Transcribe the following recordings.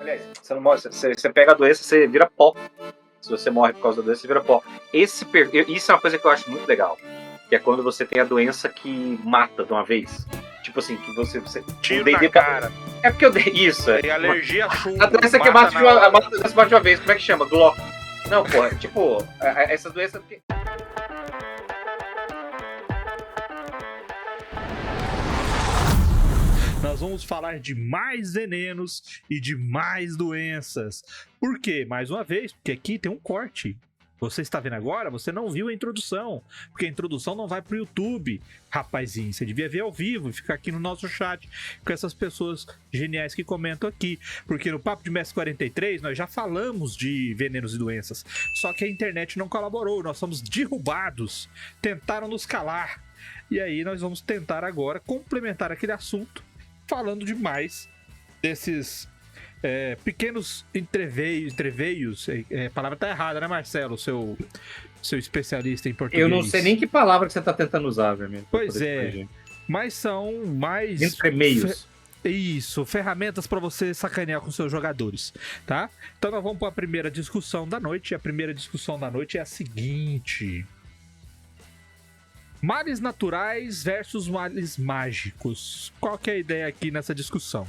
Aliás, você não morre, você pega a doença, você vira pó. Se você morre por causa da doença, você vira pó. Isso é uma coisa que eu acho muito legal. Que é quando você tem a doença que mata de uma vez. Tipo assim, que você tiro na cara. É porque eu dei isso. E alergia a chumbo. A doença que mata de uma vez. Como é que chama? Glock. Não, porra. Tipo, essa doença... Nós vamos falar de mais venenos e de mais doenças. Por quê? Mais uma vez, porque aqui tem um corte. Você está vendo agora? Você não viu a introdução, porque a introdução não vai pro YouTube, rapazinho. Você devia ver ao vivo e ficar aqui no nosso chat com essas pessoas geniais que comentam aqui. Porque no Papo de Mestre 43 nós já falamos de venenos e doenças. Só que a internet não colaborou, nós somos derrubados, tentaram nos calar. E aí nós vamos tentar agora complementar aquele assunto, falando de mais desses pequenos entreveios. A palavra tá errada, né, Marcelo? Seu especialista em português. Eu não sei nem que palavra que você tá tentando usar, vermelho. Pois é, mas são mais... Entremeios. Isso, ferramentas para você sacanear com seus jogadores, tá? Então nós vamos para a primeira discussão da noite. E a primeira discussão da noite é a seguinte: males naturais versus males mágicos. Qual que é a ideia aqui nessa discussão?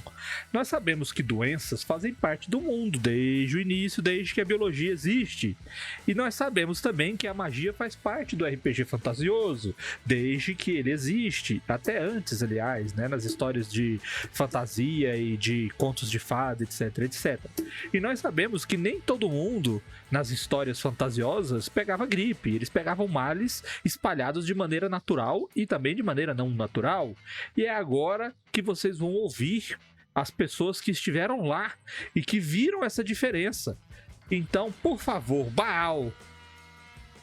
Nós sabemos que doenças fazem parte do mundo desde o início, desde que a biologia existe. E nós sabemos também que a magia faz parte do RPG fantasioso, desde que ele existe. Até antes, aliás, né, nas histórias de fantasia e de contos de fada, etc, etc. E nós sabemos que nem todo mundo, nas histórias fantasiosas, pegava gripe. Eles pegavam males espalhados de maneira natural e também de maneira não natural. E é agora que vocês vão ouvir as pessoas que estiveram lá e que viram essa diferença. Então, por favor, Baal,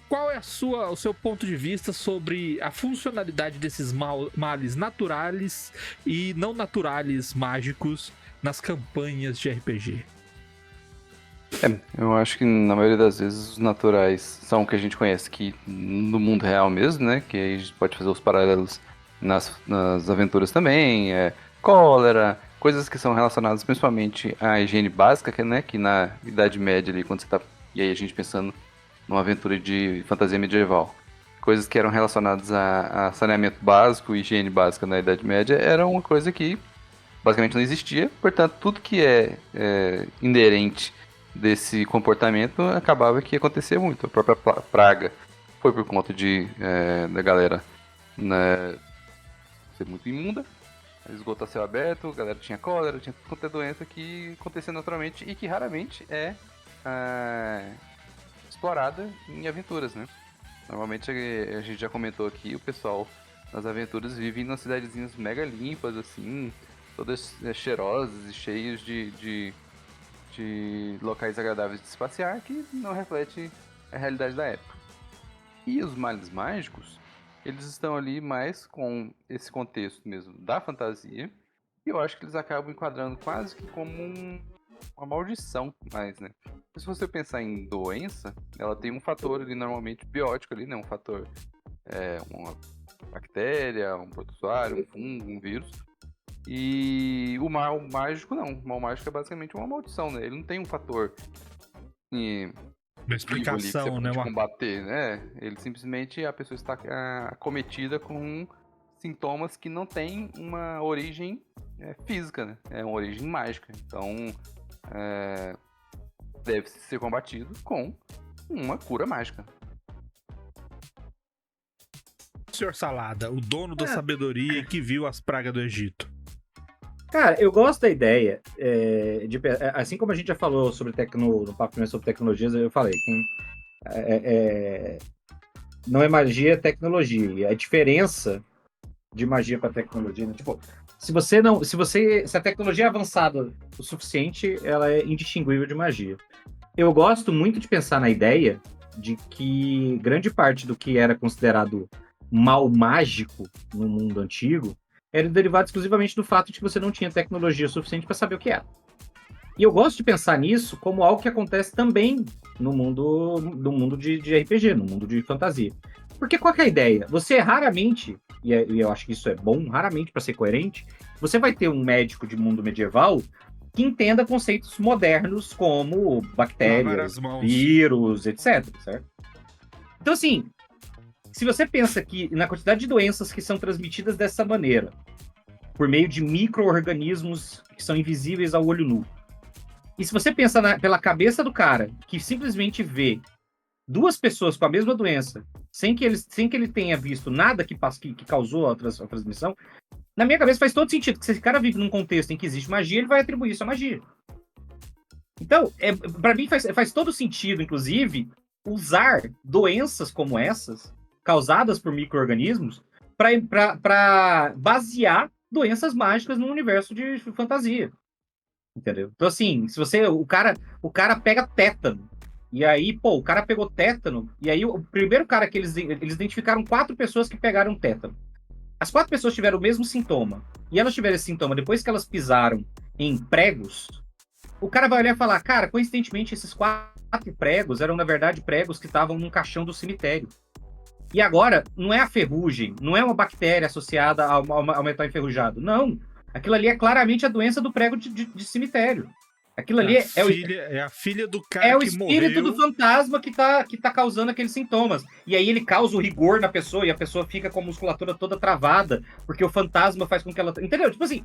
qual é o seu ponto de vista sobre a funcionalidade desses males naturais e não naturais mágicos nas campanhas de RPG? Eu acho que na maioria das vezes os naturais são o que a gente conhece aqui no mundo real mesmo, né? Que aí a gente pode fazer os paralelos nas aventuras também, cólera, coisas que são relacionadas principalmente à higiene básica, que na Idade Média ali, quando você tá... E aí a gente pensando numa aventura de fantasia medieval. Coisas que eram relacionadas a saneamento básico e higiene básica na Idade Média era uma coisa que basicamente não existia, portanto tudo que é inerente desse comportamento acabava que acontecia muito. A própria praga foi por conta da galera, né, ser muito imunda, esgoto a céu aberto, a galera tinha cólera, tinha tudo quanto é doença que acontecia naturalmente e que raramente é explorada em aventuras, né? Normalmente a gente já comentou aqui, o pessoal nas aventuras vive em cidadezinhas mega limpas, assim, todas cheirosas e cheias de locais agradáveis de se passear, que não reflete a realidade da época. E os males mágicos, eles estão ali mais com esse contexto mesmo da fantasia, e eu acho que eles acabam enquadrando quase que como uma maldição mais, né? Se você pensar em doença, ela tem um fator ali normalmente biótico ali, né? Um fator, uma bactéria, um protozoário, um fungo, um vírus. E o mal mágico não. O mal mágico é basicamente uma maldição, né? Ele não tem um fator uma explicação, né? Uma... combater, né? Ele simplesmente, a pessoa está acometida com sintomas que não têm uma origem física, né? É uma origem mágica. Então, deve ser combatido com uma cura mágica. Senhor Salada, o dono da sabedoria que viu as pragas do Egito. Cara, eu gosto da ideia, assim como a gente já falou sobre no papo sobre tecnologias, eu falei que não é magia, é tecnologia. E a diferença de magia para tecnologia, né? Tipo, se a tecnologia é avançada o suficiente, ela é indistinguível de magia. Eu gosto muito de pensar na ideia de que grande parte do que era considerado mal mágico no mundo antigo era derivado exclusivamente do fato de que você não tinha tecnologia suficiente para saber o que era. E eu gosto de pensar nisso como algo que acontece também no mundo de RPG, no mundo de fantasia. Porque qual que é a ideia? Você raramente, e eu acho que isso é bom, raramente para ser coerente, você vai ter um médico de mundo medieval que entenda conceitos modernos como Lavar bactérias, as mãos. vírus, etc, certo? Então, assim, se você pensa que na quantidade de doenças que são transmitidas dessa maneira, por meio de micro-organismos que são invisíveis ao olho nu, e se você pensa pela cabeça do cara, que simplesmente vê duas pessoas com a mesma doença, sem que ele tenha visto nada que causou a transmissão, na minha cabeça faz todo sentido, que se esse cara vive num contexto em que existe magia, ele vai atribuir isso à magia. Então, para mim faz todo sentido, inclusive, usar doenças como essas, causadas por micro-organismos, para basear doenças mágicas no universo de fantasia. Entendeu? Então, assim, se você. O cara pega tétano. E aí, o cara pegou tétano. E aí, o primeiro cara que eles identificaram 4 pessoas que pegaram tétano. As 4 pessoas tiveram o mesmo sintoma. E elas tiveram esse sintoma depois que elas pisaram em pregos. O cara vai olhar e falar: cara, coincidentemente, esses 4 pregos eram, na verdade, pregos que estavam num caixão do cemitério. E agora, não é a ferrugem, não é uma bactéria associada ao metal enferrujado. Não. Aquilo ali é claramente a doença do prego de cemitério. Aquilo ali é a filha do cara que morreu. É o espírito do fantasma que tá causando aqueles sintomas. E aí ele causa o rigor na pessoa e a pessoa fica com a musculatura toda travada, porque o fantasma faz com que ela... Entendeu? Tipo assim,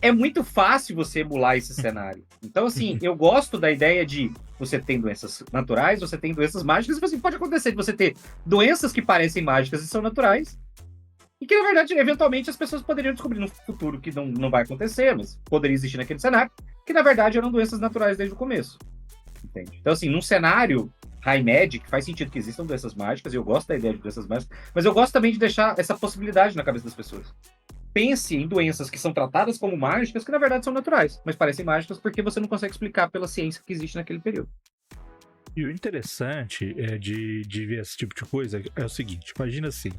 é muito fácil você emular esse cenário. Então, assim, eu gosto da ideia de você tem doenças naturais, você tem doenças mágicas, e assim, pode acontecer de você ter doenças que parecem mágicas e são naturais, e que, na verdade, eventualmente as pessoas poderiam descobrir no futuro que não vai acontecer, mas poderia existir naquele cenário, que, na verdade, eram doenças naturais desde o começo. Entende? Então, assim, num cenário high magic, faz sentido que existam doenças mágicas, e eu gosto da ideia de doenças mágicas, mas eu gosto também de deixar essa possibilidade na cabeça das pessoas. Pense em doenças que são tratadas como mágicas, que, na verdade, são naturais, mas parecem mágicas porque você não consegue explicar pela ciência que existe naquele período. E o interessante de ver esse tipo de coisa é o seguinte, imagina assim,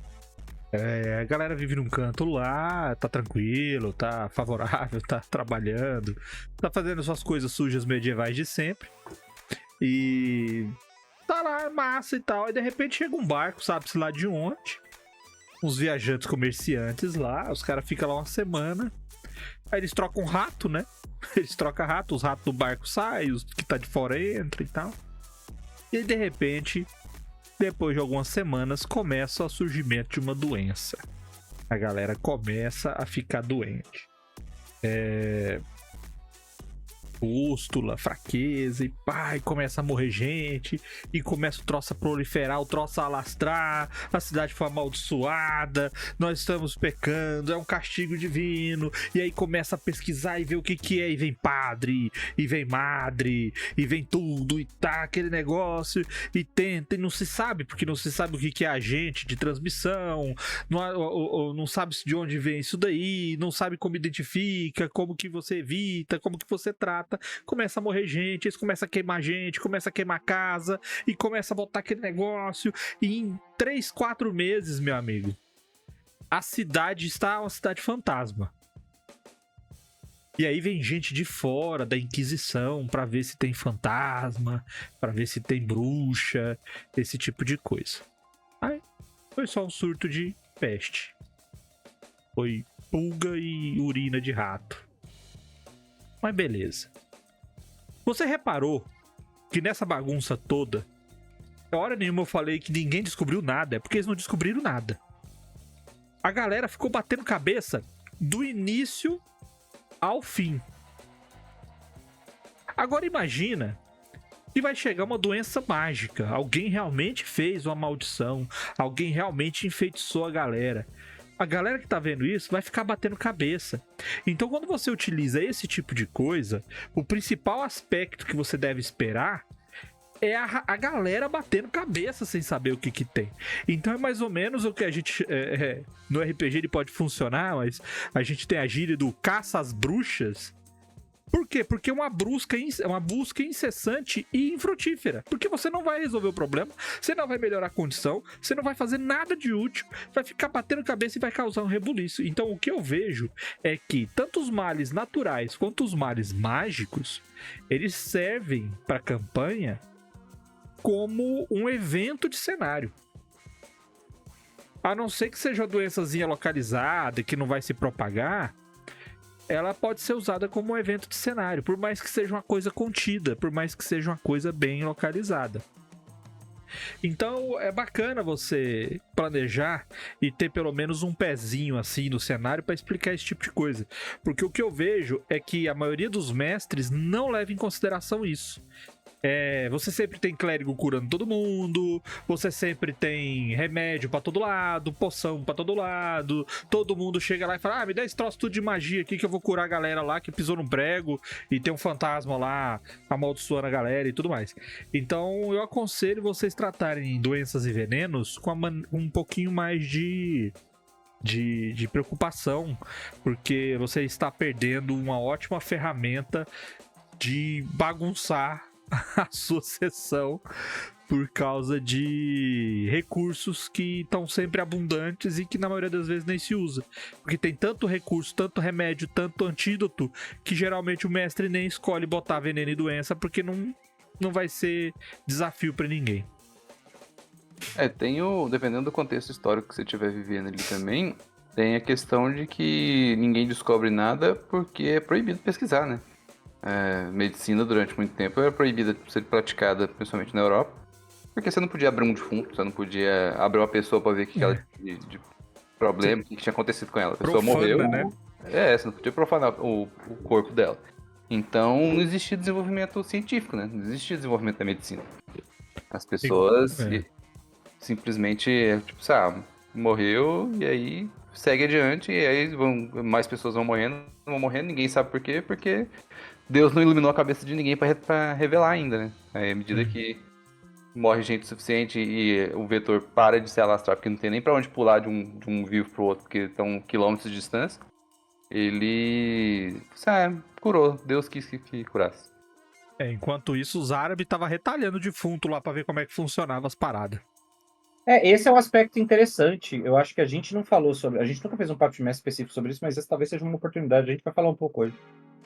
a galera vive num canto lá, tá tranquilo, tá favorável, tá trabalhando, tá fazendo suas coisas sujas medievais de sempre. E tá lá, massa e tal. E de repente chega um barco, sabe-se lá de onde. Uns viajantes comerciantes lá, os caras ficam lá uma semana. Aí eles trocam rato, né? Eles trocam rato, os ratos do barco saem, os que tá de fora entram e tal. E aí de repente... Depois de algumas semanas, começa o surgimento de uma doença. A galera começa a ficar doente. Pústula, fraqueza, e começa a morrer gente, e começa o troço a proliferar, o troço a alastrar, a cidade foi amaldiçoada, nós estamos pecando, é um castigo divino, e aí começa a pesquisar e ver o que é, e vem padre, e vem madre, e vem tudo, e tá aquele negócio, e tenta, e não se sabe, porque não se sabe o que é agente de transmissão, não sabe de onde vem isso daí, não sabe como identifica, como que você evita, como que você trata. Começa a morrer gente, eles começam a queimar gente, começa a queimar casa e começa a botar aquele negócio, e em 3, 4 meses, meu amigo, a cidade está uma cidade fantasma. E aí vem gente de fora da Inquisição pra ver se tem fantasma, pra ver se tem bruxa, esse tipo de coisa. Aí foi só um surto de peste. Foi pulga e urina de rato. Mas beleza. Você reparou que nessa bagunça toda, hora nenhuma eu falei que ninguém descobriu nada, é porque eles não descobriram nada. A galera ficou batendo cabeça do início ao fim. Agora imagina que vai chegar uma doença mágica. Alguém realmente fez uma maldição, alguém realmente enfeitiçou a galera. A galera que tá vendo isso vai ficar batendo cabeça. Então, quando você utiliza esse tipo de coisa, o principal aspecto que você deve esperar é a galera batendo cabeça sem saber o que tem. Então é mais ou menos o que a gente... no RPG ele pode funcionar, mas a gente tem a gíria do caça às bruxas. Por quê? Porque é uma busca incessante e infrutífera. Porque você não vai resolver o problema, você não vai melhorar a condição, você não vai fazer nada de útil, vai ficar batendo cabeça e vai causar um rebuliço. Então o que eu vejo é que tanto os males naturais quanto os males mágicos, eles servem para a campanha como um evento de cenário. A não ser que seja uma doençazinha localizada e que não vai se propagar, ela pode ser usada como um evento de cenário, por mais que seja uma coisa contida, por mais que seja uma coisa bem localizada. Então é bacana você planejar e ter pelo menos um pezinho assim no cenário para explicar esse tipo de coisa, porque o que eu vejo é que a maioria dos mestres não leva em consideração isso. Você sempre tem clérigo curando todo mundo, você sempre tem remédio pra todo lado, poção pra todo lado, todo mundo chega lá e fala, me dá esse troço tudo de magia aqui que eu vou curar a galera lá que pisou num prego e tem um fantasma lá amaldiçoando a galera e tudo mais. Então eu aconselho vocês tratarem doenças e venenos com um pouquinho mais de preocupação, porque você está perdendo uma ótima ferramenta de bagunçar a sua sessão por causa de recursos que estão sempre abundantes e que na maioria das vezes nem se usa, porque tem tanto recurso, tanto remédio, tanto antídoto que geralmente o mestre nem escolhe botar veneno e doença porque não vai ser desafio pra ninguém. Dependendo do contexto histórico que você estiver vivendo ali também, tem a questão de que ninguém descobre nada porque é proibido pesquisar, né? Medicina durante muito tempo era proibida de ser praticada, principalmente na Europa, porque você não podia abrir um defunto, você não podia abrir uma pessoa pra ver o que ela tinha de problema, o que tinha acontecido com ela. A pessoa morreu, né? Você não podia profanar o corpo dela. Então não existia desenvolvimento científico, né? Não existia desenvolvimento da medicina. As pessoas simplesmente, morreu e aí segue adiante, e aí mais pessoas vão morrendo, ninguém sabe por quê, porque Deus não iluminou a cabeça de ninguém pra revelar ainda, né? Aí, à medida que morre gente o suficiente e o vetor para de se alastrar, porque não tem nem pra onde pular de um vivo pro outro, porque estão quilômetros de distância, ele curou. Deus quis que curasse. Enquanto isso, os árabes estavam retalhando o defunto lá pra ver como é que funcionava as paradas. Esse é um aspecto interessante. Eu acho que a gente não falou sobre... A gente nunca fez um papo de mestre específico sobre isso, mas essa talvez seja uma oportunidade. A gente vai falar um pouco hoje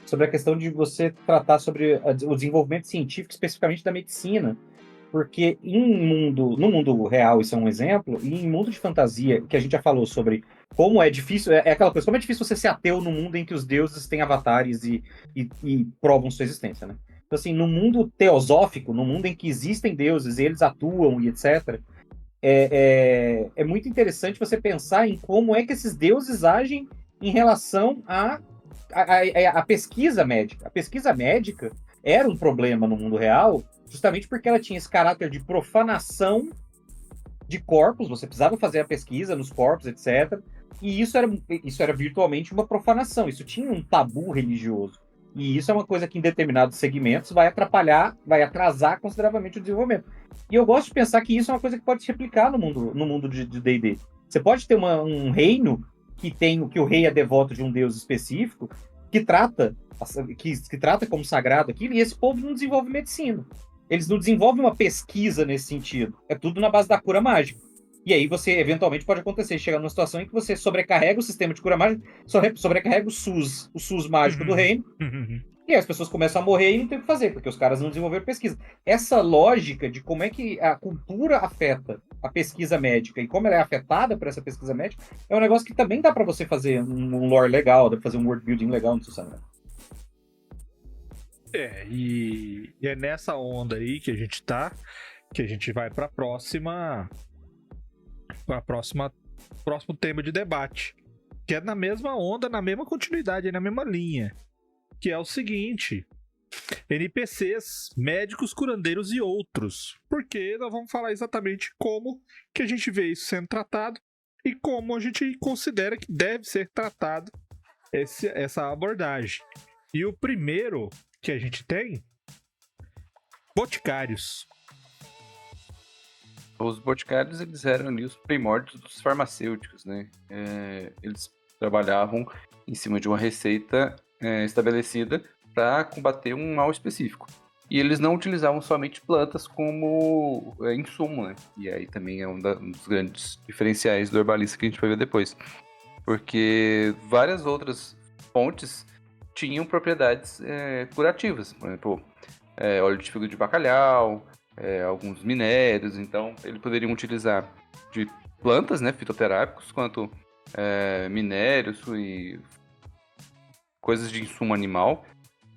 sobre a questão de você tratar sobre o desenvolvimento científico, especificamente da medicina. Porque no mundo real, isso é um exemplo, e em mundo de fantasia, que a gente já falou sobre como é difícil... É aquela coisa, como é difícil você ser ateu no mundo em que os deuses têm avatares e provam sua existência, né? Então, assim, no mundo teosófico, no mundo em que existem deuses e eles atuam e etc., é muito interessante você pensar em como é que esses deuses agem em relação à pesquisa médica. A pesquisa médica era um problema no mundo real, justamente porque ela tinha esse caráter de profanação de corpos, você precisava fazer a pesquisa nos corpos, etc. E isso era virtualmente uma profanação, isso tinha um tabu religioso. E isso é uma coisa que em determinados segmentos vai atrasar consideravelmente o desenvolvimento. E eu gosto de pensar que isso é uma coisa que pode se replicar no mundo de D&D. Você pode ter um reino que o rei é devoto de um deus específico, que trata como sagrado aquilo, e esse povo não desenvolve medicina. Eles não desenvolvem uma pesquisa nesse sentido. É tudo na base da cura mágica. E aí você, eventualmente, pode acontecer, chegar numa situação em que você sobrecarrega o sistema de cura mágica, sobrecarrega o SUS mágico do reino, e aí as pessoas começam a morrer e não tem o que fazer, porque os caras não desenvolveram pesquisa. Essa lógica de como é que a cultura afeta a pesquisa médica e como ela é afetada por essa pesquisa médica, é um negócio que também dá pra você fazer um lore legal, dá pra fazer um world building legal no seu cenário. E é nessa onda aí que a gente tá, que a gente vai pra próximo tema de debate, que é na mesma onda, na mesma continuidade, na mesma linha, que é o seguinte: NPCs, médicos, curandeiros e outros, porque nós vamos falar exatamente como que a gente vê isso sendo tratado e como a gente considera que deve ser tratado essa abordagem. E o primeiro que a gente tem, boticários. Os boticários, eles eram ali os primórdios dos farmacêuticos, né? Eles trabalhavam em cima de uma receita estabelecida para combater um mal específico. E eles não utilizavam somente plantas como insumo, né? E aí também é um dos grandes diferenciais do herbalista que a gente vai ver depois. Porque várias outras fontes tinham propriedades curativas. Por exemplo, óleo de fígado de bacalhau, alguns minérios. Então, eles poderiam utilizar de plantas, né, fitoterápicos, quanto minérios e coisas de insumo animal,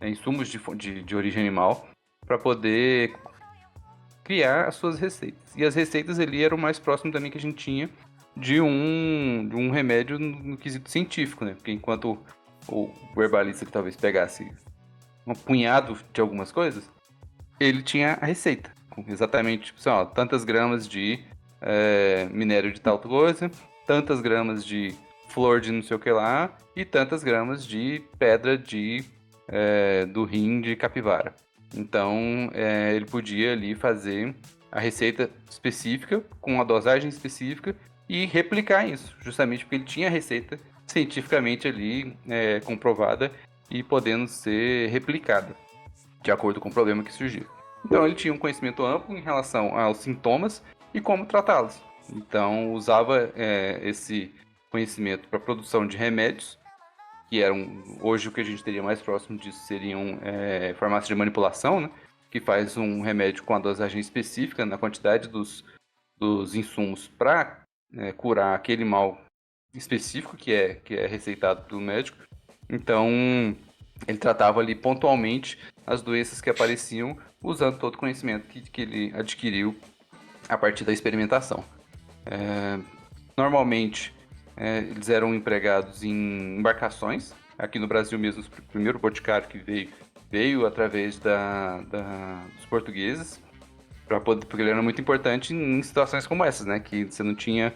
insumos de origem animal, para poder criar as suas receitas. E as receitas ali eram o mais próximo também que a gente tinha de um remédio no quesito científico, né? Porque enquanto o herbalista que talvez pegasse um punhado de algumas coisas, ele tinha a receita. Com exatamente, tipo assim, ó, tantas gramas de minério de tal coisa, tantas gramas de flor de não sei o que lá, e tantas gramas de pedra do rim de capivara. Então, ele podia ali fazer a receita específica, com uma dosagem específica, e replicar isso, justamente porque ele tinha a receita cientificamente ali comprovada e podendo ser replicada, de acordo com o problema que surgiu. Então, ele tinha um conhecimento amplo em relação aos sintomas e como tratá-los. Então, usava esse conhecimento para a produção de remédios, que eram, hoje o que a gente teria mais próximo disso seriam farmácia de manipulação, né? Que faz um remédio com a dosagem específica na quantidade dos insumos para curar aquele mal específico que é receitado pelo médico. Então, ele tratava ali pontualmente as doenças que apareciam usando todo o conhecimento que ele adquiriu a partir da experimentação. Normalmente, eles eram empregados em embarcações. Aqui no Brasil mesmo, o primeiro boticário que veio através dos portugueses, porque ele era muito importante em situações como essas, né? Que você não tinha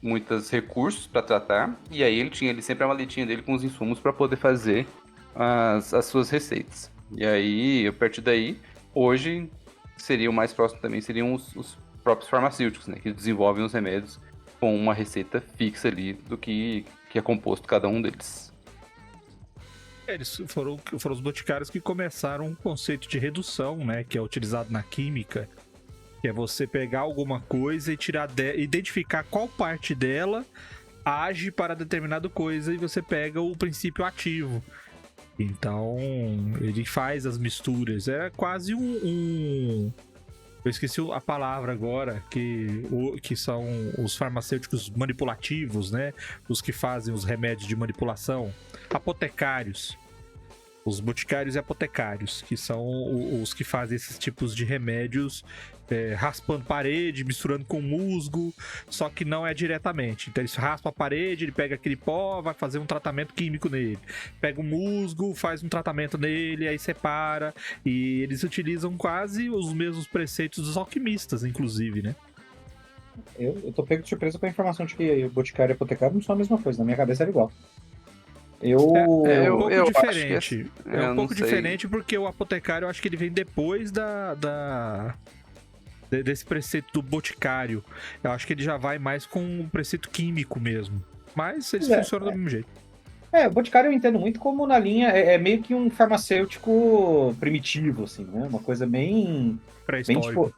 muitos recursos para tratar, e aí ele tinha ali sempre a maletinha dele com os insumos para poder fazer as suas receitas. E aí, a partir daí, hoje, seria o mais próximo também, seriam os próprios farmacêuticos, né? Que desenvolvem os remédios com uma receita fixa ali do que é composto cada um deles. Eles foram os boticários que começaram um conceito de redução, né? Que é utilizado na química, que é você pegar alguma coisa e identificar qual parte dela age para determinada coisa e você pega o princípio ativo. Então, ele faz as misturas. É quase eu esqueci a palavra agora, que são os farmacêuticos manipulativos, né? Os que fazem os remédios de manipulação. Apotecários. Os boticários e apotecários, que são os que fazem esses tipos de remédios raspando parede, misturando com musgo, só que não é diretamente. Então eles raspam a parede, ele pega aquele pó, vai fazer um tratamento químico nele. Pega o musgo, faz um tratamento nele, aí separa. E eles utilizam quase os mesmos preceitos dos alquimistas, inclusive, né? Eu tô pego de surpresa com a informação de que boticário e apotecário não são a mesma coisa. Na minha cabeça era igual. É um pouco eu diferente. Acho que é um pouco diferente porque o apotecário eu acho que ele vem depois desse preceito do boticário. Eu acho que ele já vai mais com um preceito químico mesmo. Mas eles funcionam do mesmo jeito. O boticário eu entendo muito como na linha, é meio que um farmacêutico primitivo, assim, né? Uma coisa bem... Pré-histórico.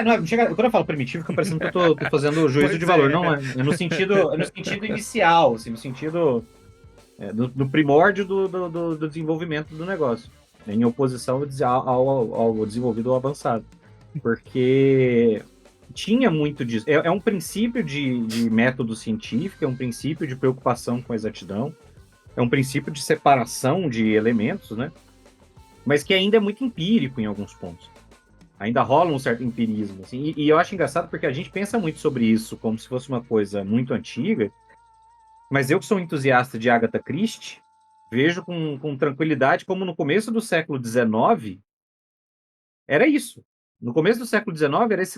Não chega, quando eu falo primitivo, fica parecendo que eu tô fazendo juízo de valor. Não, é no sentido inicial, assim, no sentido... no primórdio do desenvolvimento do negócio, em oposição ao desenvolvido ou avançado. Porque tinha muito disso. É um princípio de método científico, é um princípio de preocupação com a exatidão, é um princípio de separação de elementos, né? Mas que ainda é muito empírico em alguns pontos. Ainda rola um certo empirismo. Assim, e eu acho engraçado porque a gente pensa muito sobre isso como se fosse uma coisa muito antiga, mas eu que sou entusiasta de Agatha Christie, vejo com tranquilidade como no começo do século XIX era isso. No começo do século XIX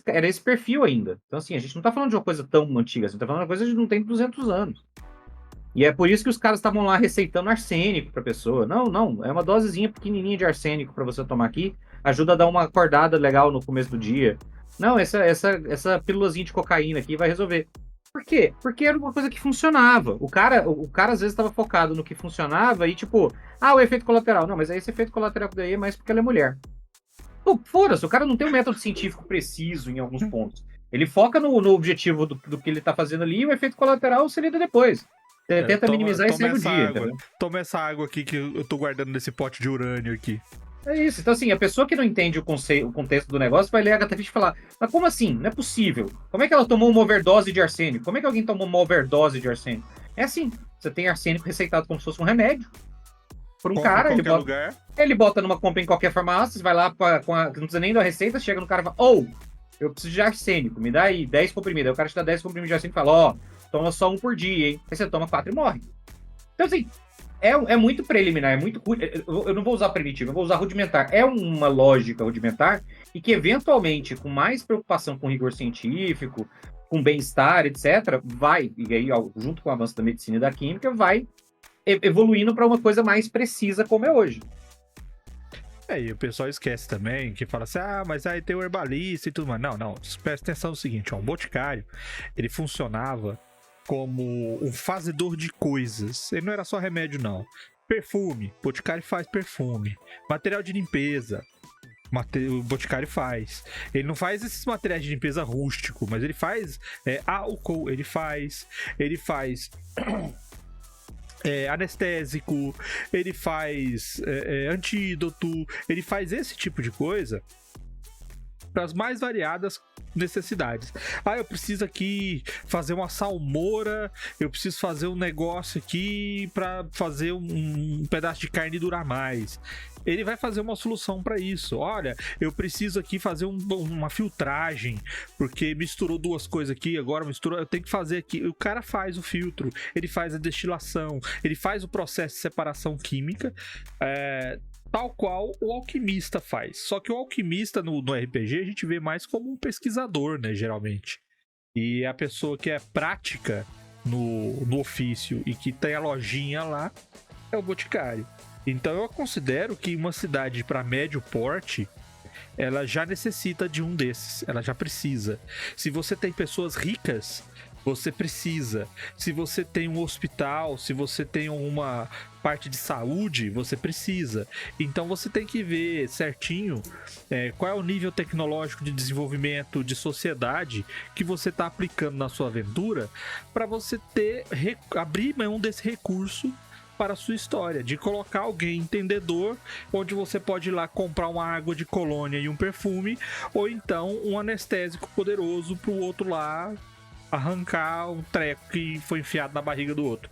era esse perfil ainda. Então, assim, a gente não está falando de uma coisa tão antiga, a gente está falando de uma coisa que não tem 200 anos. E é por isso que os caras estavam lá receitando arsênico para a pessoa. Não, é uma dosezinha pequenininha de arsênico para você tomar aqui, ajuda a dar uma acordada legal no começo do dia. Não, essa pílulazinha de cocaína aqui vai resolver. Por quê? Porque era uma coisa que funcionava. O cara às vezes estava focado no que funcionava e tipo, o efeito colateral. Não, mas aí esse efeito colateral daí é mais porque ela é mulher. Pô, foda-se, o cara não tem um método científico preciso em alguns pontos. Ele foca no objetivo do que ele tá fazendo ali e o efeito colateral se lida depois. Tenta minimizar e segue o dia. Toma essa água aqui que eu tô guardando nesse pote de urânio aqui. É isso. Então, assim, a pessoa que não entende o contexto do negócio vai ler a Agatha Christie e falar, mas como assim? Não é possível. Como é que ela tomou uma overdose de arsênico? Como é que alguém tomou uma overdose de arsênico? É assim, você tem arsênico receitado como se fosse um remédio por um Compra em cara, qualquer lugar. ele bota numa compra em qualquer farmácia, você vai lá, não precisa nem da receita, chega no cara e fala, eu preciso de arsênico, me dá aí 10 comprimidos. Aí o cara te dá 10 comprimidos de arsênico e fala, toma só um por dia, hein? Aí você toma 4 e morre. Então, assim, é muito preliminar, é muito. Eu não vou usar primitivo, eu vou usar rudimentar. É uma lógica rudimentar e que, eventualmente, com mais preocupação com rigor científico, com bem-estar, etc., vai, e aí, junto com o avanço da medicina e da química, vai evoluindo para uma coisa mais precisa como é hoje. E o pessoal esquece também, que fala assim, mas aí tem o herbalista e tudo mais. Não, presta atenção no seguinte, o boticário, ele funcionava como um fazedor de coisas. Ele não era só remédio, não. Perfume, o boticário faz perfume. Material de limpeza, o boticário faz. Ele não faz esses materiais de limpeza rústico, mas ele faz álcool, ele faz anestésico, ele faz antídoto, ele faz esse tipo de coisa para as mais variadas necessidades. Eu preciso aqui fazer uma salmoura, eu preciso fazer um negócio aqui para fazer um pedaço de carne durar mais. Ele vai fazer uma solução para isso. Olha, eu preciso aqui fazer uma filtragem, porque misturou duas coisas aqui, agora misturou, eu tenho que fazer aqui. O cara faz o filtro, ele faz a destilação, ele faz o processo de separação química, tal qual o alquimista faz. Só que o alquimista no RPG a gente vê mais como um pesquisador, né, geralmente. E a pessoa que é prática no ofício e que tem a lojinha lá é o boticário. Então eu considero que uma cidade para médio porte, ela já necessita de um desses, ela já precisa. Se você tem pessoas ricas, você precisa. Se você tem um hospital, se você tem uma parte de saúde, você precisa. Então você tem que ver certinho qual é o nível tecnológico de desenvolvimento de sociedade que você está aplicando na sua aventura, para você abrir mão desse recurso para a sua história, de colocar alguém entendedor, onde você pode ir lá comprar uma água de colônia e um perfume, ou então um anestésico poderoso para o outro lá arrancar um treco que foi enfiado na barriga do outro.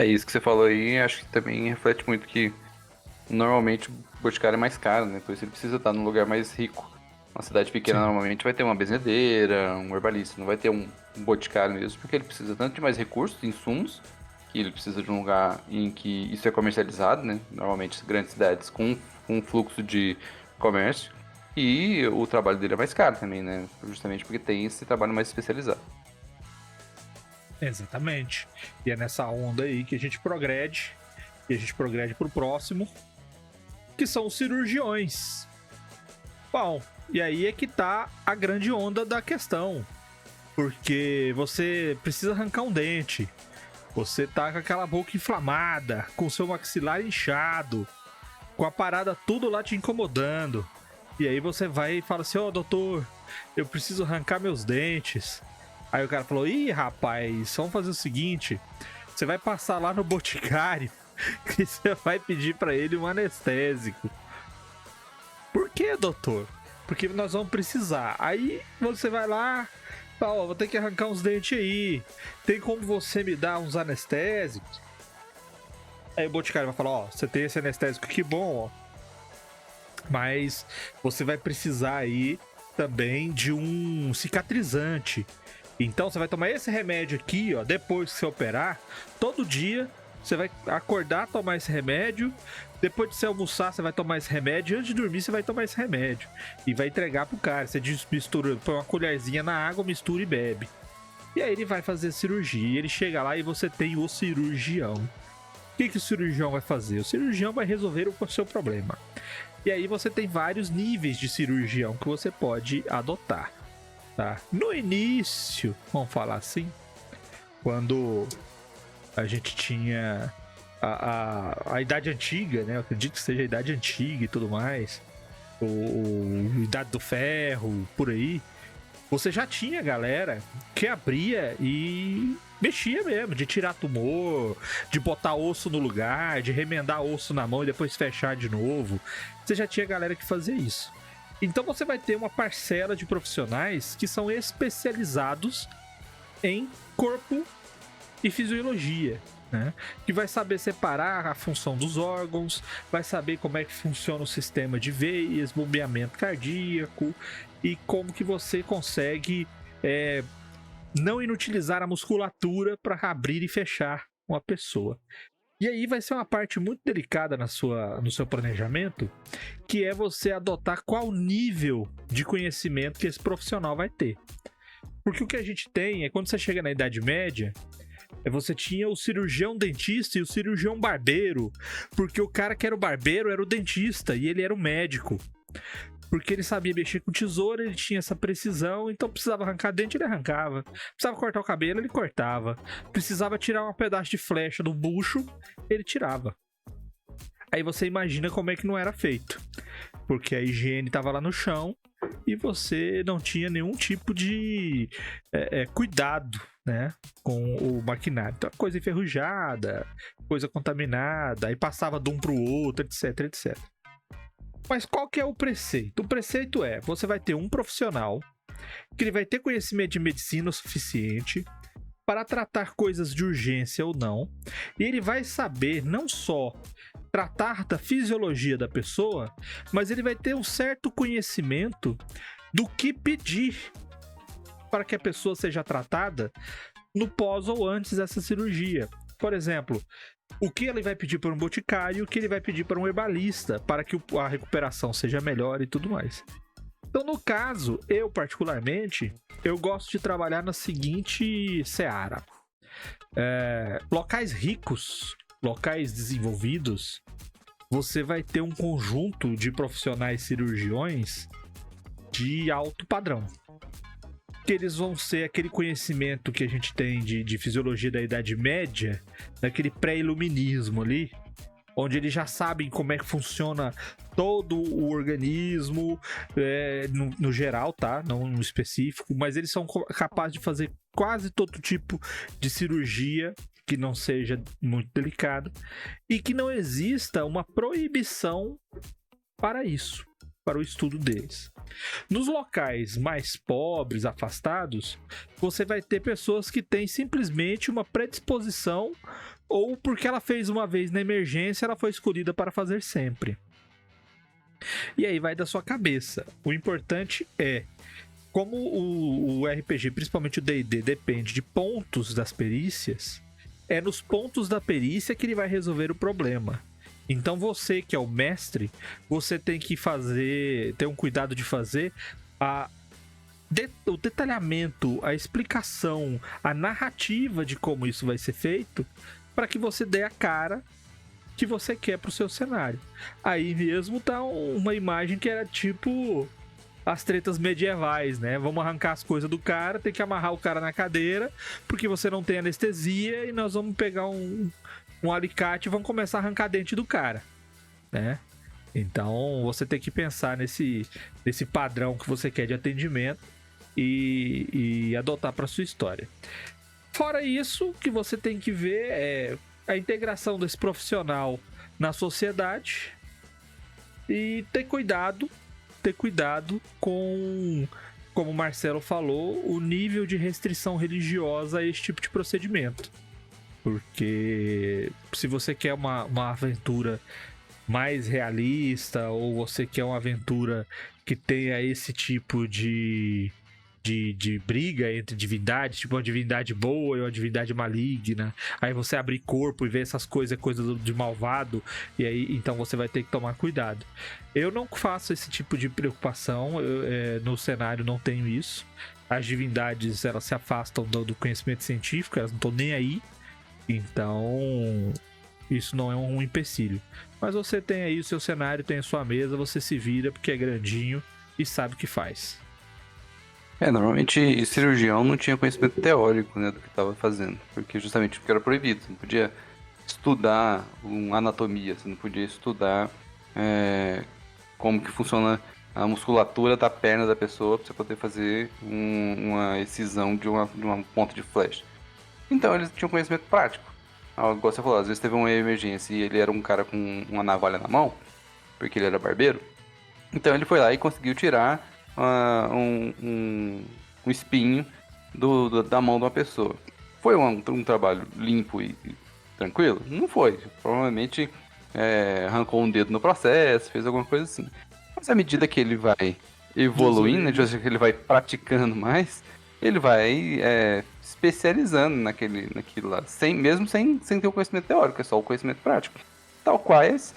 Isso que você falou aí, acho que também reflete muito que normalmente o boticário é mais caro, né? Por isso ele precisa estar num lugar mais rico. Uma cidade pequena Sim. Normalmente vai ter uma benzedeira, um herbalista, não vai ter um boticário mesmo, porque ele precisa tanto de mais recursos, insumos, que ele precisa de um lugar em que isso é comercializado, né? Normalmente grandes cidades com um fluxo de comércio, e o trabalho dele é mais caro também, né? Justamente porque tem esse trabalho mais especializado. Exatamente. E é nessa onda aí que a gente progrede, pro próximo, que são os cirurgiões. Bom, e aí é que tá a grande onda da questão. Porque você precisa arrancar um dente. Você tá com aquela boca inflamada, com seu maxilar inchado, com a parada tudo lá te incomodando. E aí você vai e fala assim, doutor, eu preciso arrancar meus dentes. Aí o cara falou, rapaz, vamos fazer o seguinte, você vai passar lá no boticário e você vai pedir pra ele um anestésico. Por que, doutor? Porque nós vamos precisar. Aí você vai lá, fala, vou ter que arrancar uns dentes aí. Tem como você me dar uns anestésicos? Aí o boticário vai falar, você tem esse anestésico aqui bom, mas você vai precisar aí também de um cicatrizante. Então você vai tomar esse remédio aqui, depois que você operar, todo dia você vai acordar, tomar esse remédio. Depois de você almoçar, você vai tomar esse remédio. E antes de dormir, você vai tomar esse remédio. E vai entregar pro cara. Você mistura, põe uma colherzinha na água, mistura e bebe. E aí ele vai fazer a cirurgia. Ele chega lá e você tem o cirurgião. O que o cirurgião vai fazer? O cirurgião vai resolver o seu problema. E aí você tem vários níveis de cirurgião que você pode adotar. Tá? No início, vamos falar assim, quando a gente tinha a Idade Antiga, né? Eu acredito que seja a Idade Antiga e tudo mais, Idade do Ferro, por aí, você já tinha galera que abria e mexia mesmo, de tirar tumor, de botar osso no lugar, de remendar osso na mão e depois fechar de novo. Você já tinha galera que fazia isso. Então você vai ter uma parcela de profissionais que são especializados em corpo e fisiologia, né? Que vai saber separar a função dos órgãos, vai saber como é que funciona o sistema de veias, bombeamento cardíaco e como que você consegue não inutilizar a musculatura para abrir e fechar uma pessoa. E aí vai ser uma parte muito delicada no seu planejamento, que é você adotar qual nível de conhecimento que esse profissional vai ter. Porque o que a gente tem é, quando você chega na Idade Média, você tinha o cirurgião dentista e o cirurgião barbeiro, porque o cara que era o barbeiro era o dentista e ele era o médico. Porque ele sabia mexer com tesoura, ele tinha essa precisão, então precisava arrancar dente, ele arrancava. Precisava cortar o cabelo, ele cortava. Precisava tirar um pedaço de flecha do bucho, ele tirava. Aí você imagina como é que não era feito. Porque a higiene estava lá no chão e você não tinha nenhum tipo de cuidado, né, com o maquinário. Então, coisa enferrujada, coisa contaminada, aí passava de um para o outro, etc, etc. Mas qual que é o preceito? O preceito é, você vai ter um profissional que ele vai ter conhecimento de medicina o suficiente para tratar coisas de urgência ou não, e ele vai saber não só tratar da fisiologia da pessoa, mas ele vai ter um certo conhecimento do que pedir para que a pessoa seja tratada no pós ou antes dessa cirurgia. Por exemplo, o que ele vai pedir para um boticário e o que ele vai pedir para um herbalista para que a recuperação seja melhor e tudo mais. Então, no caso, eu particularmente, eu gosto de trabalhar na seguinte seara. Locais ricos, locais desenvolvidos, você vai ter um conjunto de profissionais cirurgiões de alto padrão. Que eles vão ser aquele conhecimento que a gente tem de fisiologia da Idade Média, daquele pré-iluminismo ali, onde eles já sabem como é que funciona todo o organismo, no geral, tá? Não no específico, mas eles são capazes de fazer quase todo tipo de cirurgia que não seja muito delicada e que não exista uma proibição para isso, para o estudo deles. Nos locais mais pobres, afastados, você vai ter pessoas que têm simplesmente uma predisposição ou porque ela fez uma vez na emergência, ela foi escolhida para fazer sempre. E aí vai da sua cabeça. O importante é, como o RPG, principalmente o D&D, depende de pontos das perícias, é nos pontos da perícia que ele vai resolver o problema. Então você que é o mestre, você tem que ter um cuidado de fazer o detalhamento, a explicação, a narrativa de como isso vai ser feito, para que você dê a cara que você quer pro seu cenário. Aí mesmo tá uma imagem que era tipo as tretas medievais, né? Vamos arrancar as coisas do cara, tem que amarrar o cara na cadeira, porque você não tem anestesia, e nós vamos pegar um alicate e vamos começar a arrancar dente do cara, né? Então você tem que pensar nesse padrão que você quer de atendimento e adotar para sua história. Fora isso, o que você tem que ver é a integração desse profissional na sociedade e ter cuidado com, como o Marcelo falou, o nível de restrição religiosa a esse tipo de procedimento. Porque se você quer uma aventura mais realista, ou você quer uma aventura que tenha esse tipo de briga entre divindades, tipo uma divindade boa e uma divindade maligna, aí você abrir corpo e ver essas coisas, de malvado, e aí então você vai ter que tomar cuidado. Eu não faço esse tipo de preocupação, no cenário não tenho isso. As divindades, elas se afastam do conhecimento científico, elas não estão nem aí. Então, isso não é um empecilho. Mas você tem aí o seu cenário, tem a sua mesa, você se vira porque é grandinho e sabe o que faz. Normalmente cirurgião não tinha conhecimento teórico, né, do que estava fazendo, porque justamente porque era proibido. Você não podia estudar anatomia, você não podia estudar como que funciona a musculatura da perna da pessoa para você poder fazer uma excisão de uma ponta de flecha. Então eles tinham conhecimento prático. Igual você falou, às vezes teve uma emergência e ele era um cara com uma navalha na mão, porque ele era barbeiro. Então ele foi lá e conseguiu tirar um espinho da mão de uma pessoa. Foi um trabalho limpo e tranquilo? Não foi. Provavelmente arrancou um dedo no processo, fez alguma coisa assim. Mas à medida que ele vai evoluindo, à medida que ele vai praticando mais, ele vai especializando naquilo lá, mesmo sem ter o conhecimento teórico, é só o conhecimento prático. Tal quais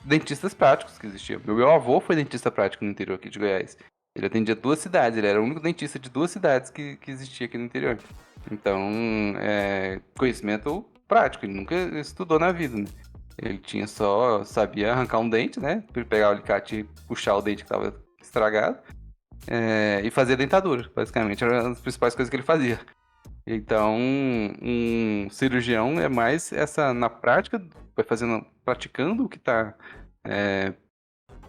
dentistas práticos que existiam. Meu avô foi dentista prático no interior aqui de Goiás. Ele atendia 2 cidades, ele era o único dentista de 2 cidades que existia aqui no interior. Então, conhecimento prático, ele nunca estudou na vida, né? Ele sabia arrancar um dente, né? Pegar o alicate e puxar o dente que estava estragado. E fazer dentadura, basicamente, eram as principais coisas que ele fazia. Então, um cirurgião é mais na prática, vai praticando o que está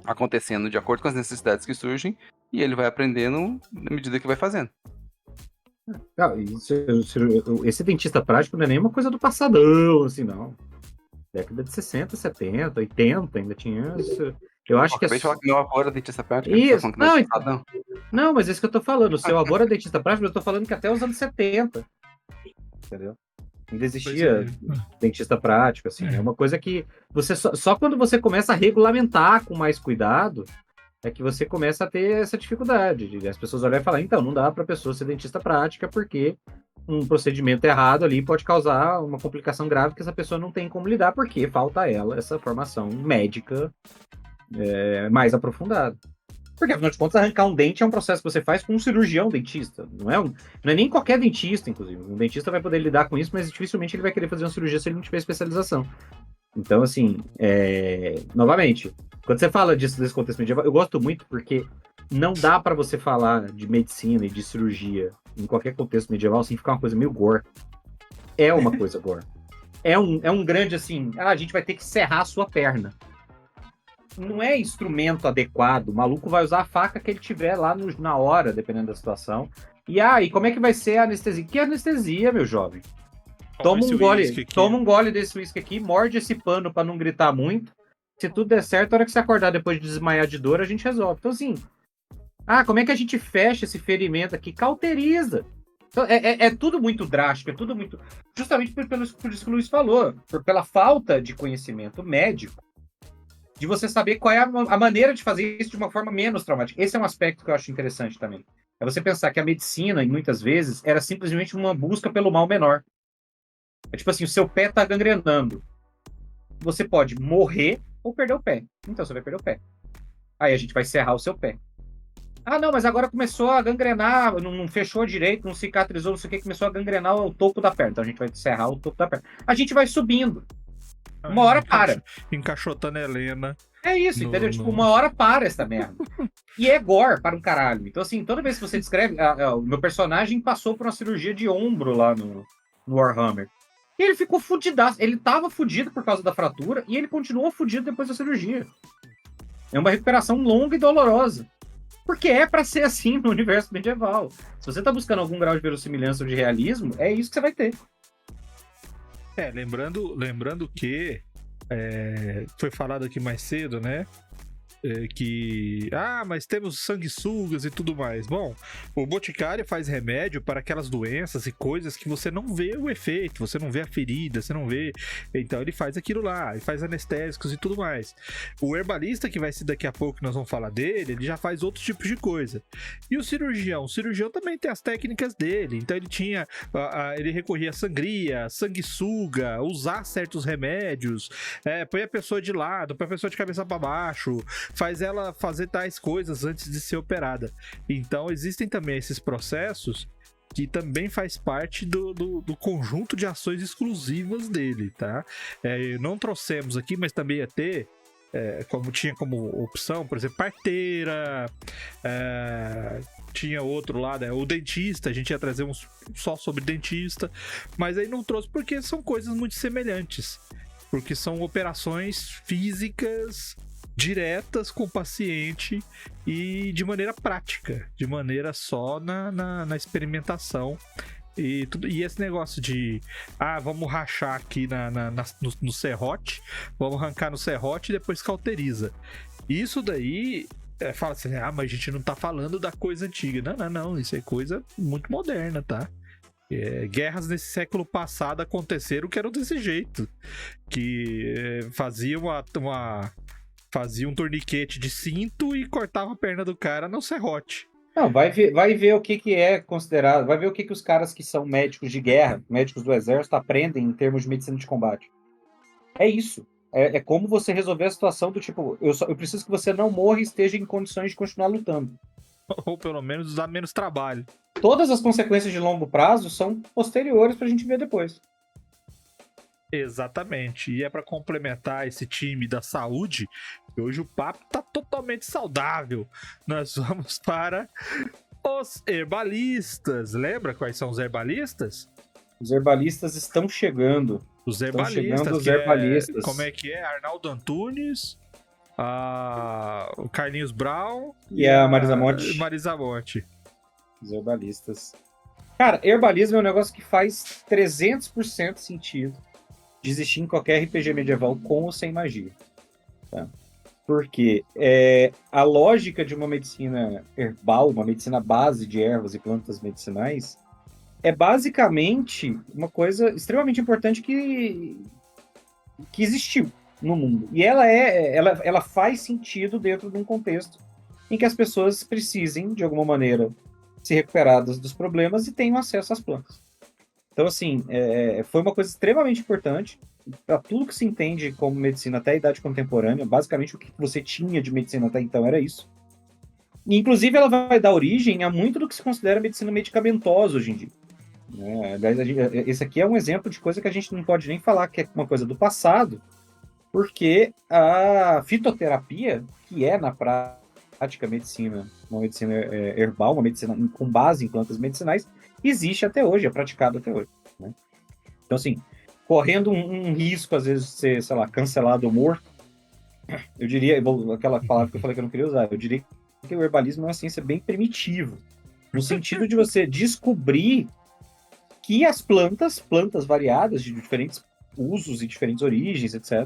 acontecendo de acordo com as necessidades que surgem, e ele vai aprendendo na medida que vai fazendo. Esse dentista prático não é nenhuma coisa do passadão, assim, não. Década de 60, 70, 80, ainda tinha isso. Eu acho que acabei de falar que meu avô era dentista prático. Isso. Não, mas é isso que eu tô falando. O seu avô era dentista prático, eu tô falando que até os anos 70. Entendeu? Ainda existia dentista prático, assim. É uma coisa que você só quando você começa a regulamentar com mais cuidado é que você começa a ter essa dificuldade. As pessoas olham e falam, então, não dá pra pessoa ser dentista prática porque um procedimento errado ali pode causar uma complicação grave que essa pessoa não tem como lidar porque falta a ela essa formação médica mais aprofundada. Porque, afinal de contas, arrancar um dente é um processo que você faz com um cirurgião dentista. Não é nem qualquer dentista, inclusive. Um dentista vai poder lidar com isso, mas dificilmente ele vai querer fazer uma cirurgia se ele não tiver especialização. Então, assim, novamente, quando você fala desse contexto medieval, eu gosto muito porque não dá pra você falar de medicina e de cirurgia em qualquer contexto medieval sem ficar uma coisa meio gore. É uma coisa gore. É um grande, assim, a gente vai ter que serrar a sua perna. Não é instrumento adequado. O maluco vai usar a faca que ele tiver lá na hora, dependendo da situação. E como é que vai ser a anestesia? Que anestesia, meu jovem? Toma um gole desse uísque aqui, morde esse pano pra não gritar muito. Se tudo der certo, a hora que você acordar depois de desmaiar de dor, a gente resolve. Então, assim, como é que a gente fecha esse ferimento aqui? Cauteriza. Então, é tudo muito drástico, é tudo muito... Justamente por isso que o Luiz falou, pela falta de conhecimento médico, de você saber qual é a maneira de fazer isso de uma forma menos traumática. Esse é um aspecto que eu acho interessante também. É você pensar que a medicina, muitas vezes, era simplesmente uma busca pelo mal menor. É tipo assim, o seu pé tá gangrenando. Você pode morrer ou perder o pé. Então você vai perder o pé. Aí a gente vai serrar o seu pé. Não, mas agora começou a gangrenar, não fechou direito, não cicatrizou, não sei o que, começou a gangrenar o topo da perna. Então a gente vai serrar o topo da perna. A gente vai subindo. Uma hora para. Encaixotando a Helena. É isso, entendeu? Tipo, uma hora para essa merda. E é gore para um caralho. Então, assim, toda vez que você descreve... o meu personagem passou por uma cirurgia de ombro lá no Warhammer. E ele ficou fudidaço. Ele tava fudido por causa da fratura e ele continuou fudido depois da cirurgia. É uma recuperação longa e dolorosa. Porque é pra ser assim no universo medieval. Se você tá buscando algum grau de verossimilhança ou de realismo, é isso que você vai ter. Lembrando que foi falado aqui mais cedo, né? Mas temos sanguessugas e tudo mais. Bom, o Boticário faz remédio para aquelas doenças e coisas que você não vê o efeito, você não vê a ferida, você não vê. Então ele faz aquilo lá, ele faz anestésicos e tudo mais. O herbalista, que vai ser daqui a pouco, nós vamos falar dele, ele já faz outros tipos de coisa. E o cirurgião também tem as técnicas dele. Então ele recorria a sangria, sanguessuga, usar certos remédios, põe a pessoa de lado, põe a pessoa de cabeça para baixo, faz ela fazer tais coisas antes de ser operada. Então existem também esses processos que também faz parte do conjunto de ações exclusivas dele, tá? Não trouxemos aqui, mas também ia ter, como tinha como opção, por exemplo, parteira, tinha outro lá, né? O dentista, a gente ia trazer só sobre dentista, mas aí não trouxe porque são coisas muito semelhantes, porque são operações físicas diretas com o paciente e de maneira prática, de maneira só na experimentação E esse negócio de vamos rachar aqui no serrote, vamos arrancar no serrote e depois cauteriza. Isso daí fala assim, mas a gente não tá falando da coisa antiga. Não, isso é coisa muito moderna, tá? Guerras nesse século passado aconteceram que eram desse jeito, que fazia um torniquete de cinto e cortava a perna do cara no serrote. Não, vai ver o que é considerado, vai ver o que os caras que são médicos de guerra, médicos do exército, aprendem em termos de medicina de combate. É isso. É como você resolver a situação do tipo, eu preciso que você não morra e esteja em condições de continuar lutando. Ou pelo menos dar menos trabalho. Todas as consequências de longo prazo são posteriores pra gente ver depois. Exatamente. E é pra complementar esse time da saúde, que hoje o papo tá totalmente saudável. Nós vamos para os herbalistas. Lembra quais são os herbalistas? Os herbalistas estão chegando. Os Estão herbalistas. chegando os herbalistas. Como é que é? Arnaldo Antunes, o Carlinhos Brown e a Marisa Monte. Marisa Monte. Os herbalistas. Cara, herbalismo é um negócio que faz 300% sentido de existir em qualquer RPG medieval com ou sem magia. Tá? Porque a lógica de uma medicina herbal, uma medicina base de ervas e plantas medicinais, é basicamente uma coisa extremamente importante que existiu no mundo. E ela faz sentido dentro de um contexto em que as pessoas precisem, de alguma maneira, se recuperar dos problemas e tenham acesso às plantas. Então, assim, foi uma coisa extremamente importante para tudo que se entende como medicina até a idade contemporânea. Basicamente, o que você tinha de medicina até então era isso. E, inclusive, ela vai dar origem a muito do que se considera medicina medicamentosa hoje em dia. Aliás, esse aqui é um exemplo de coisa que a gente não pode nem falar que é uma coisa do passado, porque a fitoterapia, que é na prática medicina, uma medicina herbal, uma medicina com base em plantas medicinais, existe até hoje, é praticado até hoje. Né? Então, assim, correndo um risco, às vezes, de ser, sei lá, cancelado ou morto, eu diria, aquela palavra que eu falei que eu não queria usar, eu diria que o herbalismo é uma ciência bem primitiva, no sentido de você descobrir que as plantas variadas, de diferentes usos e diferentes origens, etc.,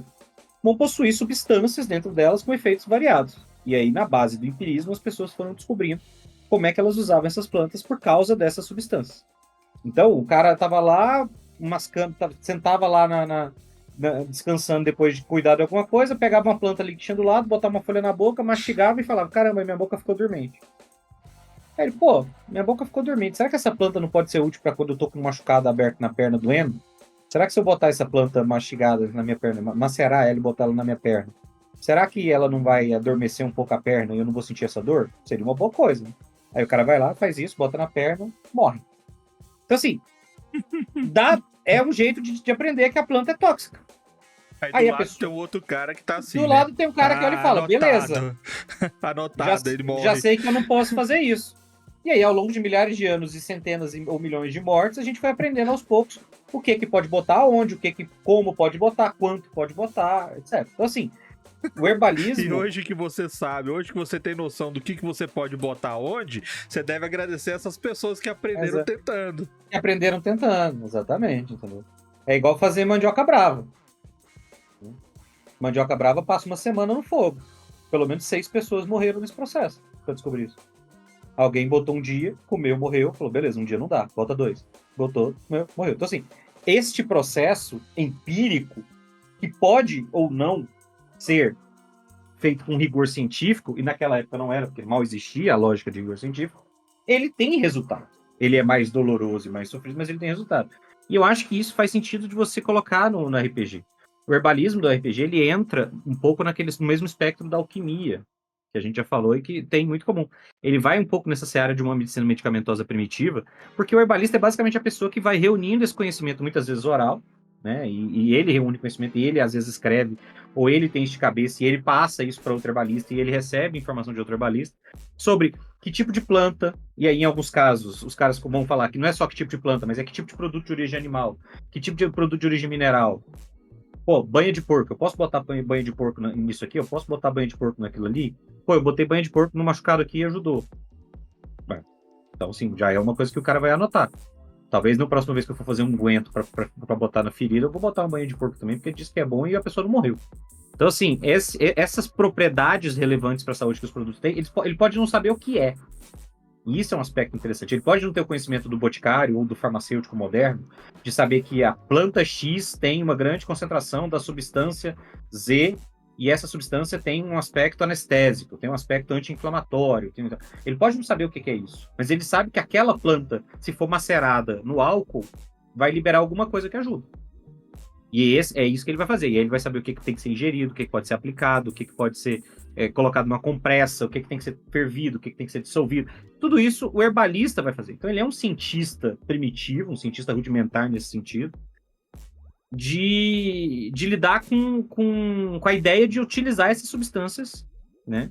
vão possuir substâncias dentro delas com efeitos variados. E aí, na base do empirismo, as pessoas foram descobrindo como é que elas usavam essas plantas por causa dessas substâncias. Então, o cara estava lá, sentava lá descansando depois de cuidar de alguma coisa, pegava uma planta ali que tinha do lado, botava uma folha na boca, mastigava e falava, caramba, minha boca ficou dormente. Aí ele, minha boca ficou dormente. Será que essa planta não pode ser útil para quando eu tô com um machucado aberto na perna doendo? Será que se eu botar essa planta mastigada na minha perna, macerar ela e botar ela na minha perna, será que ela não vai adormecer um pouco a perna e eu não vou sentir essa dor? Seria uma boa coisa. Né? Aí o cara vai lá, faz isso, bota na perna, morre. Então assim, é um jeito de aprender que a planta é tóxica. Aí do lado tem um outro cara que tá assim, do lado tem um cara que olha e fala, anotado. beleza. Anotado, ele morre. Já sei que eu não posso fazer isso. E aí, ao longo de milhares de anos e centenas ou milhões de mortes, a gente foi aprendendo aos poucos o que pode botar onde, como pode botar, quanto pode botar, etc. Então, assim, o herbalismo... E hoje que você sabe, hoje que você tem noção do que você pode botar onde, você deve agradecer essas pessoas que aprenderam tentando. Que aprenderam tentando, exatamente, entendeu? É igual fazer mandioca brava. Mandioca brava passa uma semana no fogo. Pelo menos 6 pessoas morreram nesse processo pra descobrir isso. Alguém botou um dia, comeu, morreu, falou, beleza, um dia não dá, bota 2. Botou, comeu, morreu. Então, assim, este processo empírico, que pode ou não ser feito com rigor científico, e naquela época não era, porque mal existia a lógica de rigor científico, ele tem resultado. Ele é mais doloroso e mais sofrido, mas ele tem resultado. E eu acho que isso faz sentido de você colocar no RPG. O herbalismo do RPG, ele entra um pouco no mesmo espectro da alquimia, que a gente já falou e que tem muito comum. Ele vai um pouco nessa seara de uma medicina medicamentosa primitiva, porque o herbalista é basicamente a pessoa que vai reunindo esse conhecimento, muitas vezes oral, né? E ele reúne conhecimento, e ele às vezes escreve, ou ele tem isso de cabeça, e ele passa isso para outro herbalista, e ele recebe informação de outro herbalista, sobre que tipo de planta, e aí em alguns casos, os caras vão falar que não é só que tipo de planta, mas é que tipo de produto de origem animal, que tipo de produto de origem mineral. Banha de porco, eu posso botar banha de porco nisso aqui? Eu posso botar banha de porco naquilo ali? Eu botei banha de porco no machucado aqui e ajudou. Então, sim, já é uma coisa que o cara vai anotar. Talvez na próxima vez que eu for fazer um unguento pra botar na ferida, eu vou botar um banho de porco também, porque diz que é bom e a pessoa não morreu. Então, assim, essas propriedades relevantes para a saúde que os produtos têm, ele pode não saber o que é. E isso é um aspecto interessante. Ele pode não ter o conhecimento do boticário ou do farmacêutico moderno, de saber que a planta X tem uma grande concentração da substância Z, e essa substância tem um aspecto anestésico, tem um aspecto anti-inflamatório. Ele pode não saber o que é isso, mas ele sabe que aquela planta, se for macerada no álcool, vai liberar alguma coisa que ajuda. E é isso que ele vai fazer. E aí ele vai saber o que tem que ser ingerido, o que pode ser aplicado, o que pode ser colocado numa compressa, o que tem que ser fervido, o que tem que ser dissolvido. Tudo isso o herbalista vai fazer. Então ele é um cientista primitivo, um cientista rudimentar nesse sentido, de lidar com a ideia de utilizar essas substâncias, né?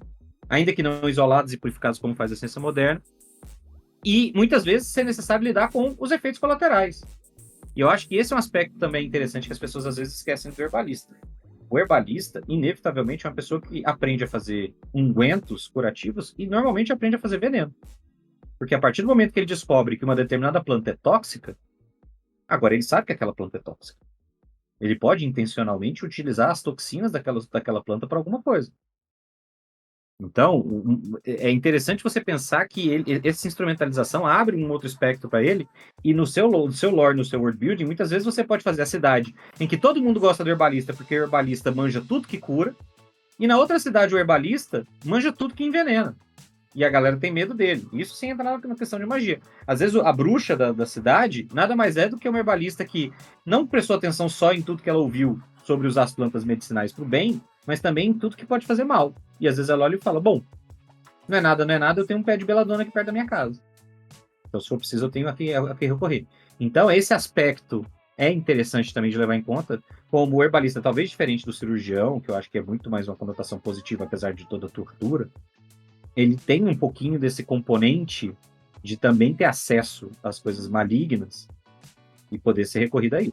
Ainda que não isoladas e purificadas como faz a ciência moderna. E muitas vezes ser necessário lidar com os efeitos colaterais. E eu acho que esse é um aspecto também interessante que as pessoas às vezes esquecem do herbalista. O herbalista, inevitavelmente, é uma pessoa que aprende a fazer ungüentos curativos e normalmente aprende a fazer veneno. Porque a partir do momento que ele descobre que uma determinada planta é tóxica, agora ele sabe que aquela planta é tóxica. Ele pode intencionalmente utilizar as toxinas daquela planta para alguma coisa. Então, é interessante você pensar que essa instrumentalização abre um outro espectro para ele, e no seu lore, no seu world building, muitas vezes você pode fazer a cidade em que todo mundo gosta do herbalista, porque o herbalista manja tudo que cura, e na outra cidade o herbalista manja tudo que envenena. E a galera tem medo dele. Isso sem entrar na questão de magia. Às vezes a bruxa da cidade nada mais é do que uma herbalista que não prestou atenção só em tudo que ela ouviu sobre usar as plantas medicinais para o bem, mas também em tudo que pode fazer mal. E às vezes ela olha e fala, bom, não é nada, eu tenho um pé de beladona aqui perto da minha casa. Então, se for preciso, eu tenho a que recorrer. Então, esse aspecto é interessante também de levar em conta, como o herbalista, talvez diferente do cirurgião, que eu acho que é muito mais uma conotação positiva, apesar de toda a tortura, ele tem um pouquinho desse componente de também ter acesso às coisas malignas e poder ser recorrido a isso.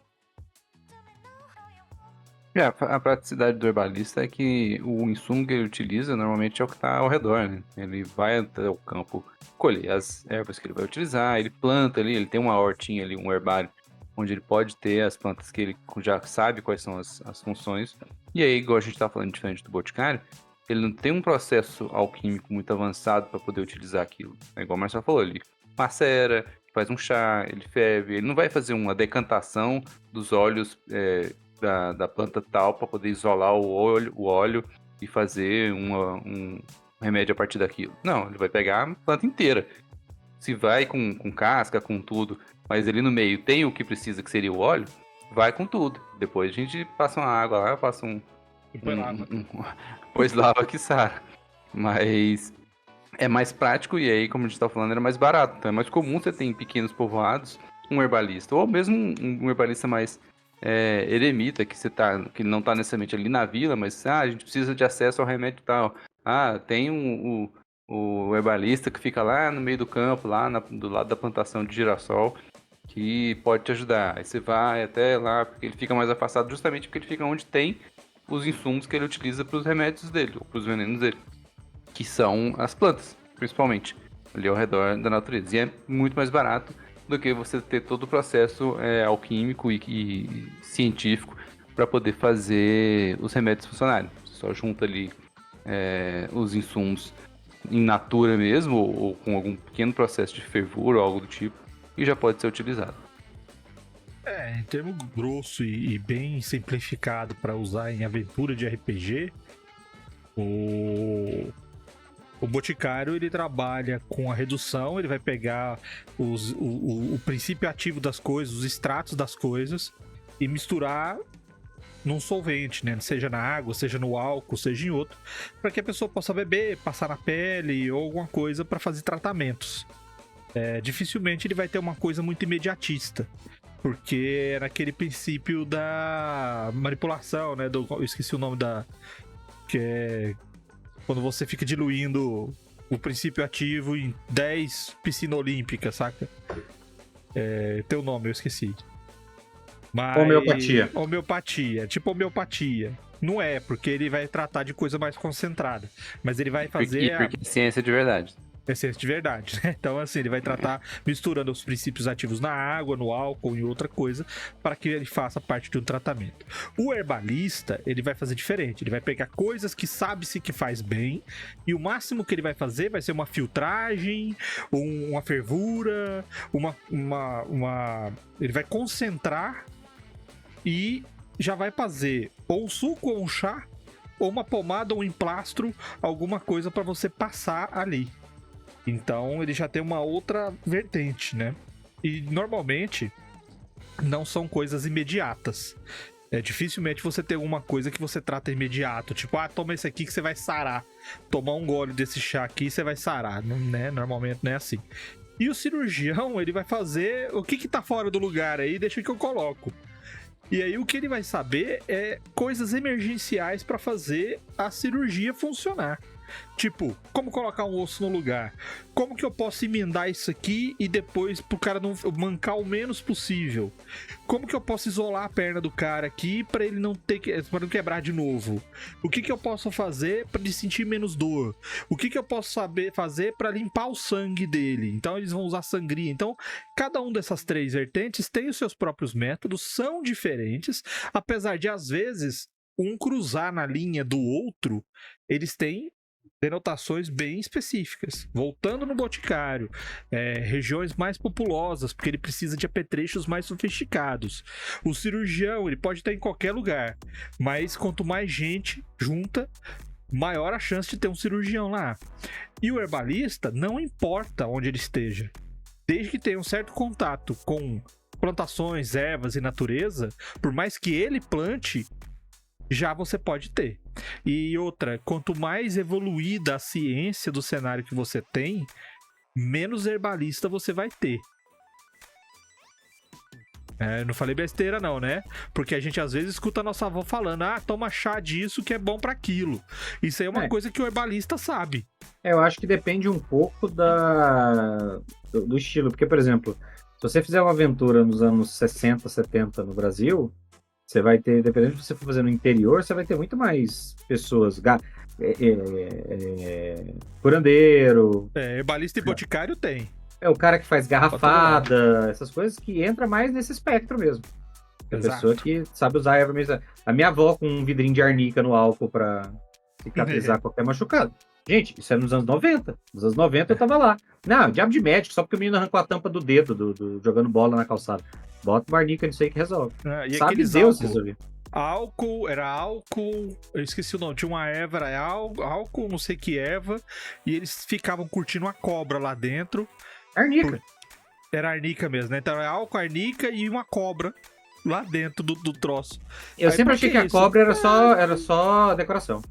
A praticidade do herbalista é que o insumo que ele utiliza normalmente é o que está ao redor, né? Ele vai até o campo colher as ervas que ele vai utilizar, ele planta ali, ele tem uma hortinha ali, um herbário, onde ele pode ter as plantas que ele já sabe quais são as funções. E aí, igual a gente está falando diferente do boticário, ele não tem um processo alquímico muito avançado para poder utilizar aquilo. É igual o Marcelo falou, ele macera, faz um chá, ele ferve, ele não vai fazer uma decantação dos óleos da planta tal para poder isolar o óleo e fazer um remédio a partir daquilo. Não, ele vai pegar a planta inteira. Se vai com casca, com tudo, mas ali no meio tem o que precisa, que seria o óleo, vai com tudo. Depois a gente passa uma água lá, passa pois lava que sara. Mas é mais prático e aí, como a gente tá falando, era mais barato. Então é mais comum você ter em pequenos povoados um herbalista, ou mesmo um herbalista mais eremita, que não tá necessariamente ali na vila, mas a gente precisa de acesso ao remédio tal. Tem o herbalista que fica lá no meio do campo, lá do lado da plantação de girassol, que pode te ajudar. Aí você vai até lá, porque ele fica mais afastado justamente porque ele fica onde tem os insumos que ele utiliza para os remédios dele, ou para os venenos dele, que são as plantas, principalmente, ali ao redor da natureza. E é muito mais barato do que você ter todo o processo alquímico e científico para poder fazer os remédios funcionarem. Você só junta ali os insumos em natura mesmo, ou com algum pequeno processo de fervura ou algo do tipo, e já pode ser utilizado. Em termo grosso e bem simplificado para usar em aventura de RPG, o boticário ele trabalha com a redução, ele vai pegar o princípio ativo das coisas, os extratos das coisas e misturar num solvente, né? Seja na água, seja no álcool, seja em outro, para que a pessoa possa beber, passar na pele ou alguma coisa para fazer tratamentos. Dificilmente ele vai ter uma coisa muito imediatista, porque é naquele princípio da manipulação, né? Eu esqueci o nome que é quando você fica diluindo o princípio ativo em 10 piscinas olímpicas, saca? Tem o nome, eu esqueci. Mas... Homeopatia, tipo homeopatia. Não é, porque ele vai tratar de coisa mais concentrada. Mas ele vai fazer... Porque é ciência de verdade. Essência de verdade, né? Então, assim, ele vai tratar misturando os princípios ativos na água, no álcool e outra coisa, para que ele faça parte de um tratamento. O herbalista, ele vai fazer diferente. Ele vai pegar coisas que sabe-se que faz bem, e o máximo que ele vai fazer vai ser uma filtragem, uma fervura, ele vai concentrar e já vai fazer ou um suco ou um chá, ou uma pomada ou um emplastro, alguma coisa para você passar ali. Então ele já tem uma outra vertente, né? E normalmente não são coisas imediatas. Dificilmente você tem alguma coisa que você trata imediato. Tipo, toma esse aqui que você vai sarar. Tomar um gole desse chá aqui você vai sarar, né? Normalmente não é assim. E o cirurgião, ele vai fazer o que tá fora do lugar aí, deixa que eu coloco. E aí o que ele vai saber é coisas emergenciais para fazer a cirurgia funcionar. Tipo, como colocar um osso no lugar? Como que eu posso emendar isso aqui e depois pro cara não mancar o menos possível? Como que eu posso isolar a perna do cara aqui pra ele não ter para não quebrar de novo? O que eu posso fazer pra ele sentir menos dor? O que eu posso fazer pra limpar o sangue dele? Então eles vão usar sangria. Então, cada um dessas 3 vertentes tem os seus próprios métodos, são diferentes, apesar de às vezes um cruzar na linha do outro, eles têm denotações bem específicas. Voltando no boticário, regiões mais populosas, porque ele precisa de apetrechos mais sofisticados. O cirurgião, ele pode estar em qualquer lugar, mas quanto mais gente junta, maior a chance de ter um cirurgião lá. E o herbalista, não importa onde ele esteja, desde que tenha um certo contato com plantações, ervas e natureza, por mais que ele plante, já você pode ter. E outra, quanto mais evoluída a ciência do cenário que você tem, menos herbalista você vai ter. Não falei besteira não, né? Porque a gente às vezes escuta a nossa avó falando, toma chá disso que é bom pra aquilo. Isso aí é uma coisa que o herbalista sabe. Eu acho que depende um pouco do estilo. Porque, por exemplo, se você fizer uma aventura nos anos 60, 70 no Brasil, você vai ter, dependendo do que você for fazer no interior, você vai ter muito mais pessoas. Curandeiro. Herbalista e boticário tem. É o cara que faz garrafada, essas coisas que entra mais nesse espectro mesmo. É a pessoa que sabe usar a erva mesmo. A minha avó com um vidrinho de arnica no álcool pra cicatrizar qualquer machucado. Gente, isso é nos anos 90. Nos anos 90 eu tava lá. Não, diabo de médico, só porque o menino arrancou a tampa do dedo jogando bola na calçada. Bota uma arnica nisso aí que resolve. Sabe Deus resolver. Era álcool, eu esqueci o nome, tinha uma erva, era álcool, não sei que erva, e eles ficavam curtindo uma cobra lá dentro. Arnica. Era arnica mesmo, né? Então é álcool, arnica e uma cobra lá dentro do troço. Eu sempre achei que a cobra era só decoração.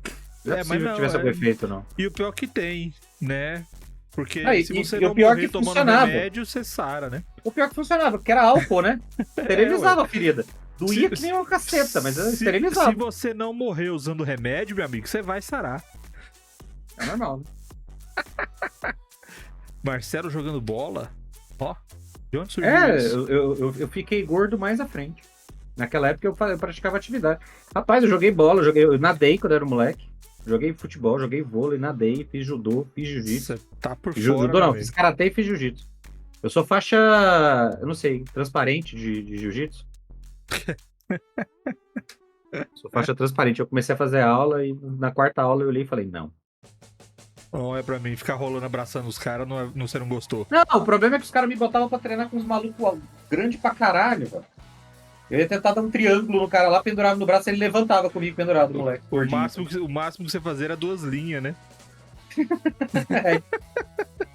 Não é possível que tivesse algum efeito, não. E o pior que tem, né? Porque se você não morrer tomando remédio, você sara, né? O pior que funcionava, porque era álcool, né? Esterilizava a ferida. Doía que nem uma caceta, mas esterilizava. Se você não morrer usando remédio, meu amigo, você vai sarar. É normal, né? Marcelo jogando bola, ó. De onde surgiu isso? Eu fiquei gordo mais à frente. Naquela época eu praticava atividade. Rapaz, eu joguei bola, eu nadei quando era moleque. Joguei futebol, joguei vôlei, nadei, fiz judô, fiz jiu-jitsu. Tá por judô fora, não, fiz karatê e fiz jiu-jitsu. Eu sou faixa, eu não sei, transparente de jiu-jitsu. Sou faixa transparente. Eu comecei a fazer aula e na 4ª aula eu olhei e falei, não. Não é pra mim, ficar rolando, abraçando os caras, você não gostou. Não, o problema é que os caras me botavam pra treinar com uns malucos grandes pra caralho, velho. Eu ia tentar dar um triângulo no cara lá, pendurava no braço, ele levantava comigo pendurado, moleque. O máximo que você fazia era 2 linhas, né?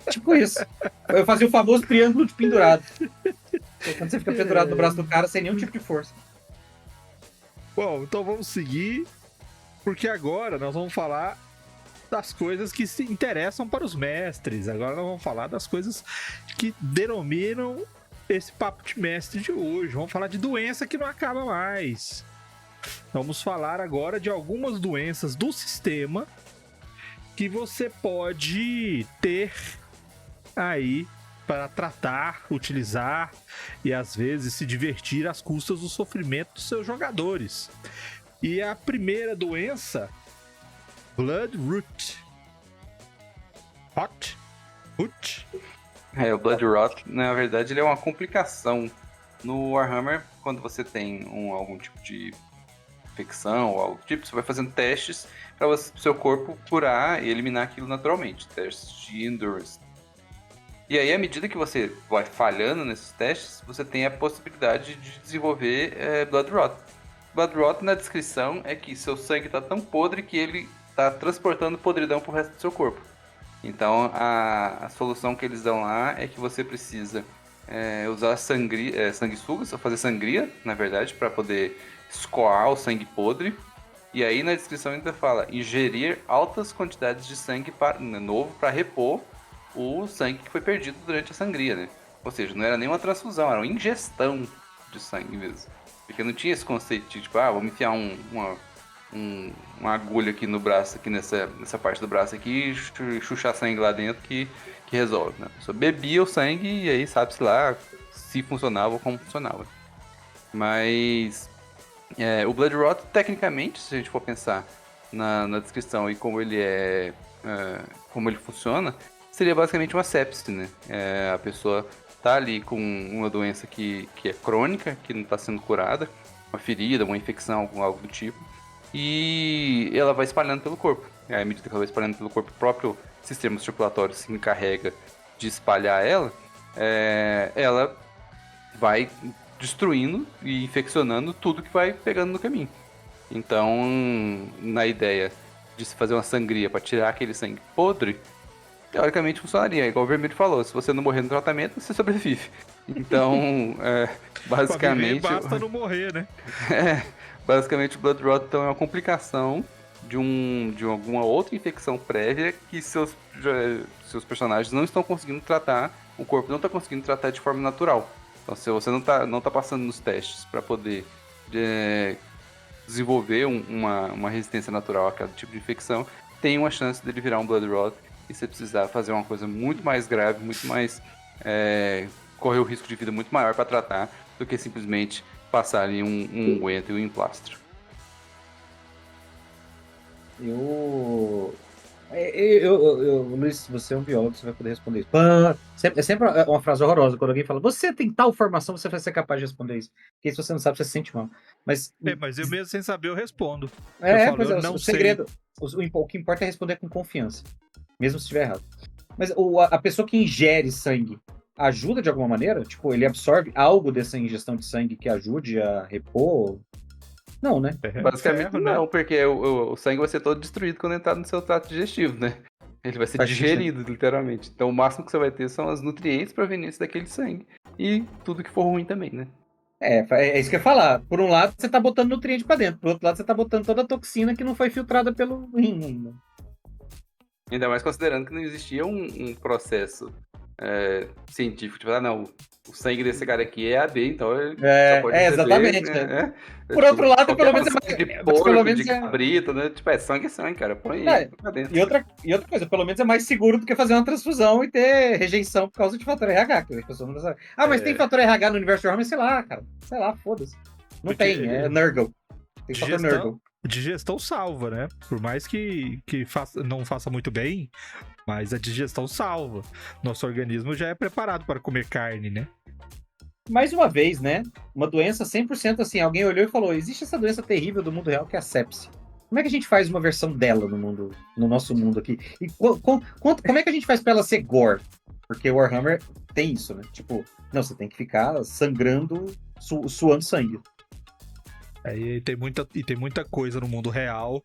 Tipo isso. Eu fazia o famoso triângulo de pendurado. Quando você fica pendurado no braço do cara sem nenhum tipo de força. Bom, então vamos seguir, porque agora nós vamos falar das coisas que se interessam para os mestres. Agora nós vamos falar das coisas que denominam esse papo de mestre de hoje. Vamos falar de doença que não acaba mais. Vamos falar agora de algumas doenças do sistema que você pode ter aí para tratar, utilizar e às vezes se divertir às custas do sofrimento dos seus jogadores. E a primeira doença, Bloodroot. Putz. O Blood Rot, na verdade, ele é uma complicação. No Warhammer, quando você tem algum tipo de infecção ou algo do tipo, você vai fazendo testes para o seu corpo curar e eliminar aquilo naturalmente. Testes de endurance. E aí, à medida que você vai falhando nesses testes, você tem a possibilidade de desenvolver Blood Rot. Blood Rot, na descrição, é que seu sangue está tão podre que ele está transportando podridão para o resto do seu corpo. Então, a solução que eles dão lá é que você precisa usar sanguessugas, ou fazer sangria, na verdade, para poder escoar o sangue podre. E aí, na descrição ainda fala ingerir altas quantidades de sangue novo para repor o sangue que foi perdido durante a sangria, né? Ou seja, não era nem uma transfusão, era uma ingestão de sangue mesmo. Porque não tinha esse conceito de, tipo, vamos enfiar uma agulha aqui no braço, aqui nessa parte do braço aqui, e chuchar sangue lá dentro que resolve, né? Só bebia o sangue e aí sabe-se lá se funcionava ou como funcionava. Mas o Blood Rot, tecnicamente, se a gente for pensar na descrição e como ele como ele funciona, seria basicamente uma sepse, né? A pessoa tá ali com uma doença que é crônica, que não está sendo curada, uma ferida, uma infecção, algo do tipo, e ela vai espalhando pelo corpo. À medida que ela vai espalhando pelo corpo, o próprio sistema circulatório se encarrega de espalhar ela, ela vai destruindo e infeccionando tudo que vai pegando no caminho. Então, na ideia de se fazer uma sangria para tirar aquele sangue podre, teoricamente funcionaria, igual o Vermelho falou, se você não morrer no tratamento, você sobrevive. Então, basicamente... Pra viver, basta não morrer, né? Basicamente o Blood Rot então, é uma complicação de alguma outra infecção prévia que seus personagens não estão conseguindo tratar, o corpo não está conseguindo tratar de forma natural. Então, se você não tá passando nos testes para poder desenvolver uma resistência natural a cada tipo de infecção, tem uma chance dele virar um Blood Rot e você precisar fazer uma coisa muito mais grave, muito mais correr o risco de vida muito maior para tratar do que simplesmente passar ali um unguento e um emplastro. Luiz, você é um biólogo, você vai poder responder isso. É sempre uma frase horrorosa quando alguém fala, você tem tal formação, você vai ser capaz de responder isso. Porque se você não sabe, você se sente mal. Mas eu mesmo sem saber, eu respondo. O segredo, o que importa é responder com confiança, mesmo se estiver errado. Mas a pessoa que ingere sangue ajuda de alguma maneira? Tipo, ele absorve algo dessa ingestão de sangue que ajude a repor? Não, né? Basicamente não, porque o sangue vai ser todo destruído quando entrar no seu trato digestivo, né? Ele vai ser digerido, literalmente. Então o máximo que você vai ter são os nutrientes provenientes daquele sangue. E tudo que for ruim também, né? É isso que eu ia falar. Por um lado, você tá botando nutriente pra dentro. Por outro lado, você tá botando toda a toxina que não foi filtrada pelo rim ainda. Ainda mais considerando que não existia um processo científico. Tipo, não, o sangue desse cara aqui é AB, então ele só pode receber, exatamente. Né? Por outro lado, pelo menos de porco, de cabrito, né? Tipo, sangue, cara. Põe aí pra dentro. E outra coisa, pelo menos é mais seguro do que fazer uma transfusão e ter rejeição por causa de fator RH. Que a pessoa não sabe. Mas tem fator RH no universo de Warhammer? Sei lá, cara. Sei lá, foda-se. Não tem, é Nurgle. Tem fator Nurgle. Digestão salva, né? Por mais que não faça muito bem, mas a digestão salva. Nosso organismo já é preparado para comer carne, né? Mais uma vez, né? Uma doença 100% assim. Alguém olhou e falou, existe essa doença terrível do mundo real que é a sepse. Como é que a gente faz uma versão dela no nosso mundo aqui? E como é que a gente faz pra ela ser gore? Porque o Warhammer tem isso, né? Tipo, não, você tem que ficar sangrando, suando sangue. E tem muita coisa no mundo real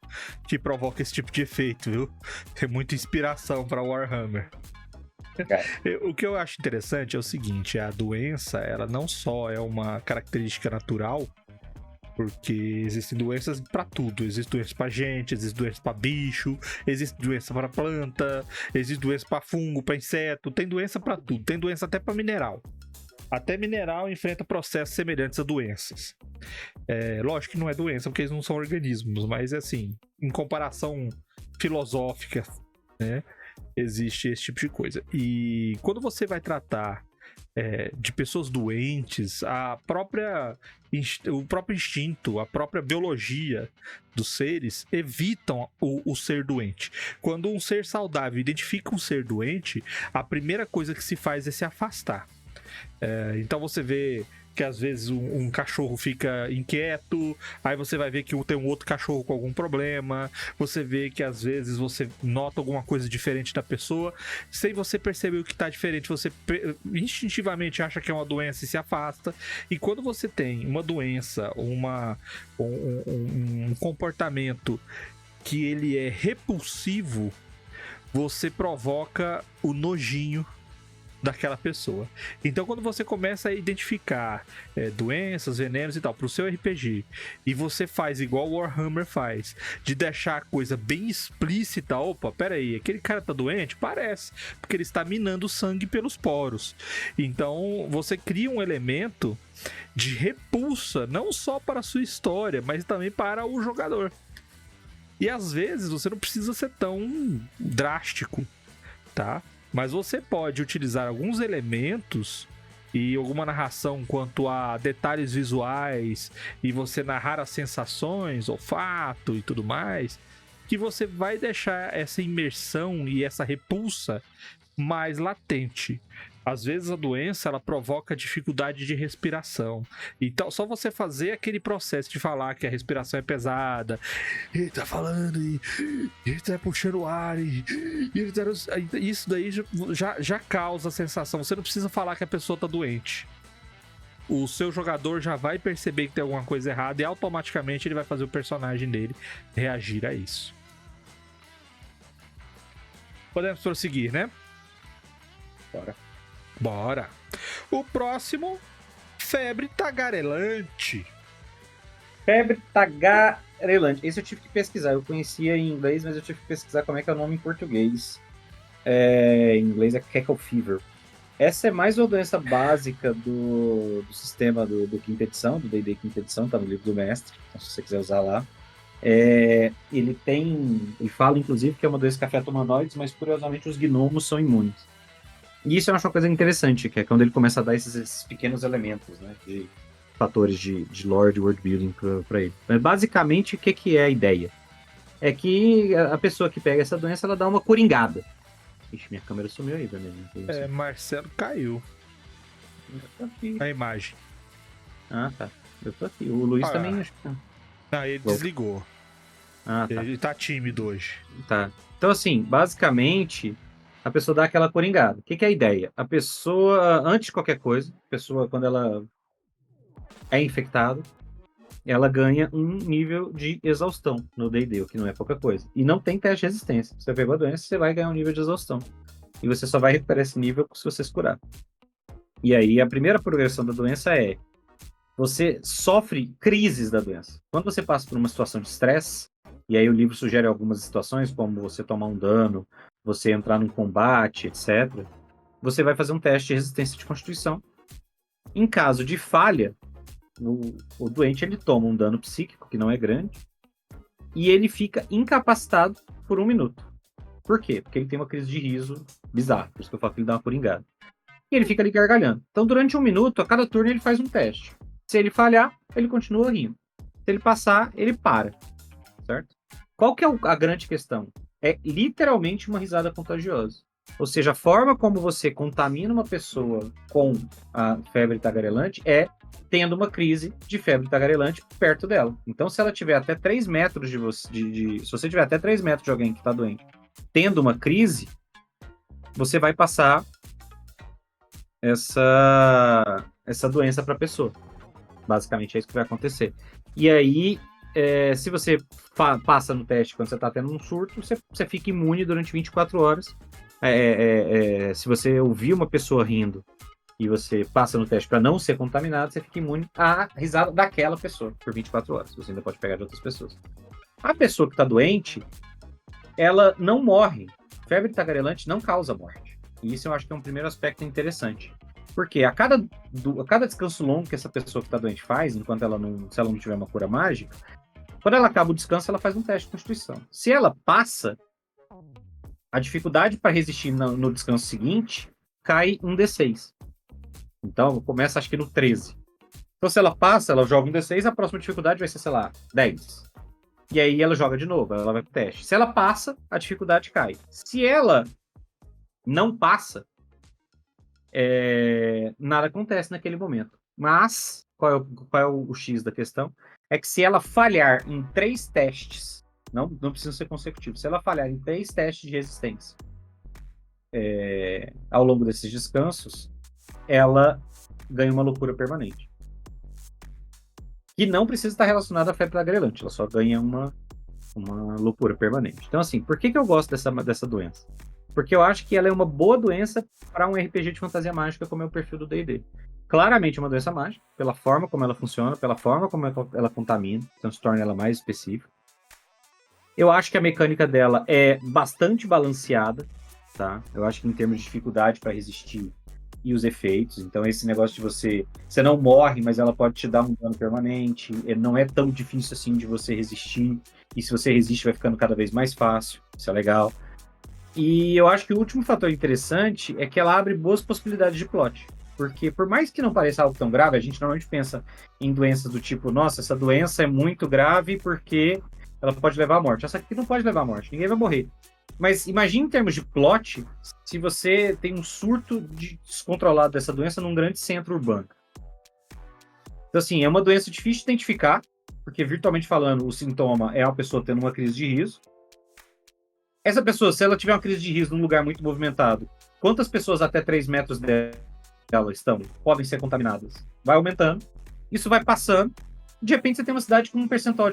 que provoca esse tipo de efeito, viu? Tem muita inspiração pra Warhammer. O que eu acho interessante é o seguinte, a doença, ela não só é uma característica natural, porque existem doenças pra tudo, existe doença pra gente, existe doença pra bicho, existe doença pra planta, existe doença pra fungo, pra inseto, tem doença pra tudo, tem doença até pra mineral. Até mineral enfrenta processos semelhantes a doenças. Lógico que não é doença, porque eles não são organismos, mas assim, em comparação filosófica, né, existe esse tipo de coisa. E quando você vai tratar de pessoas doentes, o próprio instinto, a própria biologia dos seres evitam o ser doente. Quando um ser saudável identifica um ser doente, a primeira coisa que se faz é se afastar. Então você vê que às vezes um cachorro fica inquieto, aí você vai ver que tem um outro cachorro com algum problema, você vê que às vezes você nota alguma coisa diferente da pessoa, sem você perceber o que está diferente, você instintivamente acha que é uma doença e se afasta. E quando você tem uma doença, um comportamento que ele é repulsivo, você provoca o nojinho daquela pessoa. Então, quando você começa a identificar doenças, venenos e tal pro seu RPG, e você faz igual o Warhammer faz, de deixar a coisa bem explícita, opa, peraí, aquele cara tá doente? Parece, porque ele está minando sangue pelos poros. Então, você cria um elemento de repulsa, não só para a sua história, mas também para o jogador. E às vezes você não precisa ser tão drástico, tá? Mas você pode utilizar alguns elementos e alguma narração quanto a detalhes visuais e você narrar as sensações, olfato e tudo mais, que você vai deixar essa imersão e essa repulsa mais latente. Às vezes a doença ela provoca dificuldade de respiração. Então, só você fazer aquele processo de falar que a respiração é pesada, ele tá falando e ele tá puxando o ar e ele tá... Isso daí já causa a sensação. Você não precisa falar que a pessoa tá doente. O seu jogador já vai perceber que tem alguma coisa errada e automaticamente ele vai fazer o personagem dele reagir a isso. Podemos prosseguir, né? Bora. O próximo, febre tagarelante. Febre tagarelante. Esse eu tive que pesquisar. Eu conhecia em inglês, mas eu tive que pesquisar como é que é o nome em português. Em inglês é cackle fever. Essa é mais uma doença básica do sistema do quinta edição, do D&D quinta edição, tá no livro do mestre, então se você quiser usar lá. Ele fala inclusive que é uma doença que afeta humanoides, mas curiosamente os gnomos são imunes. E isso eu acho uma coisa interessante, que é quando ele começa a dar esses pequenos elementos, né, de fatores de lore, de world building para ele. Mas basicamente, o que é a ideia? É que a pessoa que pega essa doença, ela dá uma coringada. Ixi, minha câmera sumiu aí, Daniel. Marcelo caiu. Eu tô aqui. A imagem. Ah, tá. Eu tô aqui. O Luiz também, acho que tá. Ele desligou. Ah, tá. Ele tá tímido hoje. Tá. Então, assim, basicamente, a pessoa dá aquela coringada. O que é a ideia? A pessoa, antes de qualquer coisa, a pessoa, quando ela é infectada, ela ganha um nível de exaustão no D&D, o que não é pouca coisa. E não tem teste de resistência. Você pegou a doença, você vai ganhar um nível de exaustão. E você só vai recuperar esse nível se você se curar. E aí, a primeira progressão da doença é... Você sofre crises da doença. Quando você passa por uma situação de estresse, e aí o livro sugere algumas situações, como você tomar um dano, você entrar num combate, etc., você vai fazer um teste de resistência de constituição. Em caso de falha, o doente ele toma um dano psíquico, que não é grande, e ele fica incapacitado por 1 minuto. Por quê? Porque ele tem uma crise de riso bizarra, por isso que eu falo que ele dá uma coringada. E ele fica ali gargalhando. Então, durante 1 minuto, a cada turno ele faz um teste. Se ele falhar, ele continua rindo. Se ele passar, ele para. Certo? Qual que é a grande questão? É literalmente uma risada contagiosa. Ou seja, a forma como você contamina uma pessoa com a febre tagarelante é tendo uma crise de febre tagarelante perto dela. Então, se ela tiver até 3 metros de você, se você tiver até 3 metros de alguém que está doente, tendo uma crise, você vai passar essa doença para a pessoa. Basicamente é isso que vai acontecer. E aí, se você passa no teste quando você está tendo um surto, você fica imune durante 24 horas. Se você ouvir uma pessoa rindo e você passa no teste para não ser contaminado, você fica imune à risada daquela pessoa por 24 horas. Você ainda pode pegar de outras pessoas. A pessoa que está doente, ela não morre. Febre tagarelante não causa morte. E isso eu acho que é um primeiro aspecto interessante. Porque a cada descanso longo que essa pessoa que está doente faz, enquanto se ela não tiver uma cura mágica, quando ela acaba o descanso, ela faz um teste de constituição. Se ela passa, a dificuldade para resistir no descanso seguinte cai um D6. Então, começa acho que no 13. Então, se ela passa, ela joga um D6, a próxima dificuldade vai ser, sei lá, 10. E aí ela joga de novo, ela vai pro teste. Se ela passa, a dificuldade cai. Se ela não passa, nada acontece naquele momento. Mas, qual é o X da questão? É que se ela falhar em 3 testes, não precisa ser consecutivo, se ela falhar em 3 testes de resistência ao longo desses descansos, ela ganha uma loucura permanente. Que não precisa estar relacionada à febre da grelante, ela só ganha uma loucura permanente. Então, assim, por que eu gosto dessa doença? Porque eu acho que ela é uma boa doença para um RPG de fantasia mágica, como é o perfil do D&D. Claramente é uma doença mágica, pela forma como ela funciona, pela forma como ela contamina, então se torna ela mais específica. Eu acho que a mecânica dela é bastante balanceada, tá? Eu acho que em termos de dificuldade para resistir e os efeitos, então esse negócio de você não morre, mas ela pode te dar um dano permanente, não é tão difícil assim de você resistir, e se você resiste vai ficando cada vez mais fácil, isso é legal. E eu acho que o último fator interessante é que ela abre boas possibilidades de plot. Porque por mais que não pareça algo tão grave, a gente normalmente pensa em doenças do tipo, nossa, essa doença é muito grave porque ela pode levar à morte. Essa aqui não pode levar à morte, ninguém vai morrer. Mas imagine em termos de plot, se você tem um surto descontrolado dessa doença num grande centro urbano. Então assim, é uma doença difícil de identificar, porque virtualmente falando, o sintoma é uma pessoa tendo uma crise de riso. Essa pessoa, se ela tiver uma crise de riso num lugar muito movimentado, quantas pessoas até 3 metros dela podem ser contaminadas? Vai aumentando, isso vai passando, de repente você tem uma cidade com um percentual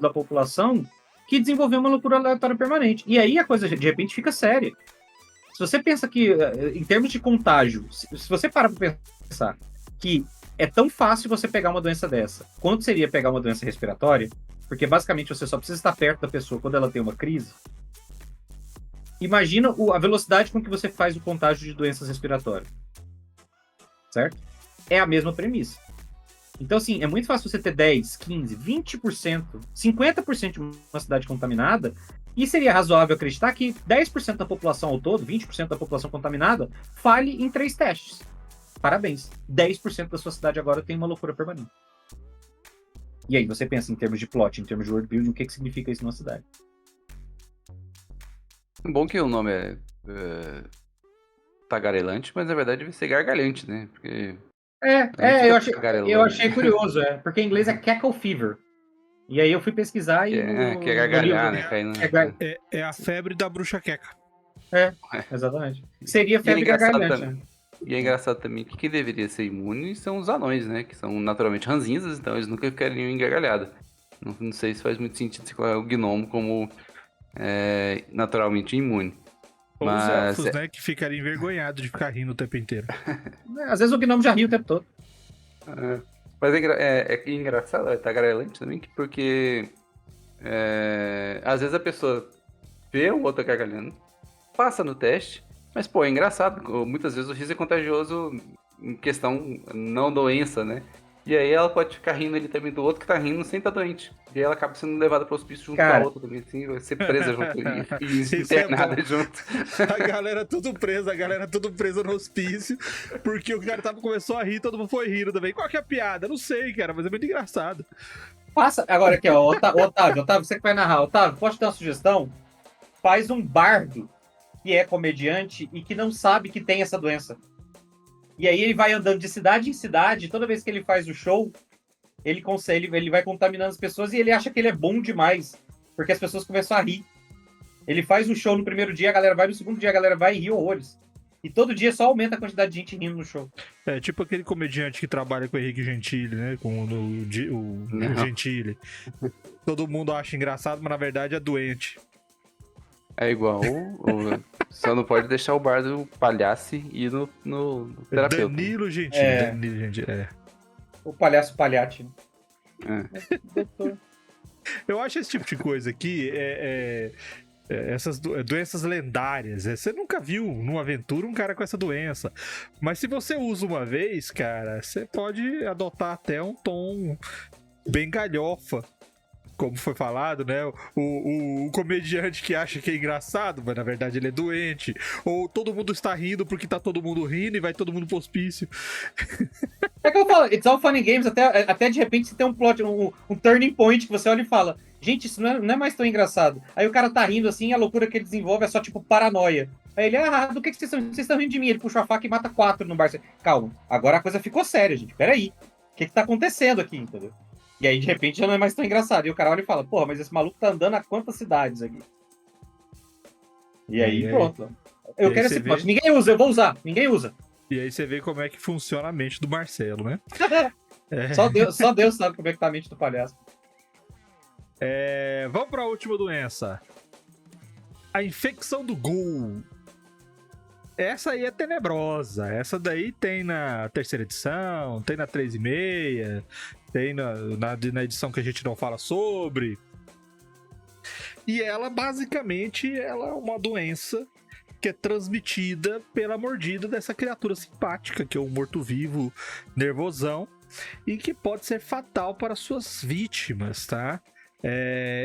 da população que desenvolveu uma loucura aleatória permanente. E aí a coisa, de repente, fica séria. Se você pensa que, em termos de contágio, se você para pra pensar que é tão fácil você pegar uma doença dessa, quanto seria pegar uma doença respiratória, porque basicamente você só precisa estar perto da pessoa quando ela tem uma crise. Imagina a velocidade com que você faz o contágio de doenças respiratórias. Certo? É a mesma premissa. Então, assim, é muito fácil você ter 10, 15, 20%, 50% de uma cidade contaminada, e seria razoável acreditar que 10% da população ao todo, 20% da população contaminada, falhe em 3 testes. Parabéns. 10% da sua cidade agora tem uma loucura permanente. E aí você pensa em termos de plot, em termos de world building, o que significa isso numa cidade? Bom que o nome é tagarelante, mas na verdade deve ser gargalhante, né? Porque eu achei curioso, porque em inglês é cackle fever. E aí eu fui pesquisar e... que é gargalhar, né? É a febre da bruxa queca. Exatamente. Seria febre gargalhante, né? E é engraçado também que quem deveria ser imune são os anões, né? Que são naturalmente ranzinzas, então eles nunca ficariam em gargalhada. Não sei se faz muito sentido se colocar o gnomo como naturalmente imune. Ou os elfos, né? Que ficariam envergonhados de ficar rindo o tempo inteiro. Às vezes o gnomo já ri o tempo todo. Mas é engraçado, é tagarelante também, porque às vezes a pessoa vê o outro gargalhando, passa no teste, mas, pô, é engraçado. Muitas vezes o riso é contagioso em questão não doença, né? E aí ela pode ficar rindo ali também do outro que tá rindo sem estar doente. E aí ela acaba sendo levada pro hospício junto com a outra também, assim, vai ser presa junto e internada junto. A galera tudo presa no hospício, porque o cara começou a rir, todo mundo foi rindo também. Qual que é a piada? Não sei, cara, mas é muito engraçado. Passa, agora aqui, ó, Otávio, você que vai narrar. Otávio, posso te dar uma sugestão? Faz um bardo que é comediante e que não sabe que tem essa doença. E aí ele vai andando de cidade em cidade, toda vez que ele faz o show, ele vai contaminando as pessoas e ele acha que ele é bom demais, porque as pessoas começam a rir. Ele faz o show no primeiro dia, a galera vai, no segundo dia a galera vai e ri horrores. E todo dia só aumenta a quantidade de gente rindo no show. É tipo aquele comediante que trabalha com o Henrique Gentili, né? Com o Gentili. Todo mundo acha engraçado, mas na verdade é doente. É igual só não pode deixar o bardo palhaço e ir no terapeuta. Danilo Gentili, O palhaço palhate. Eu acho esse tipo de coisa aqui essas doenças lendárias. Você nunca viu numa aventura um cara com essa doença. Mas se você usa uma vez, cara, você pode adotar até um tom bem galhofa como foi falado, né? O comediante que acha que é engraçado, mas na verdade ele é doente. Ou todo mundo está rindo porque tá todo mundo rindo e vai todo mundo pro hospício. É que eu falo, it's all fun and games, até de repente você tem um plot, um turning point que você olha e fala, gente, isso não é mais tão engraçado. Aí o cara tá rindo assim, a loucura que ele desenvolve é só tipo paranoia. Aí ele, do que vocês estão rindo de mim? Ele puxa a faca e mata 4 no bar. Calma, agora a coisa ficou séria, gente, peraí. O que tá acontecendo aqui, entendeu? E aí, de repente, já não é mais tão engraçado. E o cara olha e fala, porra, mas esse maluco tá andando a quantas cidades aqui? E aí, pronto. Eu quero esse plot. Ninguém usa, eu vou usar. Ninguém usa. E aí você vê como é que funciona a mente do Marcelo, né? Só Deus sabe como é que tá a mente do palhaço. Vamos pra última doença. A infecção do ghoul. Essa aí é tenebrosa. Essa daí tem na terceira edição, tem na 3,5, tem na edição que a gente não fala sobre. E ela, basicamente, ela é uma doença que é transmitida pela mordida dessa criatura simpática, que é um morto-vivo nervosão, e que pode ser fatal para suas vítimas, tá?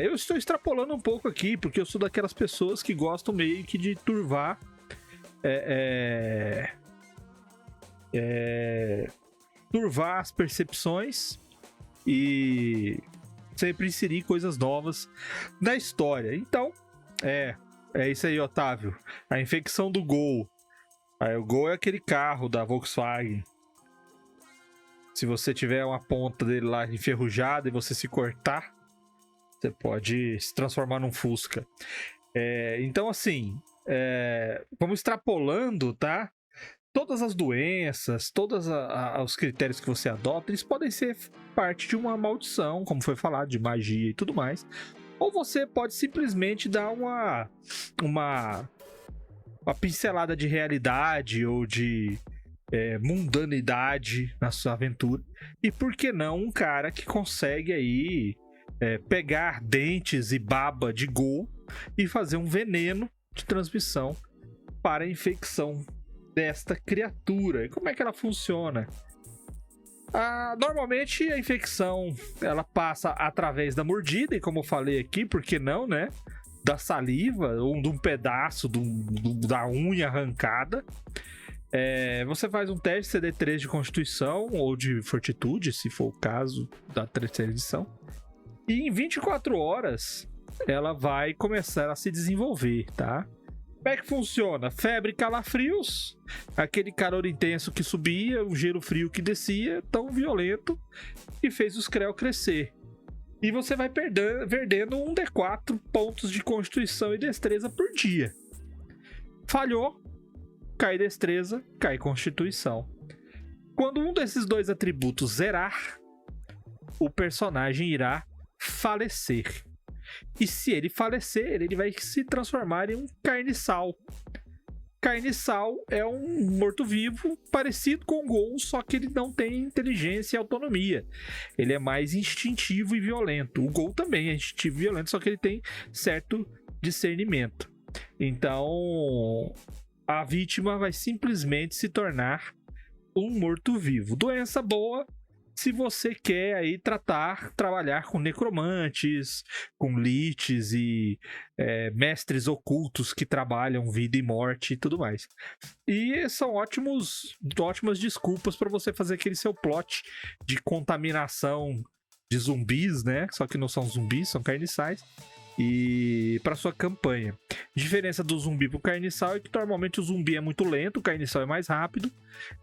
Eu estou extrapolando um pouco aqui, porque eu sou daquelas pessoas que gostam meio que de turvar turvar as percepções e sempre inserir coisas novas na história. Então, é isso aí, Otávio. A infecção do Gol. O Gol é aquele carro da Volkswagen. Se você tiver uma ponta dele lá enferrujada e você se cortar, você pode se transformar num Fusca. Então, assim, vamos extrapolando, tá? Todas as doenças, todos os critérios que você adota, eles podem ser parte de uma maldição, como foi falado, de magia e tudo mais. Ou você pode simplesmente dar uma pincelada de realidade ou de mundanidade na sua aventura. E por que não um cara que consegue aí pegar dentes e baba de gol e fazer um veneno de transmissão para a infecção desta criatura. E como é que ela funciona? Normalmente a infecção ela passa através da mordida, e como eu falei aqui, por que não, né? Da saliva ou de um pedaço da unha arrancada. Você faz um teste CD3 de Constituição ou de Fortitude, se for o caso da terceira edição. E em 24 horas ela vai começar a se desenvolver, tá? Como é que funciona? Febre, calafrios, aquele calor intenso que subia, o gelo frio que descia, tão violento, que fez os Krell crescer. E você vai perdendo um D4 pontos de Constituição e Destreza por dia. Falhou, cai Destreza, cai Constituição. Quando um desses dois atributos zerar, o personagem irá falecer. E se ele falecer, ele vai se transformar em um carniçal. Carniçal é um morto-vivo parecido com o Gol, só que ele não tem inteligência e autonomia. Ele é mais instintivo e violento. O Gol também é instintivo e violento, só que ele tem certo discernimento. Então, a vítima vai simplesmente se tornar um morto-vivo. Doença boa se você quer aí trabalhar com necromantes, com liches e mestres ocultos que trabalham vida e morte e tudo mais. E são ótimas desculpas para você fazer aquele seu plot de contaminação de zumbis, né? Só que não são zumbis, são carniçais. E para sua campanha. A diferença do zumbi pro carniçal é que normalmente o zumbi é muito lento, o carniçal é mais rápido,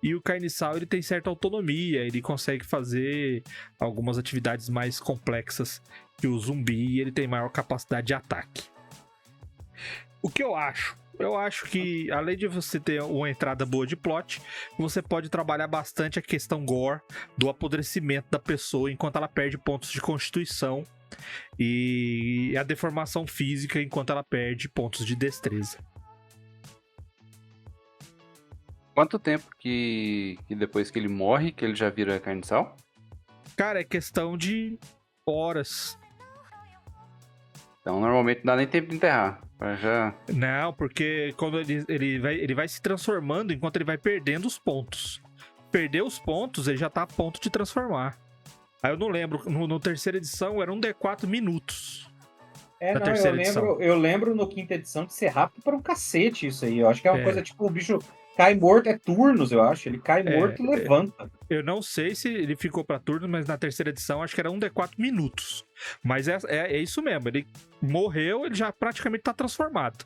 e o carniçal ele tem certa autonomia, ele consegue fazer algumas atividades mais complexas que o zumbi, e ele tem maior capacidade de ataque. O que eu acho? Eu acho que, além de você ter uma entrada boa de plot, você pode trabalhar bastante a questão gore do apodrecimento da pessoa enquanto ela perde pontos de constituição e a deformação física enquanto ela perde pontos de destreza. Quanto tempo que depois que ele morre, que ele já vira carniçal? Cara, é questão de horas. Então normalmente não dá nem tempo de enterrar. Já... Não, porque quando ele vai se transformando enquanto ele vai perdendo os pontos. Perder os pontos, ele já tá a ponto de transformar. Aí eu não lembro, no terceira edição era um D4 minutos. Na Não, terceira edição. eu lembro no quinta edição de ser rápido para um cacete isso aí. Eu acho que é uma coisa tipo, o bicho cai morto, é turnos, eu acho. Ele cai morto e levanta. Eu não sei se ele ficou pra turno, mas na terceira edição acho que era um D4 minutos. Mas é isso mesmo, ele morreu, ele já praticamente tá transformado.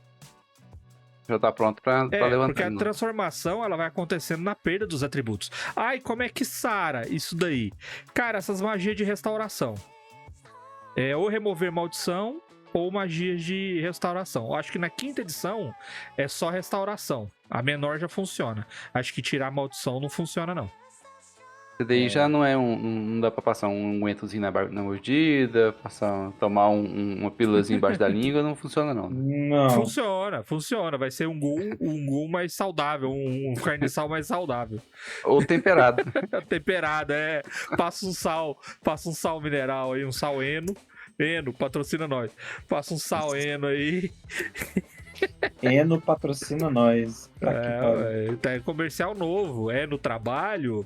Já tá pronto pra levantar. Porque a transformação ela vai acontecendo na perda dos atributos. Ai, como é que sara isso daí? Cara, essas magias de restauração. Ou remover maldição, ou magias de restauração. Eu acho que na quinta edição é só restauração. A menor já funciona. Acho que tirar a maldição não funciona, não. Esse daí já não é não dá pra passar um ungüentozinho na mordida, tomar uma pílulazinha embaixo da língua, não funciona não. Não. Funciona. Vai ser um ghoul mais saudável, um carniçal mais saudável. Ou temperado. Temperado, Passa um sal mineral aí, um sal Eno. Eno, patrocina nós. Passa um sal Eno aí. Eno patrocina nós. É comercial novo. É no trabalho,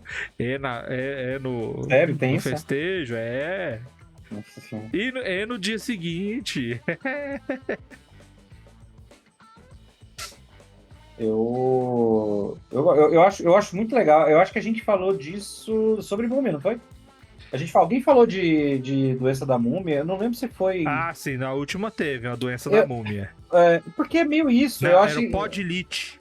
no, Sério, tem no isso? festejo, Nossa senhora. E é no dia seguinte. Eu acho muito legal. Eu acho que a gente falou disso sobre múmia, não foi? Alguém falou de doença da múmia, eu não lembro se foi... Ah, sim, na última teve a doença da múmia. Porque é meio isso, não, eu era acho... o podilite.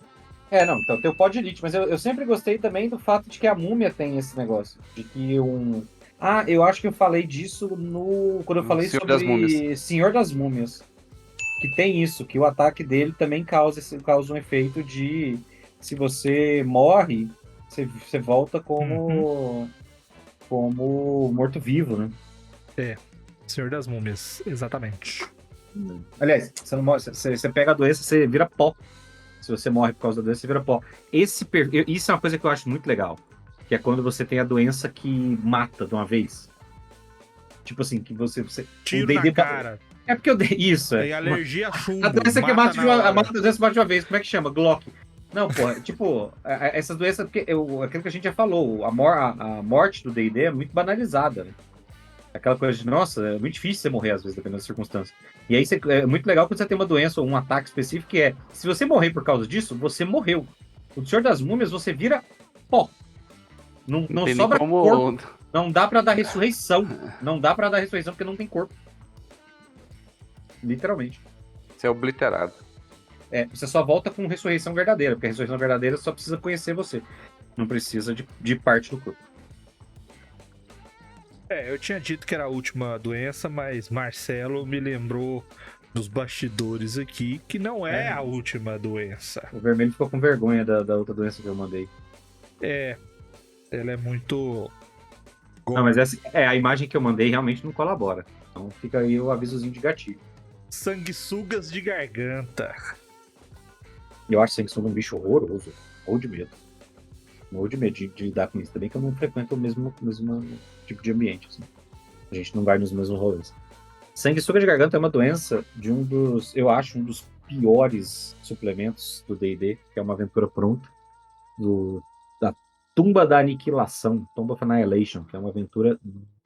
Não, então tem o podilite, mas eu sempre gostei também do fato de que a múmia tem esse negócio, de que eu acho que eu falei disso quando eu falei sobre Senhor das Múmias, que tem isso, que o ataque dele também causa um efeito de, se você morre, você volta como morto-vivo, né? Senhor das Múmias, exatamente. Aliás, você não morre, você pega a doença, você vira pó. Se você morre por causa da doença, você vira pó. Isso é uma coisa que eu acho muito legal, que é quando você tem a doença que mata de uma vez. Tipo assim, que você tiro na cara. É porque isso. Tem alergia a chumbo. A doença que mata de uma vez. Como é que chama? Glock. Não, pô, tipo, essas doenças, porque aquilo que a gente já falou, a morte do D&D é muito banalizada, né? Aquela coisa de, nossa, é muito difícil você morrer às vezes, dependendo das circunstâncias. E aí é muito legal quando você tem uma doença ou um ataque específico que se você morrer por causa disso, você morreu. O Senhor das Múmias, você vira pó. Não sobra corpo. Não dá pra dar ressurreição. Não dá pra dar ressurreição porque não tem corpo. Literalmente. Você é obliterado. Você só volta com ressurreição verdadeira, porque a ressurreição verdadeira só precisa conhecer você. Não precisa de parte do corpo. Eu tinha dito que era a última doença, mas Marcelo me lembrou dos bastidores aqui que não é a última doença. O vermelho ficou com vergonha da outra doença que eu mandei. Ela é muito... Não, mas a imagem que eu mandei realmente não colabora. Então fica aí o avisozinho de gatilho. Sanguessugas de garganta. Eu acho sanguessuga um bicho horroroso. Ou de medo. Morro de medo de lidar com isso. Também que eu não frequento o mesmo tipo de ambiente. Assim. A gente não vai nos mesmos rolês. Sanguessuga de garganta é uma doença de um dos piores suplementos do D&D, que é uma aventura pronta, da Tumba da Aniquilação, Tomb of Annihilation, que é uma aventura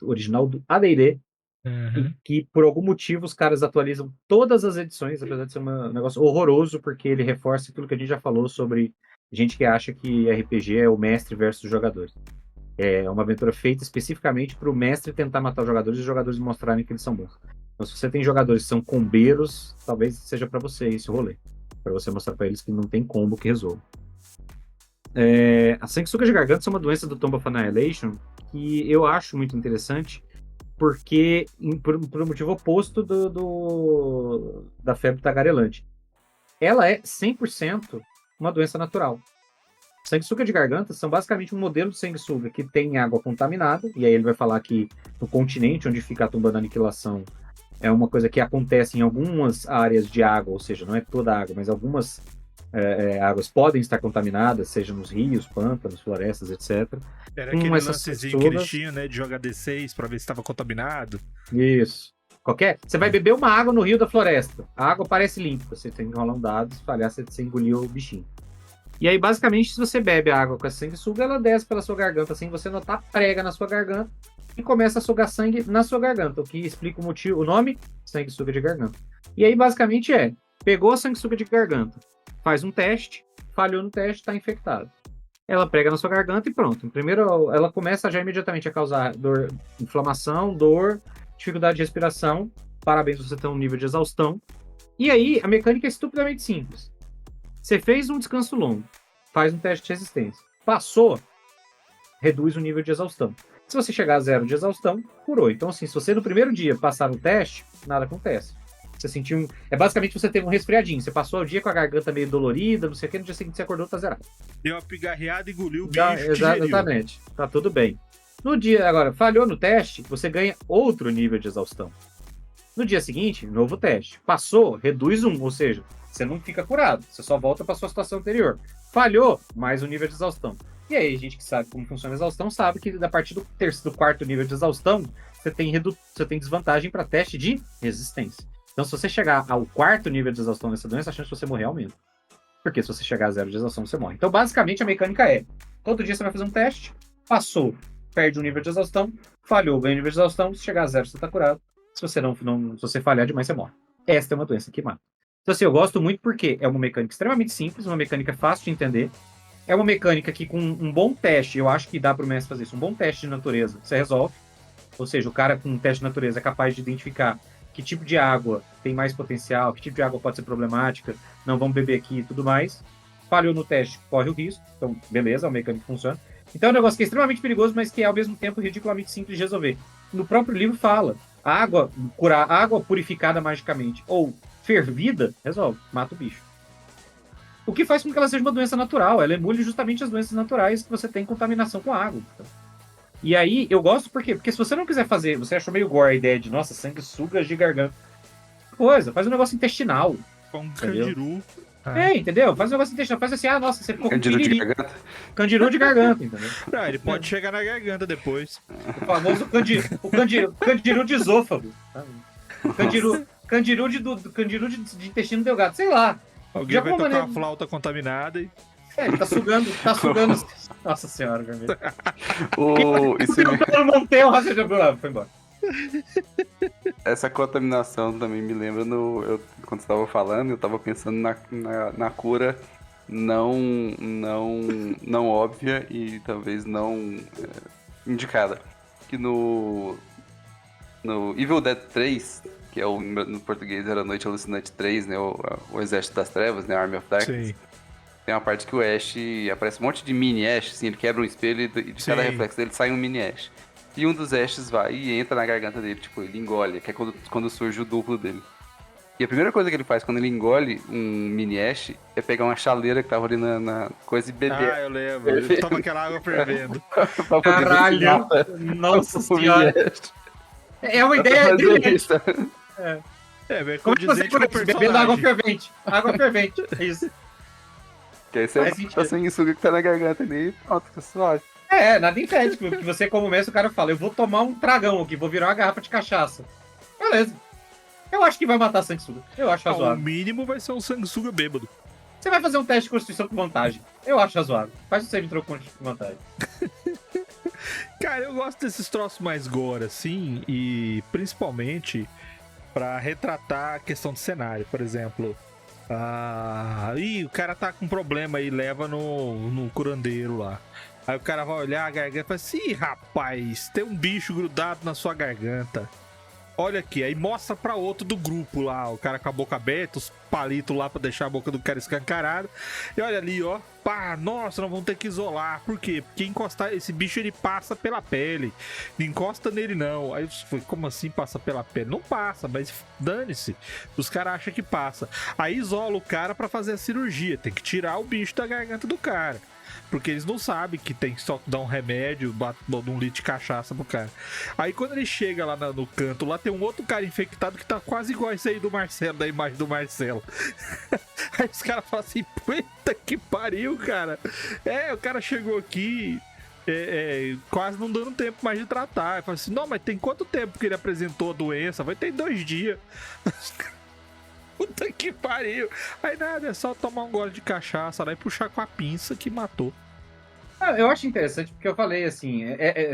original do AD&D, e que por algum motivo os caras atualizam todas as edições, apesar de ser um negócio horroroso, porque ele reforça aquilo que a gente já falou sobre gente que acha que RPG é o mestre versus os jogadores. É uma aventura feita especificamente para o mestre tentar matar os jogadores e os jogadores mostrarem que eles são bons. Então, se você tem jogadores que são combeiros, talvez seja para você esse rolê. Para você mostrar para eles que não tem combo que resolva. A sanguessuga de garganta é uma doença do Tomb of Annihilation que eu acho muito interessante, porque por um motivo oposto da febre tagarelante. Ela é 100% uma doença natural. Sanguessuga de garganta são basicamente um modelo de sanguessuga que tem água contaminada, e aí ele vai falar que no continente onde fica a tumba da aniquilação é uma coisa que acontece em algumas áreas de água, ou seja, não é toda a água, mas algumas águas podem estar contaminadas, seja nos rios, pântanos, florestas, etc. Era aquele lancezinho que eles tinham, né, de jogar D6 para ver se estava contaminado. Isso. Você vai beber uma água no rio da floresta, a água parece limpa, você tem que enrolar um dado, espalhar, você engoliu o bichinho. E aí, basicamente, se você bebe a água com essa sanguessuga, ela desce pela sua garganta sem você notar, prega na sua garganta, e começa a sugar sangue na sua garganta, o que explica o motivo, o nome, sanguessuga de garganta. E aí, basicamente, pegou a sanguessuga de garganta, faz um teste, falhou no teste, está infectado. Ela prega na sua garganta e pronto. Primeiro, ela começa já imediatamente a causar dor, inflamação, dor, dificuldade de respiração. Parabéns, você tem um nível de exaustão. E aí, a mecânica é estupidamente simples. Você fez um descanso longo, faz um teste de resistência. Passou, reduz o nível de exaustão. Se você chegar a 0 de exaustão, curou. Então, assim, se você no primeiro dia passar no teste, nada acontece. Você sentiu basicamente você teve um resfriadinho. Você passou o dia com a garganta meio dolorida, não sei o que, no dia seguinte você acordou, tá zerado. Deu uma pigarreada e engoliu o bicho. Exatamente. Tá tudo bem. No dia, agora, falhou no teste, você ganha outro nível de exaustão. No dia seguinte, novo teste. Passou, reduz 1, ou seja, você não fica curado, você só volta para sua situação anterior. Falhou, mais um nível de exaustão. E aí, a gente que sabe como funciona a exaustão, sabe que a partir do quarto nível de exaustão, você tem desvantagem para teste de resistência. Então, se você chegar ao quarto nível de exaustão nessa doença, a chance de você morrer aumenta. Porque se você chegar a 0 de exaustão, você morre. Então, basicamente, a mecânica todo dia você vai fazer um teste, passou, perde um nível de exaustão, falhou, ganha um nível de exaustão, se chegar a 0, você está curado. Se você se você falhar demais, você morre. Esta é uma doença que mata. Então, assim, eu gosto muito porque é uma mecânica extremamente simples, uma mecânica fácil de entender. É uma mecânica que, com um bom teste, eu acho que dá para o mestre fazer isso, um bom teste de natureza, você resolve. Ou seja, o cara com um teste de natureza é capaz de identificar que tipo de água tem mais potencial, que tipo de água pode ser problemática, não vamos beber aqui e tudo mais. Falhou no teste, corre o risco. Então, beleza, é uma mecânica que funciona. Então, é um negócio que é extremamente perigoso, mas que é, ao mesmo tempo, ridiculamente simples de resolver. No próprio livro fala, curar água purificada magicamente ou fervida, resolve, mata o bicho. O que faz com que ela seja uma doença natural. Ela emule justamente as doenças naturais que você tem contaminação com água. E aí, eu gosto por quê? Porque se você não quiser fazer, você achou meio gore a ideia de, nossa, sanguessugas de garganta. Faz um negócio intestinal. Com um candiru. Entendeu? Faz um negócio intestinal. Faz assim, nossa, você ficou com Candiru de garganta. Candiru de garganta, entendeu? Não, ele pode chegar na garganta depois. O famoso candiru de esôfago. Candiru de intestino delgado, sei lá. Alguém vai tocar uma flauta contaminada e... ele tá sugando. Nossa senhora, vermelho. Foi embora. Essa contaminação também me lembra quando você estava falando, eu estava pensando na cura não óbvia e talvez não indicada. Que no Evil Dead 3, que é no português era Noite Alucinante 3, né, o Exército das Trevas, né, Army of Darkness. Sim. Tem uma parte que o Ash, aparece um monte de mini Ash, assim, ele quebra um espelho e de cada reflexo dele sai um mini Ash. E um dos Ashes vai e entra na garganta dele, tipo, ele engole, que é quando surge o duplo dele. E a primeira coisa que ele faz quando ele engole um mini Ash é pegar uma chaleira que tava ali na coisa e beber. Eu lembro, ele toma aquela água fervendo. Caralho, nossa senhora. É uma ideia brilhante. Como que você pode bebendo água fervente? Água fervente, é isso. Que aí você tá sanguessuga que tá na garganta ali e pronto, fica suave. Nada impede, porque você, como mestre, o cara fala, eu vou tomar um tragão aqui, vou virar uma garrafa de cachaça. Beleza. Eu acho que vai matar a sanguessuga. Eu acho razoável. O mínimo vai ser um sanguessuga bêbado. Você vai fazer um teste de constituição com vantagem. Eu acho razoável. Faz um save throw com vantagem. Cara, eu gosto desses troços mais gore, assim, e principalmente pra retratar a questão do cenário. Por exemplo, o cara tá com problema aí, leva no curandeiro lá. Aí o cara vai olhar a garganta e fala assim, ih, rapaz, tem um bicho grudado na sua garganta. Olha aqui, aí mostra pra outro do grupo lá, o cara com a boca aberta, os palitos lá pra deixar a boca do cara escancarada. E olha ali, ó, pá, nossa, nós vamos ter que isolar. Por quê? Porque encostar, esse bicho ele passa pela pele, não encosta nele não. Aí foi, como assim passa pela pele? Não passa, mas dane-se, os caras acham que passa. Aí isola o cara pra fazer a cirurgia, tem que tirar o bicho da garganta do cara. Porque eles não sabem que tem que só dar um remédio, um litro de cachaça pro cara. Aí quando ele chega lá no canto, lá tem um outro cara infectado que tá quase igual esse aí do Marcelo, da imagem do Marcelo. Aí os caras falam assim, puta que pariu, cara. O cara chegou aqui, quase não dando tempo mais de tratar. Ele fala assim, não, mas tem quanto tempo que ele apresentou a doença? Vai ter 2 dias. Puta que pariu. Aí nada, é só tomar um gole de cachaça lá e puxar com a pinça que matou. Eu acho interessante porque eu falei assim,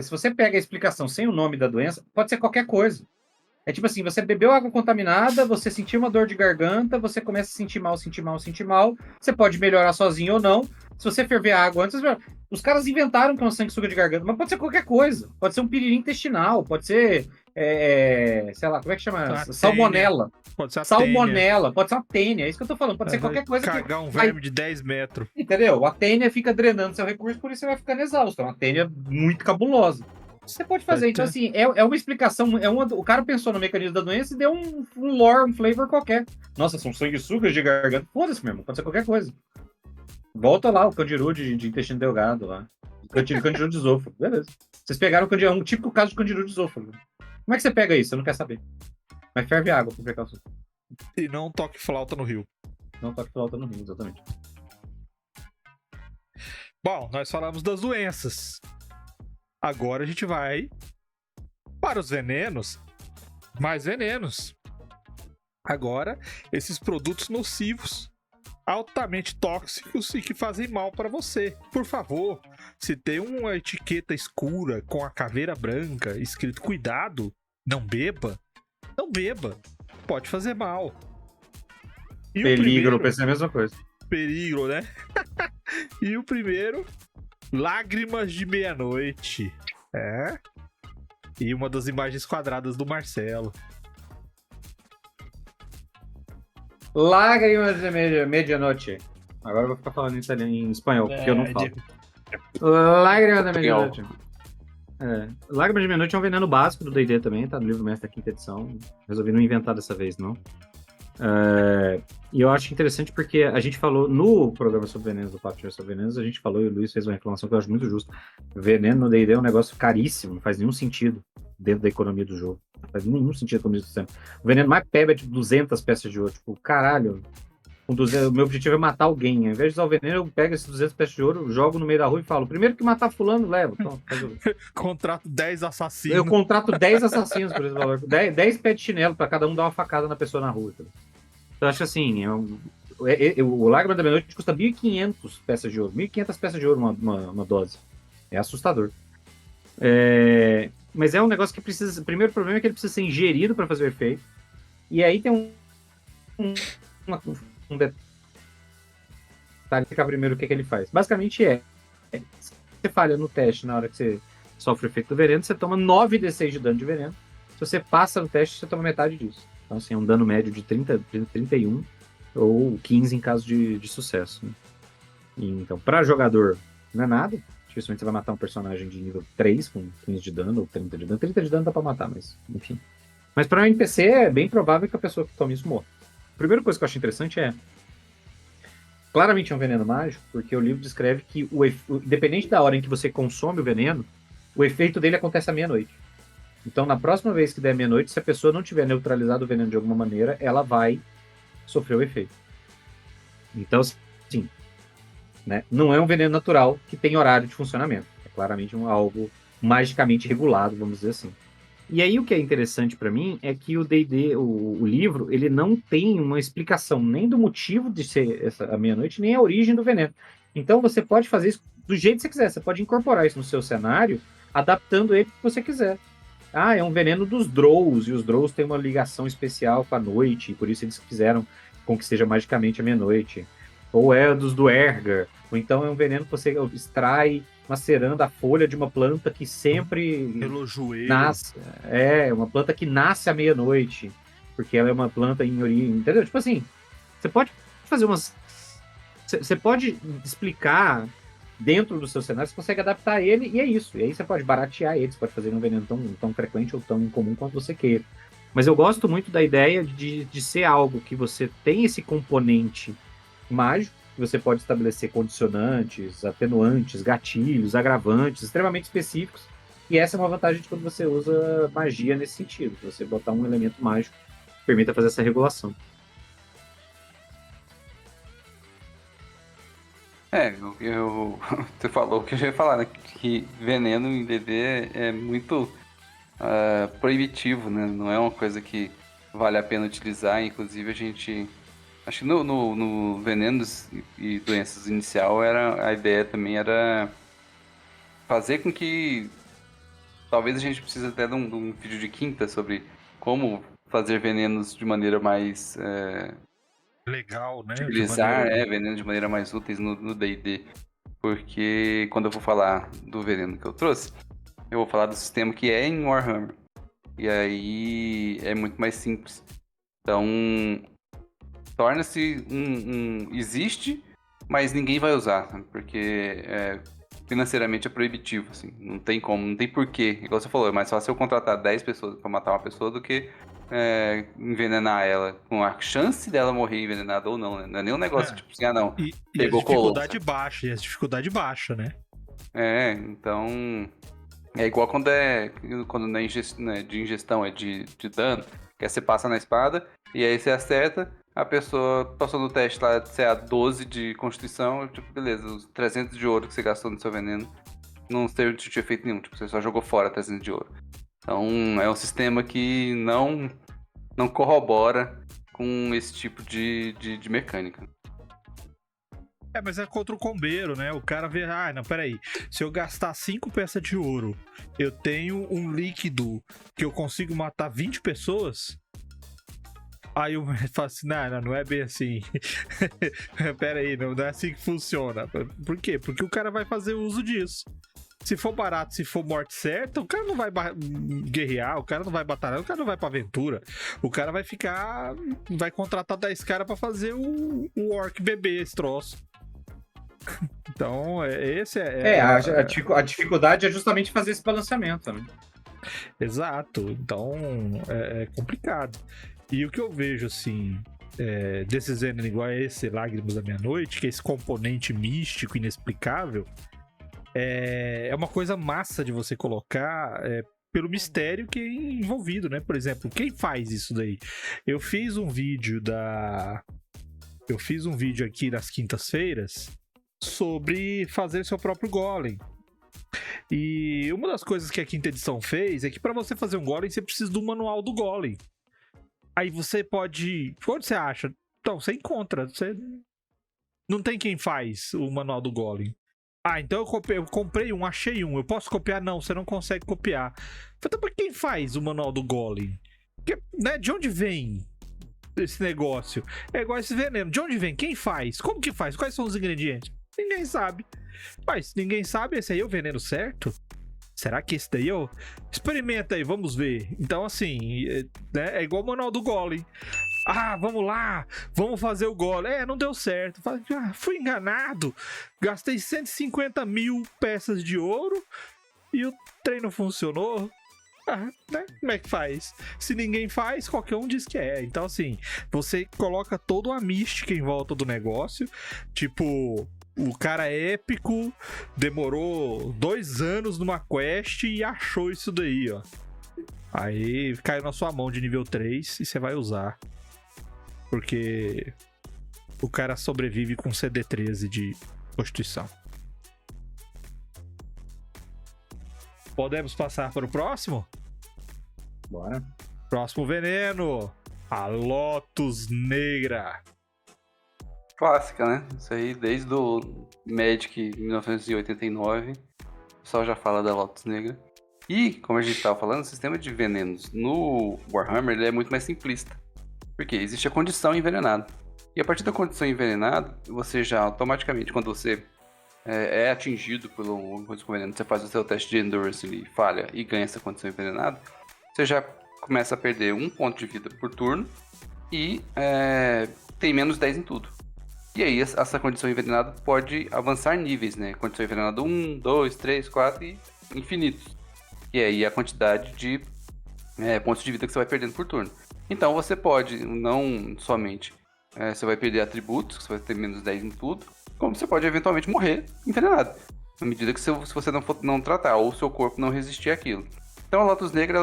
se você pega a explicação sem o nome da doença, pode ser qualquer coisa. É tipo assim, você bebeu água contaminada, você sentiu uma dor de garganta, você começa a sentir mal, sentir mal, sentir mal. Você pode melhorar sozinho ou não. Se você ferver a água antes, os caras inventaram que é uma sanguessuga de garganta, mas pode ser qualquer coisa. Pode ser um piriri intestinal, pode ser, sei lá, como é que chama? Salmonela. Pode ser a Salmonela, pode ser uma tênia, é isso que eu tô falando. Pode ser qualquer coisa cagar um verme de 10 metros. Entendeu? A tênia fica drenando seu recurso, por isso você vai ficando exausto. É uma tênia muito cabulosa. Você pode fazer. Então, assim, é uma explicação. O cara pensou no mecanismo da doença e deu um lore, um flavor qualquer. Nossa, são sanguessugas de garganta. Foda-se, meu irmão. Pode ser qualquer coisa. Volta lá, o candiru de intestino delgado lá. Candiru de esôfago. Beleza. Vocês pegaram o candiru, um típico caso de candiru de esôfago. Como é que você pega isso? Você não quer saber. Mas ferve água, por precaução. E não toque flauta no rio. Não toque flauta no rio, exatamente. Bom, nós falamos das doenças. Agora a gente vai para os venenos. Mais venenos. Agora, esses produtos nocivos, altamente tóxicos e que fazem mal para você. Por favor, se tem uma etiqueta escura com a caveira branca escrito cuidado, não beba. Não beba. Pode fazer mal. E Peligro, eu pensei a mesma coisa. Peligro, né? E o primeiro, Lágrimas de Meia-Noite. E uma das imagens quadradas do Marcelo. Lágrimas de medianoche. Agora eu vou ficar falando em espanhol, porque eu não falo. Lágrimas de medianoche. Lágrimas de Meia-Noite é um veneno básico do D&D também, tá no livro Mestre da Quinta Edição. Resolvi não inventar dessa vez, não. E eu acho interessante porque a gente falou no programa sobre venenos, do Papo sobre venenos, a gente falou e o Luiz fez uma reclamação que eu acho muito justa. Veneno no D&D é um negócio caríssimo, não faz nenhum sentido dentro da economia do jogo. Não faz nenhum sentido a economia do sistema. O veneno mais pebe é tipo 200 peças de ouro. Tipo, caralho, o meu objetivo é matar alguém. Ao invés de usar o veneno, eu pego esses 200 peças de ouro, jogo no meio da rua e falo, primeiro que matar fulano, leva. Pronto, contrato 10 assassinos. Eu contrato 10 assassinos por esse valor. 10 pés de chinelo pra cada um dar uma facada na pessoa na rua. Tá? Então, eu acho assim, o Lágrima da Meia-Noite custa 1.500 peças de ouro. 1.500 peças de ouro uma dose. É assustador. Mas é um negócio que precisa... O primeiro problema é que ele precisa ser ingerido para fazer o efeito. E aí tem um detalhe. Explicar primeiro o que ele faz. Basicamente você falha no teste na hora que você sofre o efeito do veneno, você toma 9d6 de dano de veneno. Se você passa no teste, você toma metade disso. Então, assim, é um dano médio de 31 ou 15 em caso de sucesso. Né? Então, para jogador, não é nada. Dificilmente você vai matar um personagem de nível 3 com 15 de dano ou 30 de dano. 30 de dano dá pra matar, mas enfim. Mas para um NPC é bem provável que a pessoa que tome isso morra. A primeira coisa que eu acho interessante claramente é um veneno mágico, porque o livro descreve que, independente da hora em que você consome o veneno, o efeito dele acontece à meia-noite. Então, na próxima vez que der meia-noite, se a pessoa não tiver neutralizado o veneno de alguma maneira, ela vai sofrer o efeito. Então, sim, né? Não é um veneno natural que tem horário de funcionamento. É claramente algo magicamente regulado, vamos dizer assim. E aí o que é interessante para mim é que o D&D, o livro, ele não tem uma explicação nem do motivo de ser a meia-noite, nem a origem do veneno. Então você pode fazer isso do jeito que você quiser. Você pode incorporar isso no seu cenário, adaptando ele que você quiser. É um veneno dos Drows, e os Drows têm uma ligação especial com a noite, e por isso eles fizeram com que seja magicamente a meia-noite. Ou é dos Duergar, ou então é um veneno que você extrai macerando a folha de uma planta que sempre pelo joelho. Nasce. Uma planta que nasce à meia-noite, porque ela é uma planta em origem, entendeu? Tipo assim, você pode fazer umas... Você pode explicar dentro do seu cenário, você consegue adaptar ele e é isso. E aí você pode baratear ele, você pode fazer um veneno tão frequente ou tão incomum quanto você queira. Mas eu gosto muito da ideia de ser algo que você tem esse componente mágico, que você pode estabelecer condicionantes, atenuantes, gatilhos, agravantes, extremamente específicos. E essa é uma vantagem de quando você usa magia nesse sentido, você botar um elemento mágico que permita fazer essa regulação. Você falou o que eu já ia falar, né? Que veneno em D&D é muito proibitivo, né? Não é uma coisa que vale a pena utilizar. Inclusive, a gente... Acho que no Venenos e Doenças inicial, a ideia também era fazer com que... Talvez a gente precise até de um vídeo de quinta sobre como fazer venenos de maneira mais... Legal, né? utilizar veneno de maneira mais úteis no D&D. Porque quando eu for falar do veneno que eu trouxe, eu vou falar do sistema que é em Warhammer. E aí é muito mais simples. Então, torna-se existe, mas ninguém vai usar, sabe? Porque financeiramente é proibitivo, assim. Não tem como, não tem porquê. Igual você falou, é mais fácil eu contratar 10 pessoas pra matar uma pessoa do que envenenar ela, com a chance dela morrer envenenada ou não, né? Não é nem um negócio tipo assim, não, E pegou, a dificuldade baixa, e a dificuldade baixa, né? Então... É igual quando não é de ingestão, é de dano, que aí você passa na espada, e aí você acerta, a pessoa passou no teste lá de CA12 de constituição, tipo, beleza, os 300 de ouro que você gastou no seu veneno não teve efeito nenhum, tipo, você só jogou fora 300 de ouro. Então é um sistema que não corrobora com esse tipo de mecânica. Mas é contra o combeiro, né? O cara vê, não, peraí. Se eu gastar 5 peças de ouro, eu tenho um líquido que eu consigo matar 20 pessoas? Aí o mestre fala assim, não é bem assim. Peraí, não é assim que funciona. Por quê? Porque o cara vai fazer uso disso. Se for barato, se for morte certa, o cara não vai guerrear, o cara não vai batalhar, o cara não vai pra aventura. O cara vai vai contratar 10 caras pra fazer o orc bebê, esse troço. Então, a dificuldade é justamente fazer esse balanceamento, né? Exato. Então, é complicado. E o que eu vejo, assim, desses venenos igual a esse Lágrimas da Meia-Noite, que é esse componente místico, inexplicável, é uma coisa massa de você colocar pelo mistério que é envolvido, né? Por exemplo, quem faz isso daí? Eu fiz um vídeo aqui nas quintas-feiras sobre fazer seu próprio golem. E uma das coisas que a quinta edição fez é que para você fazer um golem, você precisa do manual do golem. Aí você pode... Onde você acha? Então, você encontra. Você não tem quem faz o manual do golem. Então eu comprei um, achei um. Eu posso copiar? Não, você não consegue copiar. Então, por quem faz o manual do golem? Né, de onde vem esse negócio? É igual esse veneno. De onde vem? Quem faz? Como que faz? Quais são os ingredientes? Ninguém sabe. Mas ninguém sabe, esse aí é o veneno certo? Será que esse daí eu... Experimenta aí, vamos ver. Então, assim, é igual o manual do golem. Vamos lá, vamos fazer o golem. Não deu certo. Fui enganado. Gastei 150 mil peças de ouro e o trem não funcionou. Né? Como é que faz? Se ninguém faz, qualquer um diz que é. Então, assim, você coloca toda uma mística em volta do negócio. Tipo... O cara épico demorou 2 anos numa quest e achou isso daí, ó. Aí caiu na sua mão de nível 3 e você vai usar. Porque o cara sobrevive com CD13 de Constituição. Podemos passar para o próximo? Bora. Próximo veneno. A Lotus Negra. Clássica, né? Isso aí desde o Magic 1989. O pessoal já fala da Lotus Negra. E, como a gente estava falando, o sistema de venenos no Warhammer ele é muito mais simplista. Porque existe a condição envenenada. E a partir da condição envenenada, você já automaticamente, quando você é atingido pelo alguma coisa com veneno, você faz o seu teste de Endurance e falha e ganha essa condição envenenada, você já começa a perder 1 ponto de vida por turno e tem menos 10 em tudo. E aí, essa condição envenenada pode avançar níveis, né? Condição envenenada 1, 2, 3, 4 e infinitos. E aí, a quantidade de pontos de vida que você vai perdendo por turno. Então, você pode, não somente você vai perder atributos, que você vai ter menos 10 em tudo, como você pode eventualmente morrer envenenado, na medida que se você não tratar, ou o seu corpo não resistir àquilo. Então, a Lotus Negra é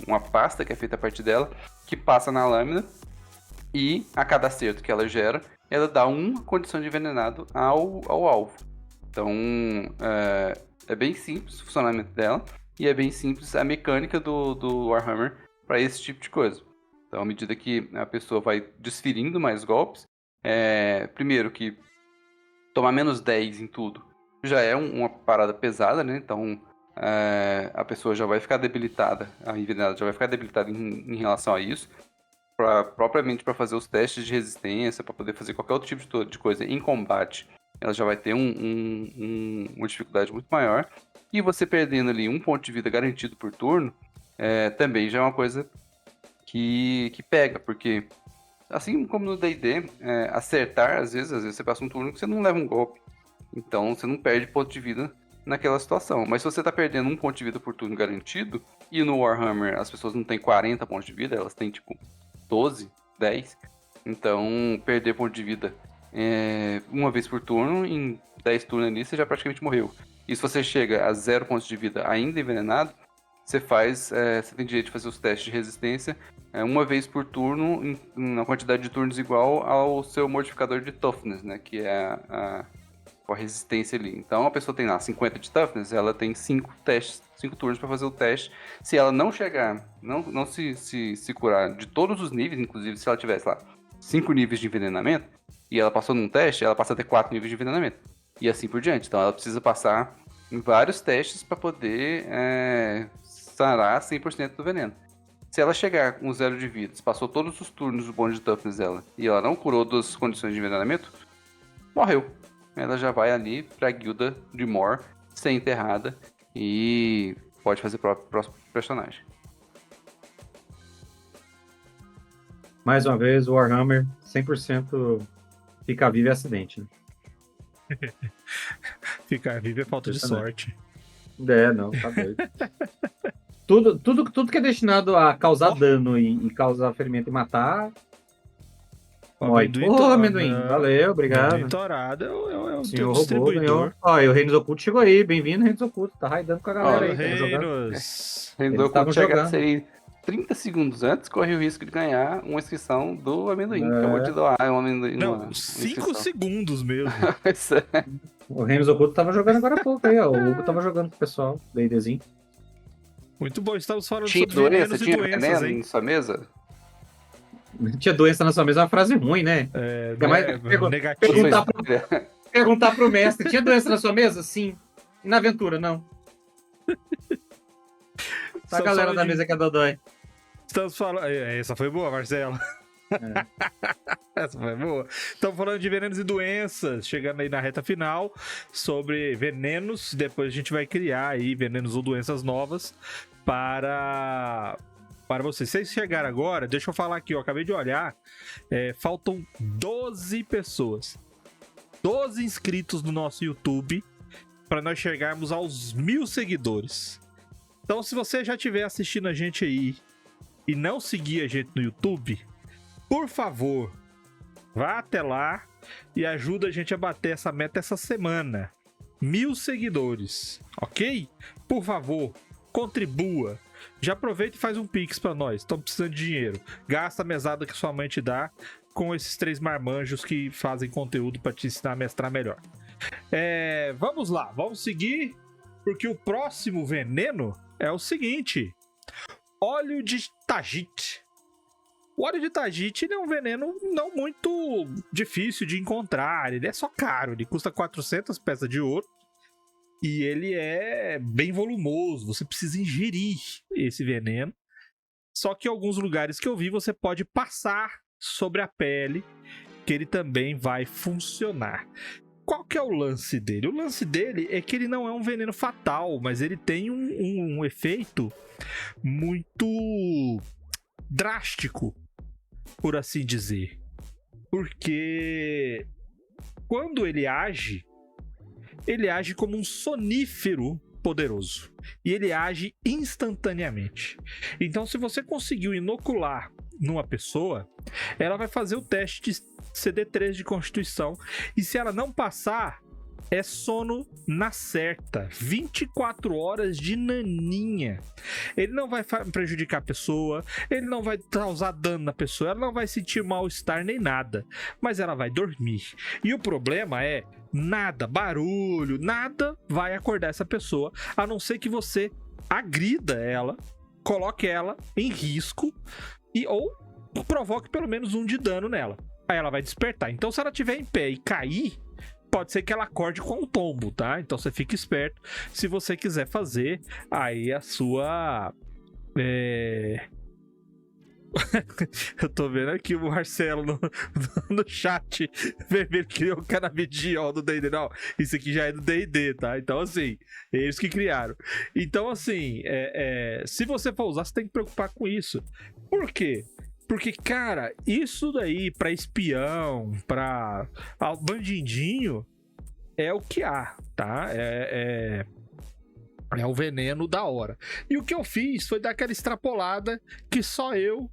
uma pasta que é feita a partir dela, que passa na lâmina, e a cada acerto que ela gera, ela dá uma condição de envenenado ao alvo. Então, é bem simples o funcionamento dela, e é bem simples a mecânica do Warhammer para esse tipo de coisa. Então, à medida que a pessoa vai desferindo mais golpes, primeiro que tomar menos 10 em tudo já é uma parada pesada, né? Então a pessoa já vai ficar debilitada, a envenenada já vai ficar debilitada em relação a isso. Propriamente para fazer os testes de resistência, para poder fazer qualquer outro tipo de coisa em combate, ela já vai ter uma dificuldade muito maior. E você perdendo ali 1 ponto de vida garantido por turno, também já é uma coisa que pega, porque assim como no D&D, acertar, às vezes você passa um turno que você não leva um golpe. Então você não perde ponto de vida naquela situação. Mas se você tá perdendo 1 ponto de vida por turno garantido, e no Warhammer as pessoas não têm 40 pontos de vida, elas têm tipo 12, 10. Então perder ponto de vida uma vez por turno, em 10 turnos ali você já praticamente morreu. E se você chega a 0 pontos de vida ainda envenenado, você tem direito de fazer os testes de resistência uma vez por turno, na quantidade de turnos igual ao seu modificador de toughness, né? Que é a resistência ali. Então a pessoa tem lá 50 de toughness, ela tem 5 turnos para fazer o teste. Se ela não chegar, não se curar de todos os níveis, inclusive se ela tivesse lá 5 níveis de envenenamento, e ela passou num teste, ela passa a ter 4 níveis de envenenamento. E assim por diante. Então ela precisa passar em vários testes para poder sarar 100% do veneno. Se ela chegar com 0 de vida, passou todos os turnos do bônus de toughness dela, e ela não curou 2 condições de envenenamento, morreu. Ela já vai ali pra guilda de Mor, ser enterrada, e pode fazer o próximo personagem. Mais uma vez, o Warhammer 100% ficar vivo é acidente, né? Ficar vivo é falta de sorte. Não, tá doido. tudo que é destinado a causar dano e causar ferimento e matar... Amendoim. Valeu, obrigado. Amendoim torado é o Senhor distribuidor. Ó, e o Reinos Oculto chegou aí. Bem-vindo, Reinos Oculto. Tá raidando com a galera aí. Reinos. Reinos Oculto chega a ser 30 segundos antes, corre o risco de ganhar uma inscrição do amendoim. Que eu vou te doar um amendoim. Não, 5 segundos mesmo. O Reinos Oculto tava jogando agora há pouco aí, ó. O Hugo tava jogando com o pessoal, D&Dzinho. Muito bom, estamos falando sobre venenos e doenças, veneno hein? em sua mesa? Tinha doença na sua mesa é uma frase ruim, né? Negativo. Perguntar pro mestre, tinha doença na sua mesa? Sim. E na aventura, não. Tá a galera da mesa que é dodói. Estamos falando... Essa foi boa, Marcelo. Essa foi boa. Estamos falando de venenos e doenças, chegando aí na reta final, sobre venenos. Depois a gente vai criar aí venenos ou doenças novas para vocês. Se vocês chegaram agora, deixa eu falar aqui, eu acabei de olhar, faltam 12 pessoas, 12 inscritos no nosso YouTube para nós chegarmos aos 1000 seguidores. Então, se você já estiver assistindo a gente aí e não seguir a gente no YouTube, por favor, vá até lá e ajuda a gente a bater essa meta essa semana. 1000 seguidores, ok? Por favor, contribua. Já aproveita e faz um pix pra nós. Estamos precisando de dinheiro. Gasta a mesada que sua mãe te dá com esses 3 marmanjos que fazem conteúdo pra te ensinar a mestrar melhor. Vamos lá, vamos seguir, porque o próximo veneno é o seguinte: óleo de Tajit. O óleo de Tajit é um veneno não muito difícil de encontrar. Ele é só caro, ele custa 400 peças de ouro. E ele é bem volumoso, você precisa ingerir esse veneno. Só que em alguns lugares que eu vi, você pode passar sobre a pele, que ele também vai funcionar. Qual que é o lance dele? O lance dele é que ele não é um veneno fatal, mas ele tem um efeito muito drástico, por assim dizer. Porque quando ele age como um sonífero poderoso. E ele age instantaneamente. Então, se você conseguiu inocular numa pessoa, ela vai fazer o teste de CD3 de Constituição. E se ela não passar, é sono na certa. 24 horas de naninha. Ele não vai prejudicar a pessoa, ele não vai causar dano na pessoa, ela não vai sentir mal-estar nem nada. Mas ela vai dormir. E o problema é nada, barulho, nada vai acordar essa pessoa, a não ser que você agrida ela, coloque ela em risco ou provoque pelo menos 1 de dano nela. Aí ela vai despertar. Então, se ela estiver em pé e cair, pode ser que ela acorde com um tombo, tá? Então você fica esperto se você quiser fazer aí a sua... Eu tô vendo aqui o Marcelo no chat vermelho criou o canabidiol do D&D. Não, isso aqui já é do D&D, tá? Então, assim, eles que criaram. Então, assim, se você for usar, você tem que preocupar com isso. Por quê? Porque, cara, isso daí pra espião, pra bandidinho, é o que há, tá? É o veneno da hora. E o que eu fiz foi dar aquela extrapolada que só eu...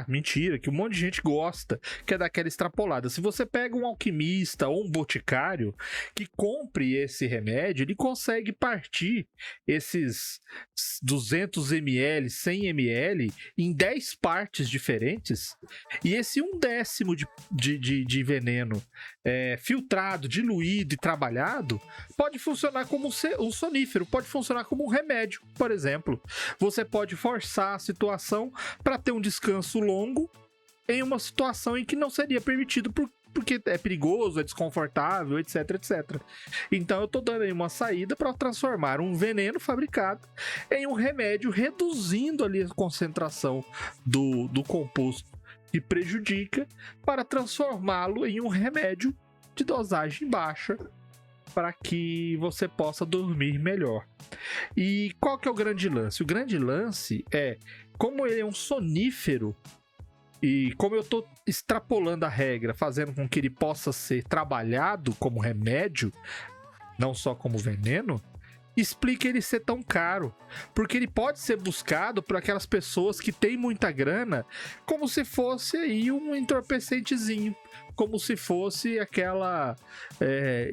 mentira, que um monte de gente gosta, que é daquela extrapolada. Se você pega um alquimista ou um boticário que compre esse remédio, ele consegue partir esses 200 ml, 100 ml em 10 partes diferentes, e esse 1/10 de veneno filtrado, diluído e trabalhado pode funcionar como um sonífero, pode funcionar como um remédio, por exemplo. Você pode forçar a situação para ter um descanso longo em uma situação em que não seria permitido porque é perigoso, é desconfortável, etc, etc. Então eu tô dando aí uma saída para transformar um veneno fabricado em um remédio, reduzindo ali a concentração do composto que prejudica, para transformá-lo em um remédio de dosagem baixa para que você possa dormir melhor. E qual que é o grande lance? O grande lance é, como ele é um sonífero, e como eu tô extrapolando a regra, fazendo com que ele possa ser trabalhado como remédio, não só como veneno, explica ele ser tão caro. Porque ele pode ser buscado por aquelas pessoas que têm muita grana, como se fosse aí um entorpecentezinho, como se fosse aquela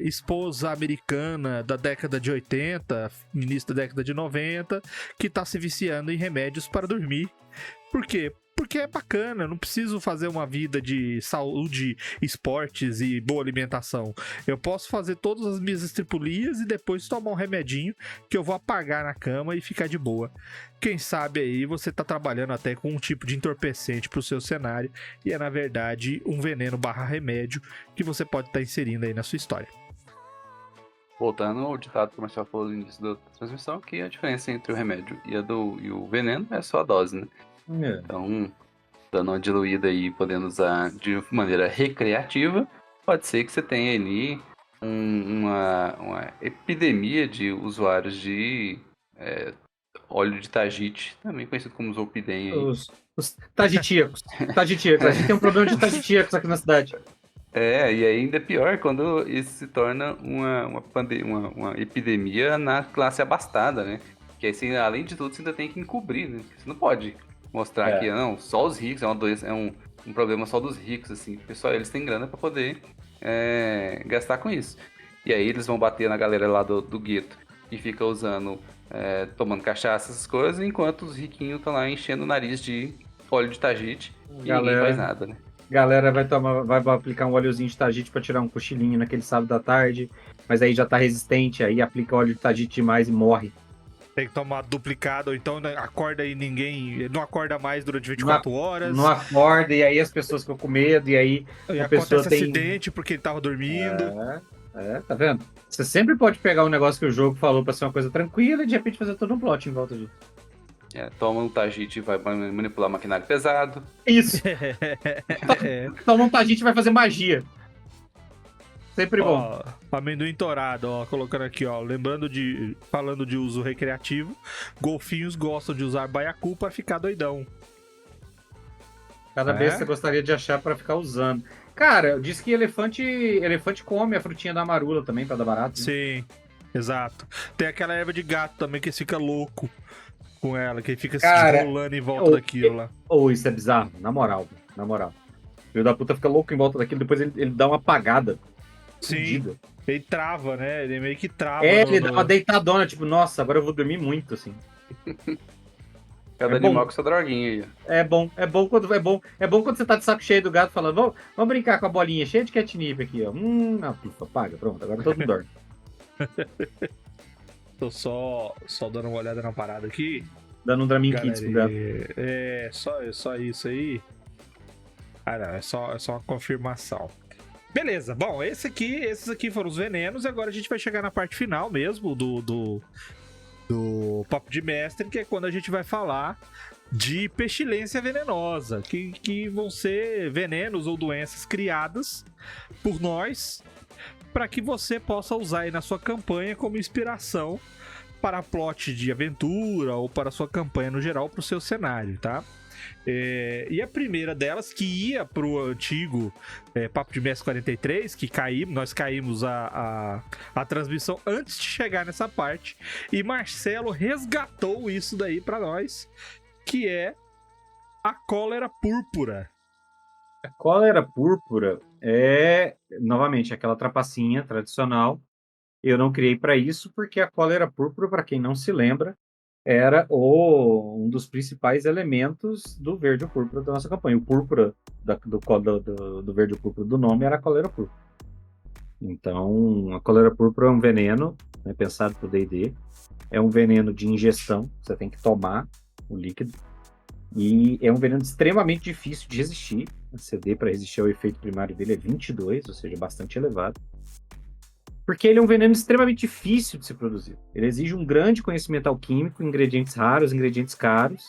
esposa americana da década de 80, início da década de 90, que tá se viciando em remédios para dormir. Por quê? Porque é bacana, eu não preciso fazer uma vida de saúde, esportes e boa alimentação. Eu posso fazer todas as minhas estripulias e depois tomar um remedinho que eu vou apagar na cama e ficar de boa. Quem sabe aí você tá trabalhando até com um tipo de entorpecente pro seu cenário e é na verdade um veneno / remédio que você pode estar inserindo aí na sua história. Voltando ao ditado que o Marcelo falou no início da transmissão, que a diferença entre o remédio e o veneno é só a dose, né? Então, dando uma diluída aí, podendo usar de maneira recreativa, pode ser que você tenha ali uma epidemia de usuários de óleo de Tajite, também conhecido como Zolpidem aí. Os tajitíacos. A gente tem um problema de tajitíacos aqui na cidade. E ainda é pior quando isso se torna uma epidemia na classe abastada, né? Que assim, além de tudo, você ainda tem que encobrir, né? Você não pode mostrar que não, só os ricos, é uma doença, é um problema só dos ricos, assim, porque só eles têm grana pra poder gastar com isso. E aí eles vão bater na galera lá do gueto e fica usando, tomando cachaça, essas coisas, enquanto os riquinhos estão lá enchendo o nariz de óleo de Tajite e ninguém faz nada, né? Galera vai aplicar um óleozinho de Tajite pra tirar um cochilinho naquele sábado da tarde, mas aí já tá resistente, aí aplica óleo de Tajite demais e morre. Tem que tomar duplicado, ou então acorda e ninguém não acorda mais durante 24 horas. Não acorda, e aí as pessoas ficam com medo, e aí a pessoa tem acidente porque ele tava dormindo. Tá vendo? Você sempre pode pegar um negócio que o jogo falou pra ser uma coisa tranquila e de repente fazer todo um plot em volta disso. Toma um Tajite e vai manipular maquinário pesado. Isso! Toma um Tajite e vai fazer magia. Sempre bom. Amendoim torado, colocando aqui, falando de uso recreativo, golfinhos gostam de usar baiacu pra ficar doidão. Cada vez você gostaria de achar pra ficar usando. Cara, diz que elefante come a frutinha da amarula também pra dar barato. Né? Sim, exato. Tem aquela erva de gato também que fica louco com ela, que fica se enrolando em volta daquilo lá. Isso é bizarro, na moral. O filho da puta fica louco em volta daquilo, depois ele dá uma apagada. Sim, fudida. Ele trava, né? Ele meio que trava. Ele dá uma deitadona, tipo, nossa, agora eu vou dormir muito, assim. Cada animal com sua droguinha aí. É bom quando você tá de saco cheio do gato falando, vamos brincar com a bolinha cheia de catnip aqui, ó. Apaga, pronto, agora todo mundo dorme. Tô só dando uma olhada na parada aqui. Dando um Dramin Kids pro gato. Só isso aí. Não, é só uma confirmação. Beleza, bom, esses aqui foram os venenos, e agora a gente vai chegar na parte final mesmo do Papo de Mestre, que é quando a gente vai falar de pestilência venenosa, que vão ser venenos ou doenças criadas por nós, para que você possa usar aí na sua campanha como inspiração para plot de aventura ou para a sua campanha no geral, para o seu cenário, tá? E a primeira delas, que ia pro antigo Papo de Mestre 43, que nós caímos a transmissão antes de chegar nessa parte, e Marcelo resgatou isso daí pra nós, que é a cólera púrpura. A cólera púrpura é, novamente, aquela trapacinha tradicional. Eu não criei para isso, porque a cólera púrpura, para quem não se lembra, era um dos principais elementos do verde ou púrpura da nossa campanha. O púrpura do verde ou púrpura do nome era a cólera púrpura. Então, a cólera púrpura é um veneno, né, pensado para o D&D. É um veneno de ingestão, você tem que tomar o líquido. E é um veneno extremamente difícil de resistir. A CD para resistir ao efeito primário dele é 22, ou seja, bastante elevado. Porque ele é um veneno extremamente difícil de se produzir. Ele exige um grande conhecimento alquímico, ingredientes raros, ingredientes caros.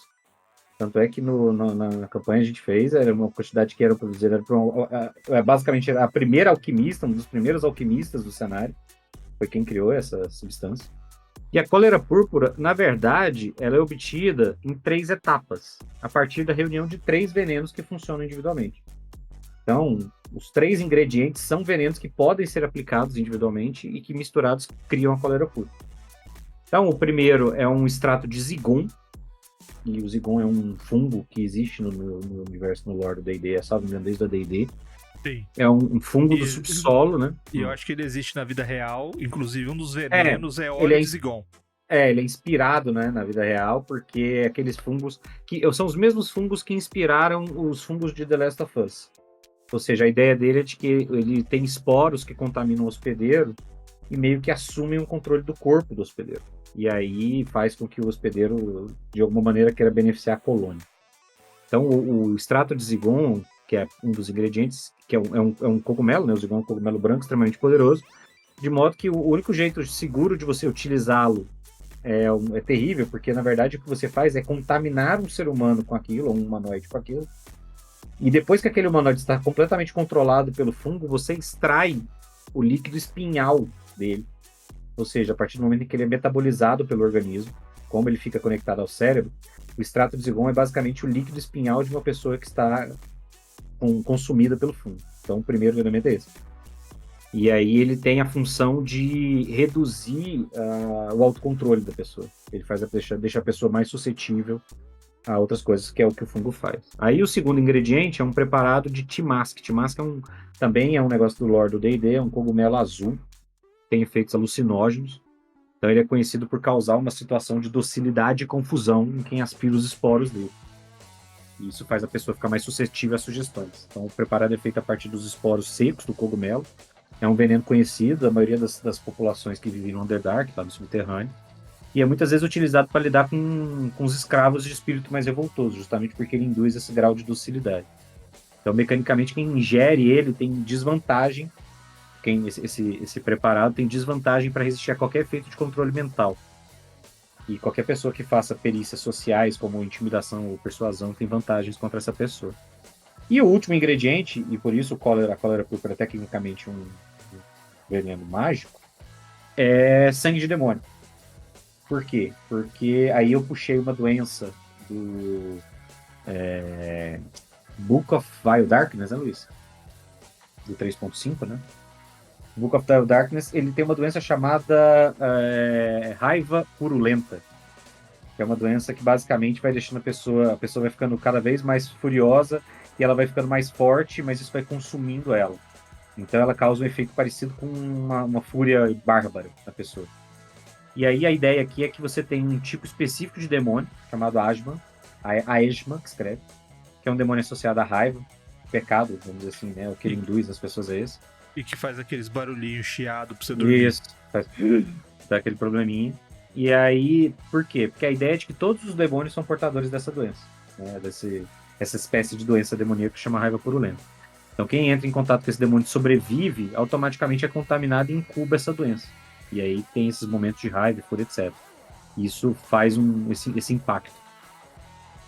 Tanto é que na campanha a gente fez, era uma quantidade que era produzida, basicamente a primeira alquimista, um dos primeiros alquimistas do cenário, foi quem criou essa substância. E a cólera púrpura, na verdade, ela é obtida em 3 etapas, a partir da reunião de 3 venenos que funcionam individualmente. Então, os 3 ingredientes são venenos que podem ser aplicados individualmente e que misturados criam a cólera púrpura. Então, o primeiro é um extrato de zigon, e o zigon é um fungo que existe no universo, no lore do D&D, salvo engano, desde o D&D. Sim. É um fungo do subsolo, né? E eu acho que ele existe na vida real, inclusive um dos venenos é óleo de zigon. Ele é inspirado, né, na vida real, porque aqueles fungos que são os mesmos fungos que inspiraram os fungos de The Last of Us. Ou seja, a ideia dele é de que ele tem esporos que contaminam o hospedeiro e meio que assumem o controle do corpo do hospedeiro. E aí faz com que o hospedeiro, de alguma maneira, queira beneficiar a colônia. Então, o extrato de zigon, que é um dos ingredientes, que é um cogumelo, né? O zigon é um cogumelo branco extremamente poderoso, de modo que o único jeito seguro de você utilizá-lo é terrível, porque, na verdade, o que você faz é contaminar um ser humano com aquilo, ou um humanoide com aquilo, e depois que aquele humanoide está completamente controlado pelo fungo, você extrai o líquido espinhal dele. Ou seja, a partir do momento em que ele é metabolizado pelo organismo, como ele fica conectado ao cérebro, o extrato de zigon é basicamente o líquido espinhal de uma pessoa que está consumida pelo fungo. Então, o primeiro elemento é esse. E aí ele tem a função de reduzir o autocontrole da pessoa. Ele deixa a pessoa mais suscetível a outras coisas, que é o que o fungo faz. Aí o segundo ingrediente é um preparado de Timask. Timask também é um negócio do lore do D&D, é um cogumelo azul, tem efeitos alucinógenos. Então ele é conhecido por causar uma situação de docilidade e confusão em quem aspira os esporos dele. E isso faz a pessoa ficar mais suscetível a sugestões. Então o preparado é feito a partir dos esporos secos do cogumelo. É um veneno conhecido da maioria das populações que vivem no Underdark, lá no subterrâneo. E é muitas vezes utilizado para lidar com os escravos de espírito mais revoltoso, justamente porque ele induz esse grau de docilidade. Então, mecanicamente, quem ingere ele tem desvantagem, esse preparado tem desvantagem para resistir a qualquer efeito de controle mental. E qualquer pessoa que faça perícias sociais, como intimidação ou persuasão, tem vantagens contra essa pessoa. E o último ingrediente, e por isso a cólera púrpura é tecnicamente um veneno mágico, é sangue de demônio. Por quê? Porque aí eu puxei uma doença do Book of Vile Darkness, né, Luiz? Do 3.5, né? O Book of Vile Darkness, ele tem uma doença chamada raiva purulenta, que é uma doença que basicamente vai deixando a pessoa vai ficando cada vez mais furiosa e ela vai ficando mais forte, mas isso vai consumindo ela. Então ela causa um efeito parecido com uma fúria bárbara na pessoa. E aí a ideia aqui é que você tem um tipo específico de demônio, chamado Ashman, Aeshma, que escreve, que é um demônio associado à raiva, pecado, vamos dizer assim, né? O que ele induz as pessoas a esse. E que faz aqueles barulhinhos chiados pra você dormir. Isso, dá aquele probleminha. E aí, por quê? Porque a ideia é de que todos os demônios são portadores dessa doença, né? Essa espécie de doença demoníaca que chama raiva purulenta. Então quem entra em contato com esse demônio e sobrevive, automaticamente é contaminado e incuba essa doença. E aí tem esses momentos de raiva, fúria, etc. Isso faz esse impacto.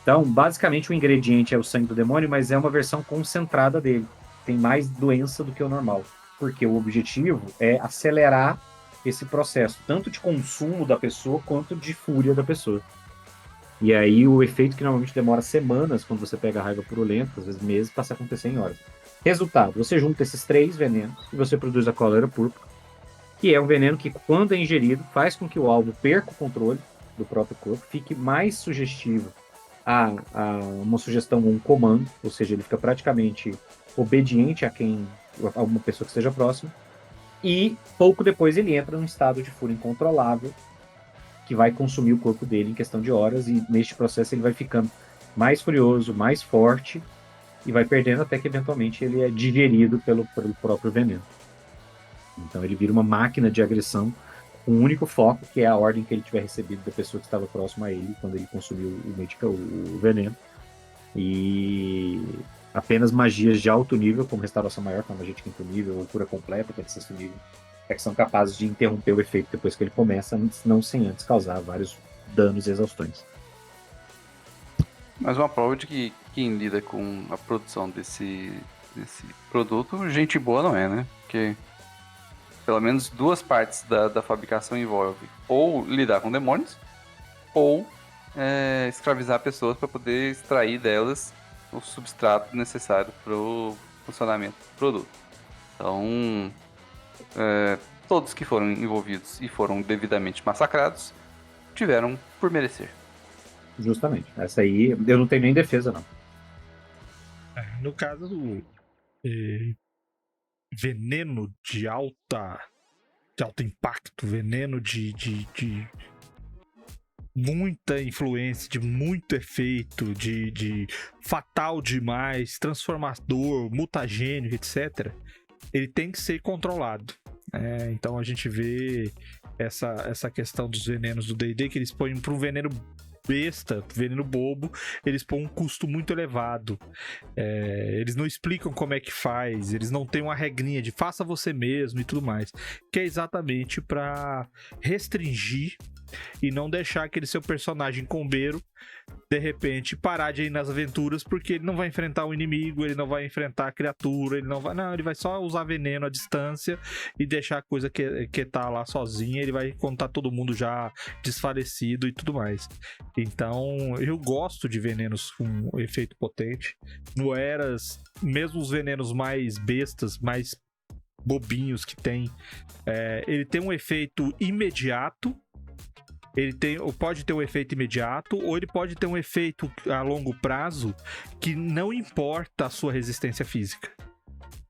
Então, basicamente, o ingrediente é o sangue do demônio, mas é uma versão concentrada dele. Tem mais doença do que o normal. Porque o objetivo é acelerar esse processo, tanto de consumo da pessoa, quanto de fúria da pessoa. E aí, o efeito que normalmente demora semanas, quando você pega a raiva purulenta, às vezes meses, passa a acontecer em horas. Resultado, você junta esses 3 venenos e você produz a cólera púrpura, que é um veneno que, quando é ingerido, faz com que o alvo perca o controle do próprio corpo, fique mais sugestivo a uma sugestão ou um comando, ou seja, ele fica praticamente obediente a uma pessoa que esteja próxima, e pouco depois ele entra num estado de fúria incontrolável, que vai consumir o corpo dele em questão de horas, e neste processo ele vai ficando mais furioso, mais forte, e vai perdendo até que eventualmente ele é digerido pelo próprio veneno. Então ele vira uma máquina de agressão com um único foco, que é a ordem que ele tiver recebido da pessoa que estava próxima a ele quando ele consumiu o veneno. E apenas magias de alto nível, como restauração maior, como magia de quinto nível, ou cura completa, que é de sexto nível, é que são capazes de interromper o efeito depois que ele começa, não sem antes causar vários danos e exaustões. Mais uma prova de que quem lida com a produção desse produto, gente boa não é, né? Porque pelo menos 2 partes da fabricação envolve ou lidar com demônios, ou escravizar pessoas para poder extrair delas o substrato necessário para o funcionamento do produto. Então, todos que foram envolvidos e foram devidamente massacrados tiveram por merecer. Justamente. Essa aí, eu não tenho nem defesa, não. No caso do veneno de alto impacto, veneno de muita influência, de muito efeito, de fatal demais, transformador, mutagênio, etc., ele tem que ser controlado. Então a gente vê essa questão dos venenos do D&D, que eles põem para um veneno besta, veneno bobo, eles põem um custo muito elevado. Eles não explicam como é que faz, eles não têm uma regrinha de faça você mesmo e tudo mais, que é exatamente para restringir e não deixar aquele seu personagem combeiro de repente parar de ir nas aventuras, porque ele não vai enfrentar o inimigo, ele não vai enfrentar a criatura, ele vai só usar veneno à distância e deixar a coisa que tá lá sozinha, ele vai contar todo mundo já desfalecido e tudo mais. Então eu gosto de venenos com efeito potente. No Eras, mesmo os venenos mais bestas, mais bobinhos que tem, ele tem um efeito imediato. Ele pode ter um efeito imediato, ou ele pode ter um efeito a longo prazo que não importa a sua resistência física.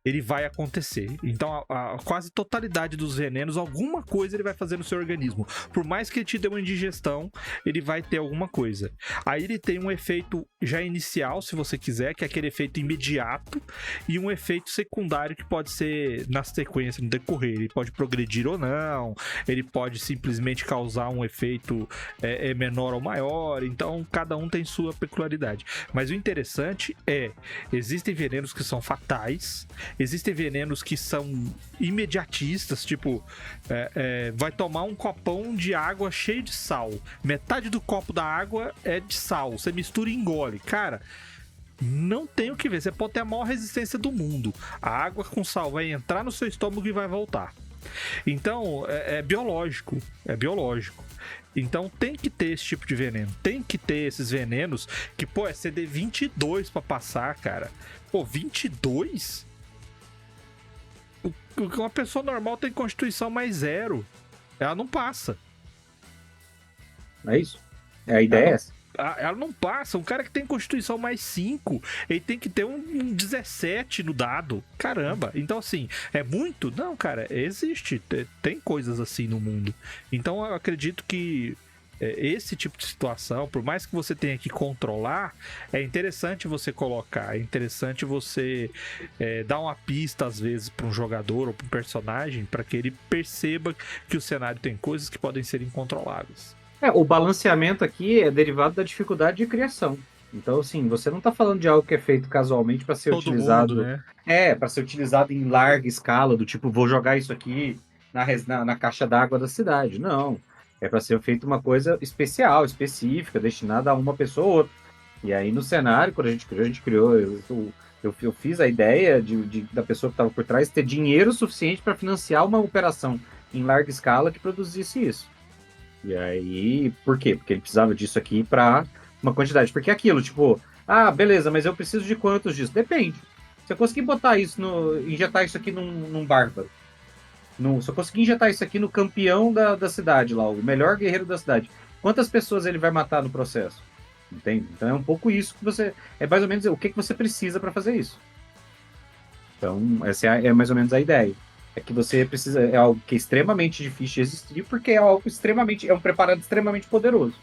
Ele vai acontecer. Então, a quase totalidade dos venenos, alguma coisa ele vai fazer no seu organismo. Por mais que ele te dê uma indigestão, ele vai ter alguma coisa. Aí ele tem um efeito já inicial, se você quiser, que é aquele efeito imediato, e um efeito secundário que pode ser na sequência, no decorrer. Ele pode progredir ou não, ele pode simplesmente causar um efeito menor ou maior. Então, cada um tem sua peculiaridade. Mas o interessante existem venenos que são fatais. Existem venenos que são imediatistas, tipo, vai tomar um copão de água cheio de sal. Metade do copo da água é de sal. Você mistura e engole. Cara, não tem o que ver. Você pode ter a maior resistência do mundo. A água com sal vai entrar no seu estômago e vai voltar. Então, é biológico. É biológico. Então tem que ter esse tipo de veneno. Tem que ter esses venenos que, é CD 22 pra passar, cara. 22? Uma pessoa normal tem constituição mais 0. Ela não passa. É isso? A ideia é essa. Ela não passa. Um cara que tem constituição mais 5, ele tem que ter um 17 no dado. Caramba. Então, assim, é muito? Não, cara, existe. Tem coisas assim no mundo. Então, eu acredito que esse tipo de situação, por mais que você tenha que controlar, é interessante você colocar, é interessante você dar uma pista às vezes para um jogador ou para um personagem, para que ele perceba que o cenário tem coisas que podem ser incontroláveis. O balanceamento aqui é derivado da dificuldade de criação. Então, assim, você não tá falando de algo que é feito casualmente para ser Todo utilizado. mundo, né? Para ser utilizado em larga escala, do tipo, vou jogar isso aqui na caixa d'água da cidade. Não. É para ser feito uma coisa especial, específica, destinada a uma pessoa ou outra. E aí, no cenário, quando a gente criou, eu fiz a ideia da pessoa que estava por trás ter dinheiro suficiente para financiar uma operação em larga escala que produzisse isso. E aí, por quê? Porque ele precisava disso aqui para uma quantidade. Porque é aquilo, tipo, beleza, mas eu preciso de quantos disso? Depende. Se eu conseguir botar isso injetar isso aqui num bárbaro, se eu conseguir injetar isso aqui no campeão da cidade lá, o melhor guerreiro da cidade, quantas pessoas ele vai matar no processo? Entende? Então é um pouco isso que você. É mais ou menos o que você precisa para fazer isso. Então, essa é mais ou menos a ideia. É que você precisa. É algo que é extremamente difícil de existir, porque é algo extremamente. É um preparado extremamente poderoso.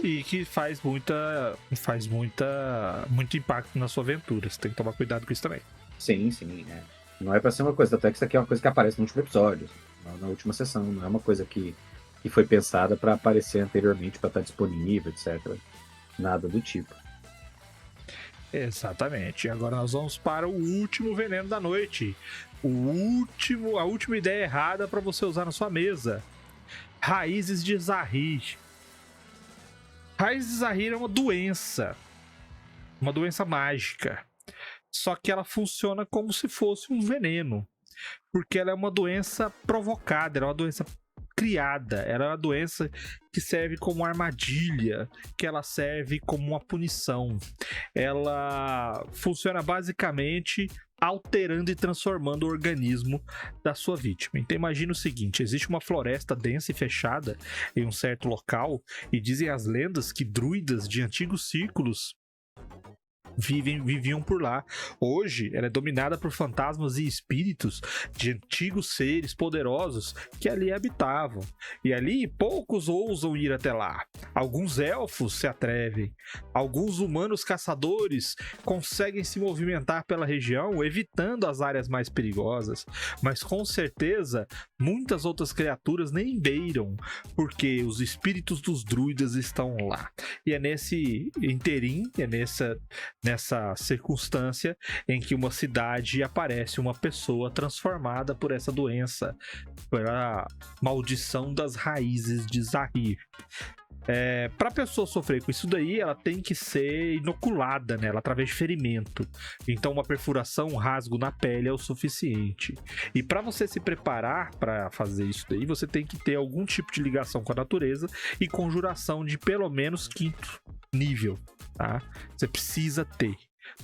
E que faz muito impacto na sua aventura. Você tem que tomar cuidado com isso também. Sim. Não é pra ser uma coisa. Até que isso aqui é uma coisa que aparece no último episódio, na última sessão. Não é uma coisa que foi pensada para aparecer anteriormente, para estar disponível, etc. Nada do tipo. Exatamente. Agora nós vamos para o último veneno da noite. A última ideia errada para você usar na sua mesa. Raízes de Zahir. Raízes de Zahir é uma doença mágica. Só que ela funciona como se fosse um veneno. Porque ela é uma doença provocada, ela é uma doença criada, ela é uma doença que serve como armadilha, que ela serve como uma punição. Ela funciona basicamente alterando e transformando o organismo da sua vítima. Então imagina o seguinte, existe uma floresta densa e fechada em um certo local e dizem as lendas que druidas de antigos círculos viviam por lá. Hoje ela é dominada por fantasmas e espíritos de antigos seres poderosos que ali habitavam. E ali poucos ousam ir até lá. Alguns elfos se atrevem. Alguns humanos caçadores conseguem se movimentar pela região, evitando as áreas mais perigosas. Mas com certeza muitas outras criaturas nem beiram, porque os espíritos dos druidas estão lá. E é nesse interim, nessa circunstância em que uma cidade aparece uma pessoa transformada por essa doença, pela maldição das raízes de Zahir. Para a pessoa sofrer com isso daí, ela tem que ser inoculada nela através de ferimento. Então uma perfuração, um rasgo na pele é o suficiente. E para você se preparar para fazer isso daí, você tem que ter algum tipo de ligação com a natureza e conjuração de pelo menos 5º nível, tá? Você precisa ter.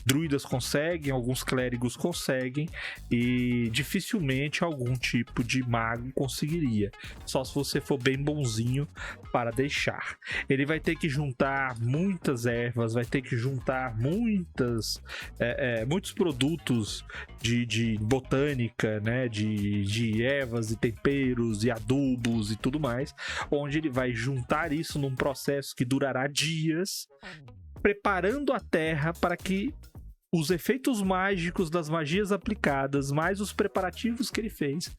Druidas conseguem, alguns clérigos conseguem e dificilmente algum tipo de mago conseguiria, só se você for bem bonzinho para deixar. Ele vai ter que juntar muitas ervas, vai ter que juntar muitos produtos de botânica, né, de ervas e temperos e adubos e tudo mais, onde ele vai juntar isso num processo que durará dias, preparando a terra para que os efeitos mágicos das magias aplicadas, mais os preparativos que ele fez,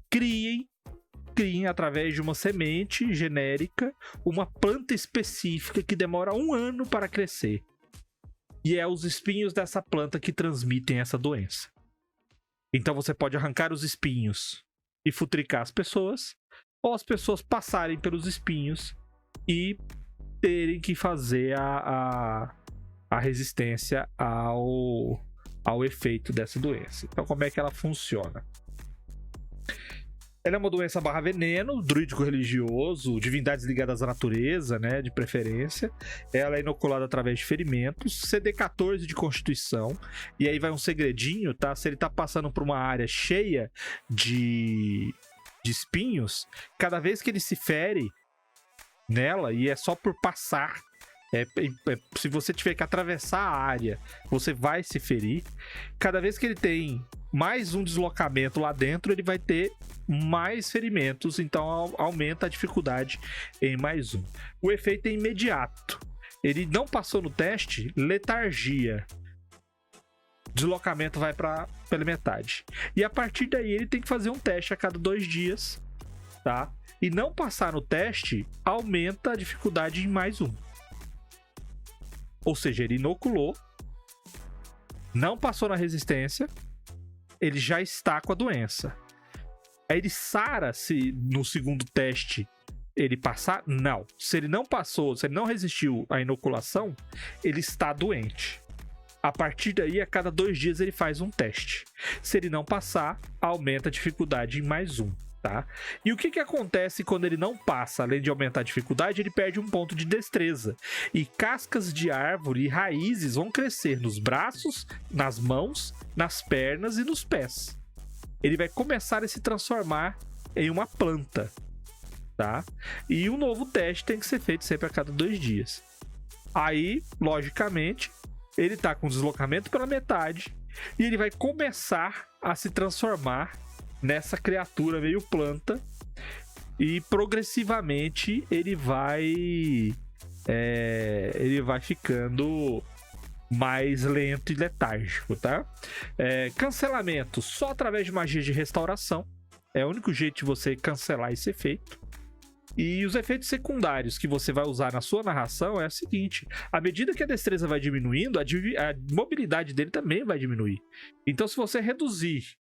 criem através de uma semente genérica, uma planta específica que demora 1 ano para crescer. E é os espinhos dessa planta que transmitem essa doença. Então você pode arrancar os espinhos e futricar as pessoas, ou as pessoas passarem pelos espinhos e terem que fazer a resistência ao efeito dessa doença. Então, como é que ela funciona? Ela é uma doença /veneno, druídico religioso, divindades ligadas à natureza, né, de preferência. Ela é inoculada através de ferimentos, CD 14 de constituição. E aí vai um segredinho, tá? Se ele tá passando por uma área cheia de espinhos, cada vez que ele se fere nela, e é só por passar, se você tiver que atravessar a área, você vai se ferir. Cada vez que ele tem mais um deslocamento lá dentro, ele vai ter mais ferimentos, então aumenta a dificuldade em mais um. O efeito é imediato. Ele não passou no teste, letargia. Deslocamento vai pela metade. E a partir daí ele tem que fazer um teste a cada 2 dias, tá? E não passar no teste aumenta a dificuldade em mais um. Ou seja, ele inoculou, não passou na resistência, ele já está com a doença. Aí ele sara se no segundo teste ele passar? Não. Se ele não passou, se ele não resistiu à inoculação, ele está doente. A partir daí, a cada 2 dias ele faz um teste. Se ele não passar, aumenta a dificuldade em mais um, tá? E o que acontece quando ele não passa? Além de aumentar a dificuldade, ele perde um ponto de destreza. E cascas de árvore e raízes vão crescer nos braços, nas mãos, nas pernas e nos pés. Ele vai começar a se transformar em uma planta, tá? E um novo teste tem que ser feito sempre a cada 2 dias. Aí, logicamente, ele tá com deslocamento pela metade e ele vai começar a se transformar nessa criatura meio planta e progressivamente ele vai ficando mais lento e letárgico, tá? Cancelamento só através de magia de restauração. É o único jeito de você cancelar esse efeito. E os efeitos secundários que você vai usar na sua narração é o seguinte: à medida que a destreza vai diminuindo, a mobilidade dele também vai diminuir. Então, se você reduzir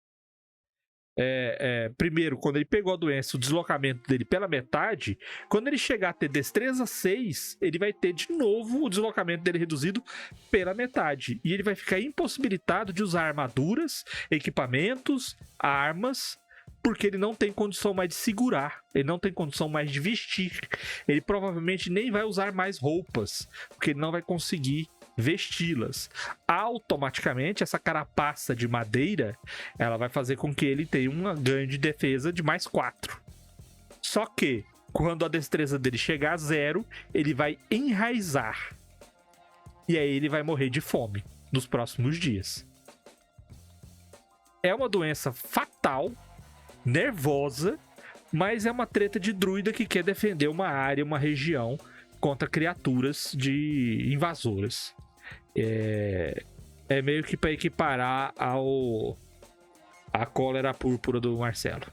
primeiro, quando ele pegou a doença, o deslocamento dele pela metade, quando ele chegar a ter destreza 6, ele vai ter de novo o deslocamento dele reduzido pela metade. E ele vai ficar impossibilitado de usar armaduras, equipamentos, armas, porque ele não tem condição mais de segurar, ele não tem condição mais de vestir, ele provavelmente nem vai usar mais roupas, porque ele não vai conseguir vesti-las. Automaticamente, essa carapaça de madeira, ela vai fazer com que ele tenha um ganho de defesa de mais 4. Só que, quando a destreza dele chegar a 0, ele vai enraizar. E aí ele vai morrer de fome nos próximos dias. É uma doença fatal, nervosa, mas é uma treta de druida que quer defender uma área, uma região contra criaturas de invasoras. É meio que para equiparar a cólera púrpura do Marcelo.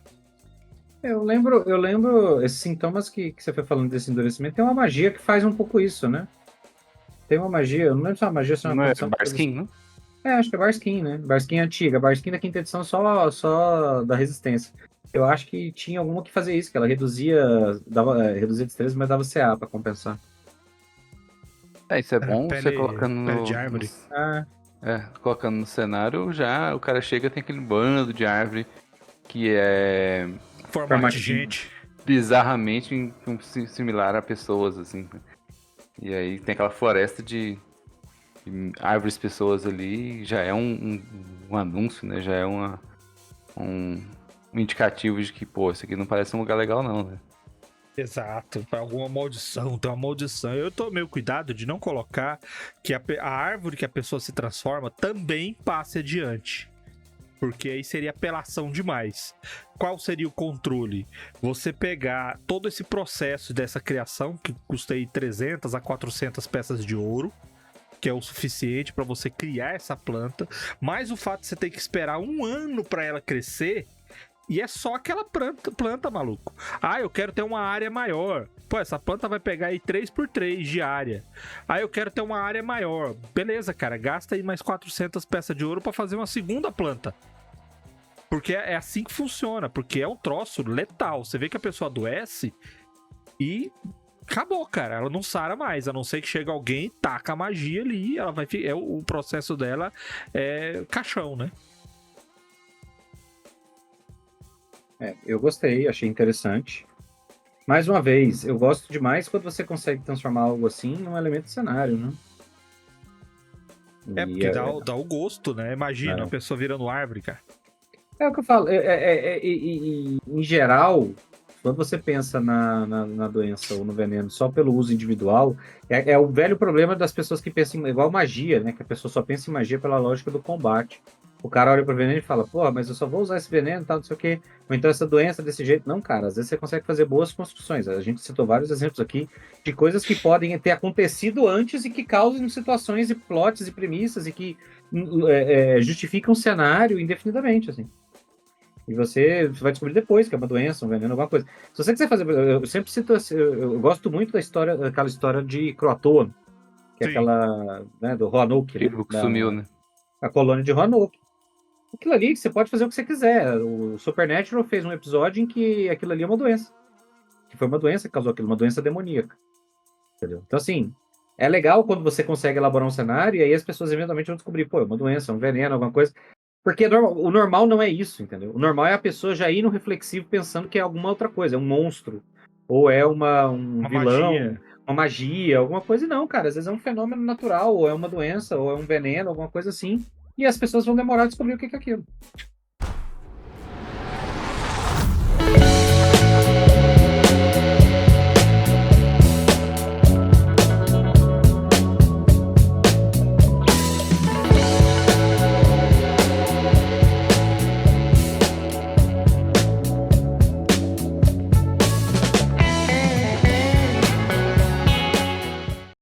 Eu lembro esses sintomas que você foi falando desse endurecimento. Tem uma magia que faz um pouco isso, né? Tem uma magia, eu não lembro se é uma magia, se é uma Não é condição. Barskin, não? Acho que é Barskin, né? Barskin antiga. Barskin da 5ª edição só da resistência. Eu acho que tinha alguma que fazia isso, que ela reduzia destreza, mas dava CA pra compensar. Isso é bom Pele- você colocando pele de árvore. colocando no cenário, já o cara chega, tem aquele bando de árvore que é Formato de gente. bizarramente similar a pessoas, assim. E aí tem aquela floresta de árvores, pessoas ali, já é um anúncio, né? Já é um indicativo de que, pô, isso aqui não parece um lugar legal não, né? Exato, para alguma maldição, tem uma maldição. Eu tomei o cuidado de não colocar que a árvore que a pessoa se transforma também passe adiante, porque aí seria apelação demais. Qual seria o controle? Você pegar todo esse processo dessa criação, que custa aí 300 a 400 peças de ouro, que é o suficiente para você criar essa planta, mas o fato de você ter que esperar 1 ano para ela crescer. E é só aquela planta, maluco. Eu quero ter uma área maior. Pô, essa planta vai pegar aí 3x3 de área. Eu quero ter uma área maior. Beleza, cara, gasta aí mais 400 peças de ouro pra fazer uma segunda planta. Porque é assim que funciona, porque é um troço letal. Você vê que a pessoa adoece e acabou, cara. Ela não sara mais, a não ser que chegue alguém e taca a magia ali. Ela vai, o processo dela é caixão, né? Eu gostei, achei interessante. Mais uma vez, eu gosto demais quando você consegue transformar algo assim num elemento de cenário, né? Porque dá o gosto, né? Imagina a pessoa virando árvore, cara. É o que eu falo. Em geral, quando você pensa na doença ou no veneno só pelo uso individual, é o velho problema das pessoas que pensam igual magia, né? Que a pessoa só pensa em magia pela lógica do combate. O cara olha pro veneno e fala, pô, mas eu só vou usar esse veneno e tal, não sei o quê. Ou então essa doença desse jeito. Não, cara, às vezes você consegue fazer boas construções. A gente citou vários exemplos aqui de coisas que podem ter acontecido antes e que causam situações e plots e premissas e que justificam o cenário indefinidamente, assim. E você vai descobrir depois que é uma doença, um veneno, alguma coisa. Se você quiser fazer... Eu sempre cito... Eu gosto muito da história, daquela história de Croatoa, que é Sim. aquela, né, do Roanoke, Tribo que sumiu, né? a colônia de Roanoke. Aquilo ali, você pode fazer o que você quiser. O Supernatural fez um episódio em que aquilo ali é uma doença. Que foi uma doença que causou aquilo, uma doença demoníaca. Entendeu? Então, assim, é legal quando você consegue elaborar um cenário e aí as pessoas eventualmente vão descobrir, pô, é uma doença, é um veneno, alguma coisa. Porque o normal não é isso, entendeu? O normal é a pessoa já ir no reflexivo pensando que é alguma outra coisa, é um monstro. Ou é um Uma vilão, magia. uma magia, alguma coisa. E não, cara, às vezes é um fenômeno natural, ou é uma doença, ou é um veneno, alguma coisa assim. E as pessoas vão demorar a descobrir o que é aquilo.